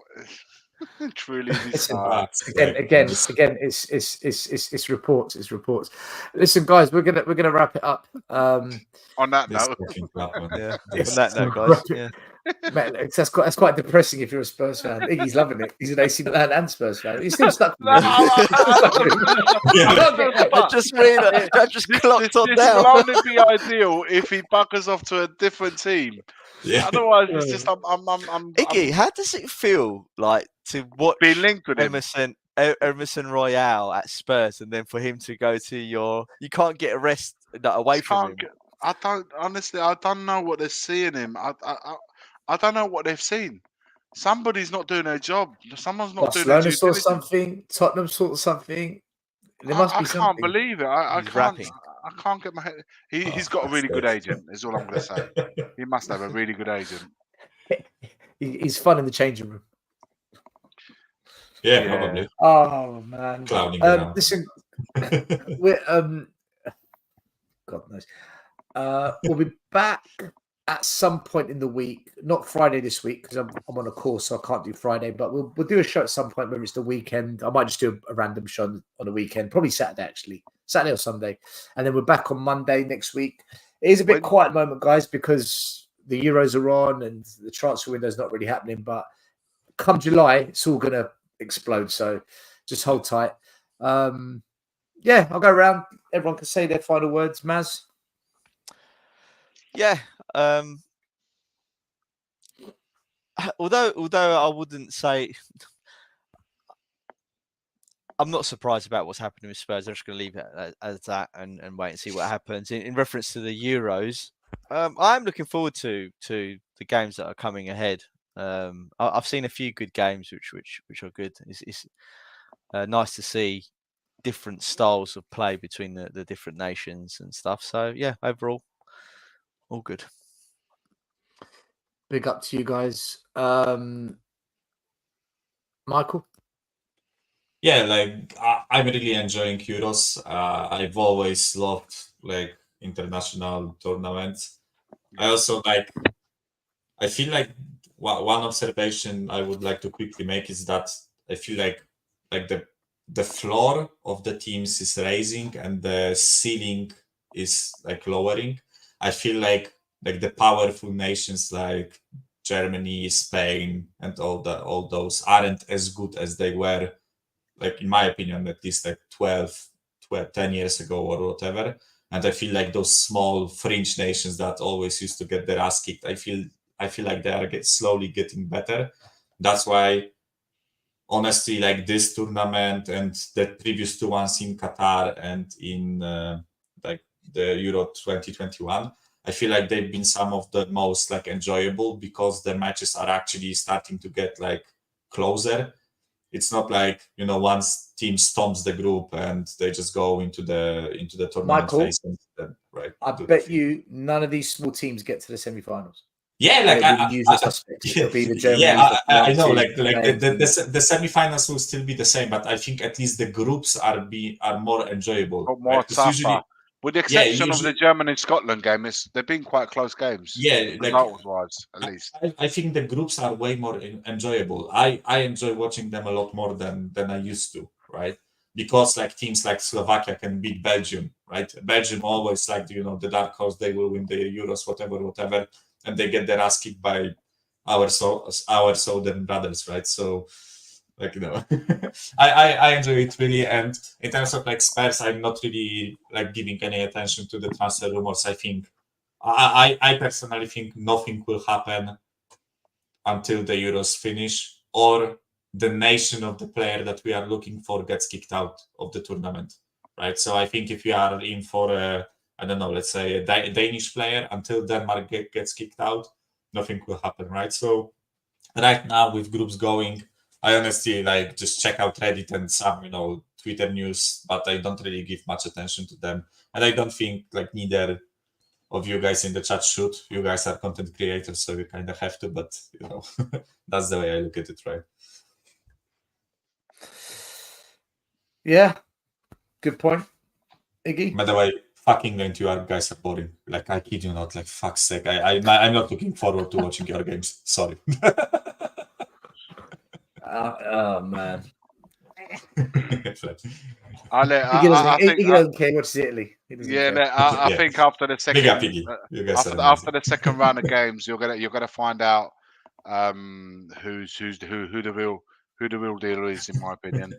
truly, again, it's reports. It's reports. Listen, guys, we're gonna wrap it up. On that note, yeah. On that note, guys. Yeah. Man, that's quite depressing if you're a Spurs fan. Iggy's loving it. He's an AC Milan and Spurs fan. He's still stuck with me. I just clocked on this down. will only be ideal if he buggers off to a different team. Yeah. Otherwise, it's just Iggy, how does it feel like to watch being linked with him? Emerson Royal at Spurs, and then for him to go to you can't get a rest away from him. I don't know what they're seeing him. I don't know what they've seen. Somebody's not doing their job. Someone's not doing their due Barcelona diligence. saw something. Tottenham saw something. There must be something. I can't believe it. I He's can't. rapping. I can't get my head. He's got a really good agent. Is all I'm going to say. He must have a really good agent. He's fun in the changing room. Yeah, probably. Oh man. Clowning around. Listen, we're God knows. We'll be back at some point in the week, not Friday this week because I'm on a course, so I can't do Friday. But we'll do a show at some point, whether it's the weekend. I might just do a random show on a weekend, probably Saturday actually, Saturday or Sunday, and then we're back on Monday next week. It is a bit quiet moment, guys, because the Euros are on and the transfer window is not really happening. But come July, it's all gonna explode. So just hold tight. Yeah, I'll go around. Everyone can say their final words. Maz. Yeah. Although I wouldn't say, I'm not surprised about what's happening with Spurs. I'm just going to leave it as that and wait and see what happens. In reference to the Euros, I'm looking forward to the games that are coming ahead. I've seen a few good games which are good. It's nice to see different styles of play between the different nations and stuff. So yeah, overall, all good. Big up to you guys. Michael? Yeah, like I'm really enjoying Euros. I've always loved like international tournaments. I also I feel like one observation I would like to quickly make is that I feel like the floor of the teams is raising and the ceiling is like lowering. I feel like the powerful nations like Germany, Spain, and all those aren't as good as they were, like in my opinion, at least like 10 years ago or whatever. And I feel like those small fringe nations that always used to get their ass kicked, I feel like they are slowly getting better. That's why, honestly, like this tournament and the previous two ones in Qatar and in like the Euro 2021, I feel like they've been some of the most like enjoyable because the matches are actually starting to get like closer. It's not like, you know, once team stomps the group and they just go into the tournament Michael, phase and then, right. I bet you none of these small teams get to the semi-finals. Yeah, like it'll be the Germany. I know, like the semi-finals will still be the same, but I think at least the groups are more enjoyable. But more right? 'Cause tougher. usually, With the exception of the Germany Scotland game, they've been quite close games. Yeah, like result-wise, at least. I think the groups are way more enjoyable. I enjoy watching them a lot more than I used to, right? Because like teams like Slovakia can beat Belgium, right? Belgium always like, you know, the dark horse, they will win the Euros, whatever, and they get their ass kicked by our southern brothers, right? So, like, you know, I enjoy it really. And in terms of like Spurs, I'm not really like giving any attention to the transfer rumors. I think I personally think nothing will happen until the Euros finish or the nation of the player that we are looking for gets kicked out of the tournament, right? So I think if you are in for I don't know, let's say a Danish player, until Denmark gets kicked out, nothing will happen, right? So right now with groups going, I honestly like just check out Reddit and some, you know, Twitter news, but I don't really give much attention to them. And I don't think like neither of you guys in the chat should. You guys are content creators, so you kind of have to, but you know, that's the way I look at it, right? Yeah, good point, Iggy. By the way, fucking going to you guys are boring. Like, I kid you not, like, fuck's sake. I'm not looking forward to watching your games. Sorry. Oh, man. I think he doesn't care what's Italy. I think after the second after the second round of games, you're gonna find out who the real deal is, in my opinion.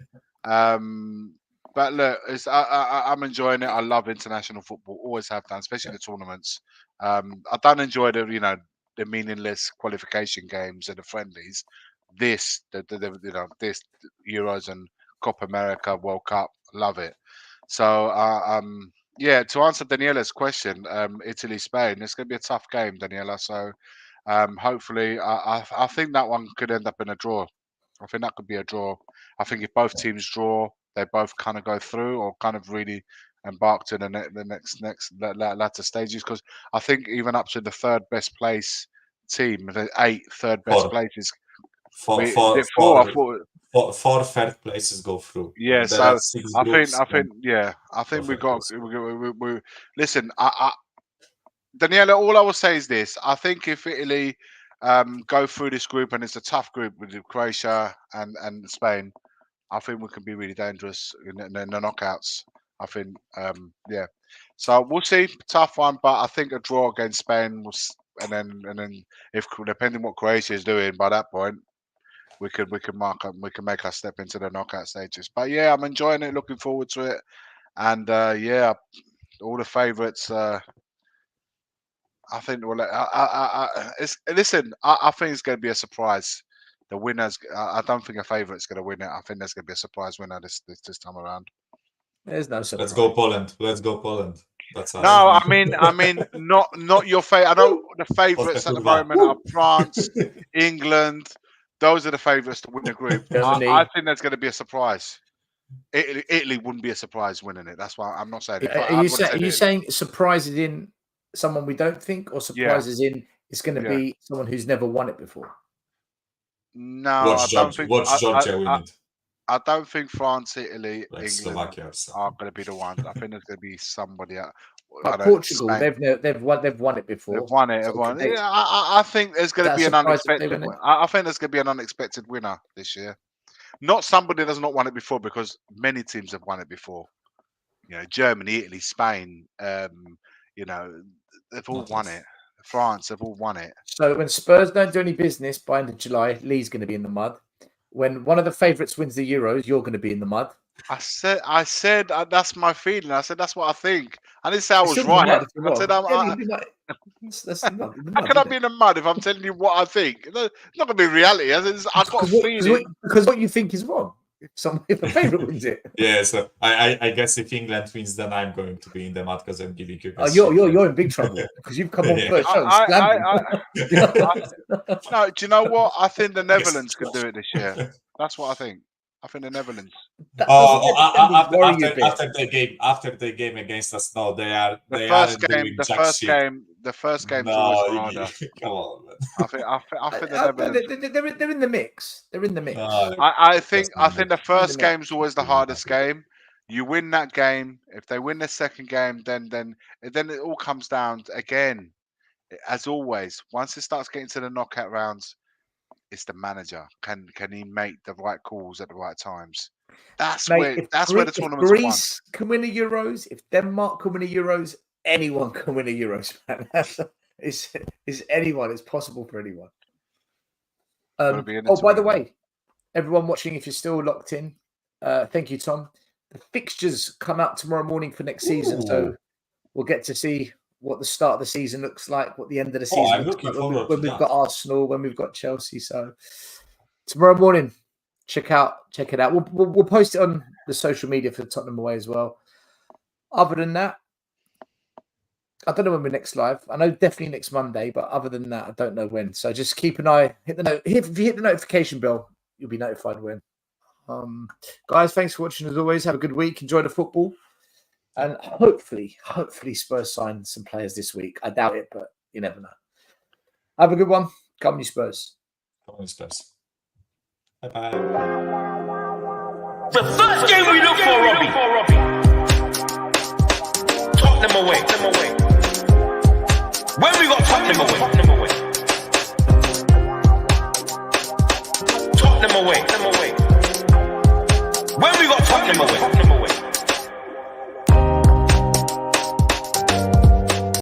But look, I'm enjoying it. I love international football, always have done, especially the tournaments. I don't enjoy the meaningless qualification games and the friendlies. This Euros and Copa America, World Cup, love it. So yeah, to answer Daniela's question, Italy, Spain, it's going to be a tough game, Daniela. So hopefully, I think that one could end up in a draw. I think that could be a draw. I think if both teams draw, they both kind of go through or kind of really embark to the next latter stages. Because I think even up to the third best place team, the 8 third best places. Four third places go through. Yeah, so I think we got. We listen. Daniela, all I will say is this: I think if Italy go through this group, and it's a tough group with Croatia and Spain, I think we can be really dangerous in the knockouts. I think, yeah. So we'll see. Tough one, but I think a draw against Spain was, and then if depending what Croatia is doing by that point, we can make our step into the knockout stages. But yeah, I'm enjoying it, looking forward to it, and yeah, all the favourites. I think listen. I think it's going to be a surprise. The winners. I don't think a favourite's going to win it. I think there's going to be a surprise winner this time around. There's no surprise. Let's go Poland. That's us. No, I mean, not your favourite. I know the favourites at the moment are France, England. Those are the favourites to win the group. I think there's going to be a surprise. Italy wouldn't be a surprise winning it. That's why I'm not saying it. Are you saying surprises in someone we don't think, or surprises in it's going to be someone who's never won it before? No, I don't think. Watch Georgia win it. I don't think France, Italy, like England Slovakia are going to be the ones. I think there's going to be somebody else. Like Portugal, they've won it before. They've won it. Yeah, I think there's going to be an unexpected. I think there's going to be an unexpected winner this year. Not somebody that's not won it before, because many teams have won it before. You know, Germany, Italy, Spain, You know, they've all won it. France have all won it. So when Spurs don't do any business by end of July, Lee's going to be in the mud. When one of the favourites wins the Euros, you're going to be in the mud. I said that's my feeling. I said that's what I think. I didn't say I was Still in the right. mud if you're I wrong. said Yeah, you'll be like- that's the mud, the how mud, can I isn't be it? in the mud if I'm telling you what I think? It's not gonna be reality. I got a feeling. Because what you think is wrong. If a favourite wins it. Yeah, so I guess if England wins, then I'm going to be in the mud because I'm giving you guys. You're in big trouble because you've come on Yeah. first show. No, do you know what? I think the Netherlands can do it this year. That's what I think. I think the Netherlands. After the game against us, no, they are. The first game's no, always harder. Come on, man. I think the Netherlands. They're in the mix. They're in the mix. No, I think the first They're in the game's always the hardest game. You win that game. If they win the second game, then it all comes down again. As always, once it starts getting to the knockout rounds, it's the manager. Can he make the right calls at the right times? That's where the tournament's won. Greece can win a Euros. If Denmark can win a Euros, anyone can win a Euros. Man. It's anyone. It's possible for anyone. By the way, everyone watching, if you're still locked in, thank you, Tom. The fixtures come out tomorrow morning for next season, so we'll get to see what the start of the season looks like, what the end of the season looks like when we've got Arsenal, when we've got Chelsea. So tomorrow morning, check it out. We'll post it on the social media for Tottenham away as well. Other than that, I don't know when we're next live. I know definitely next Monday, but other than that, I don't know when. So just keep an eye. If you hit the notification bell, you'll be notified when. Guys, thanks for watching as always. Have a good week. Enjoy the football. And hopefully Spurs sign some players this week. I doubt it, but you never know. Have a good one. Come on, you Spurs. Come on, Spurs. Bye-bye. The first game we look for, Robbie. Tottenham away. When we got Tottenham away. Tottenham away. When we got Tottenham away.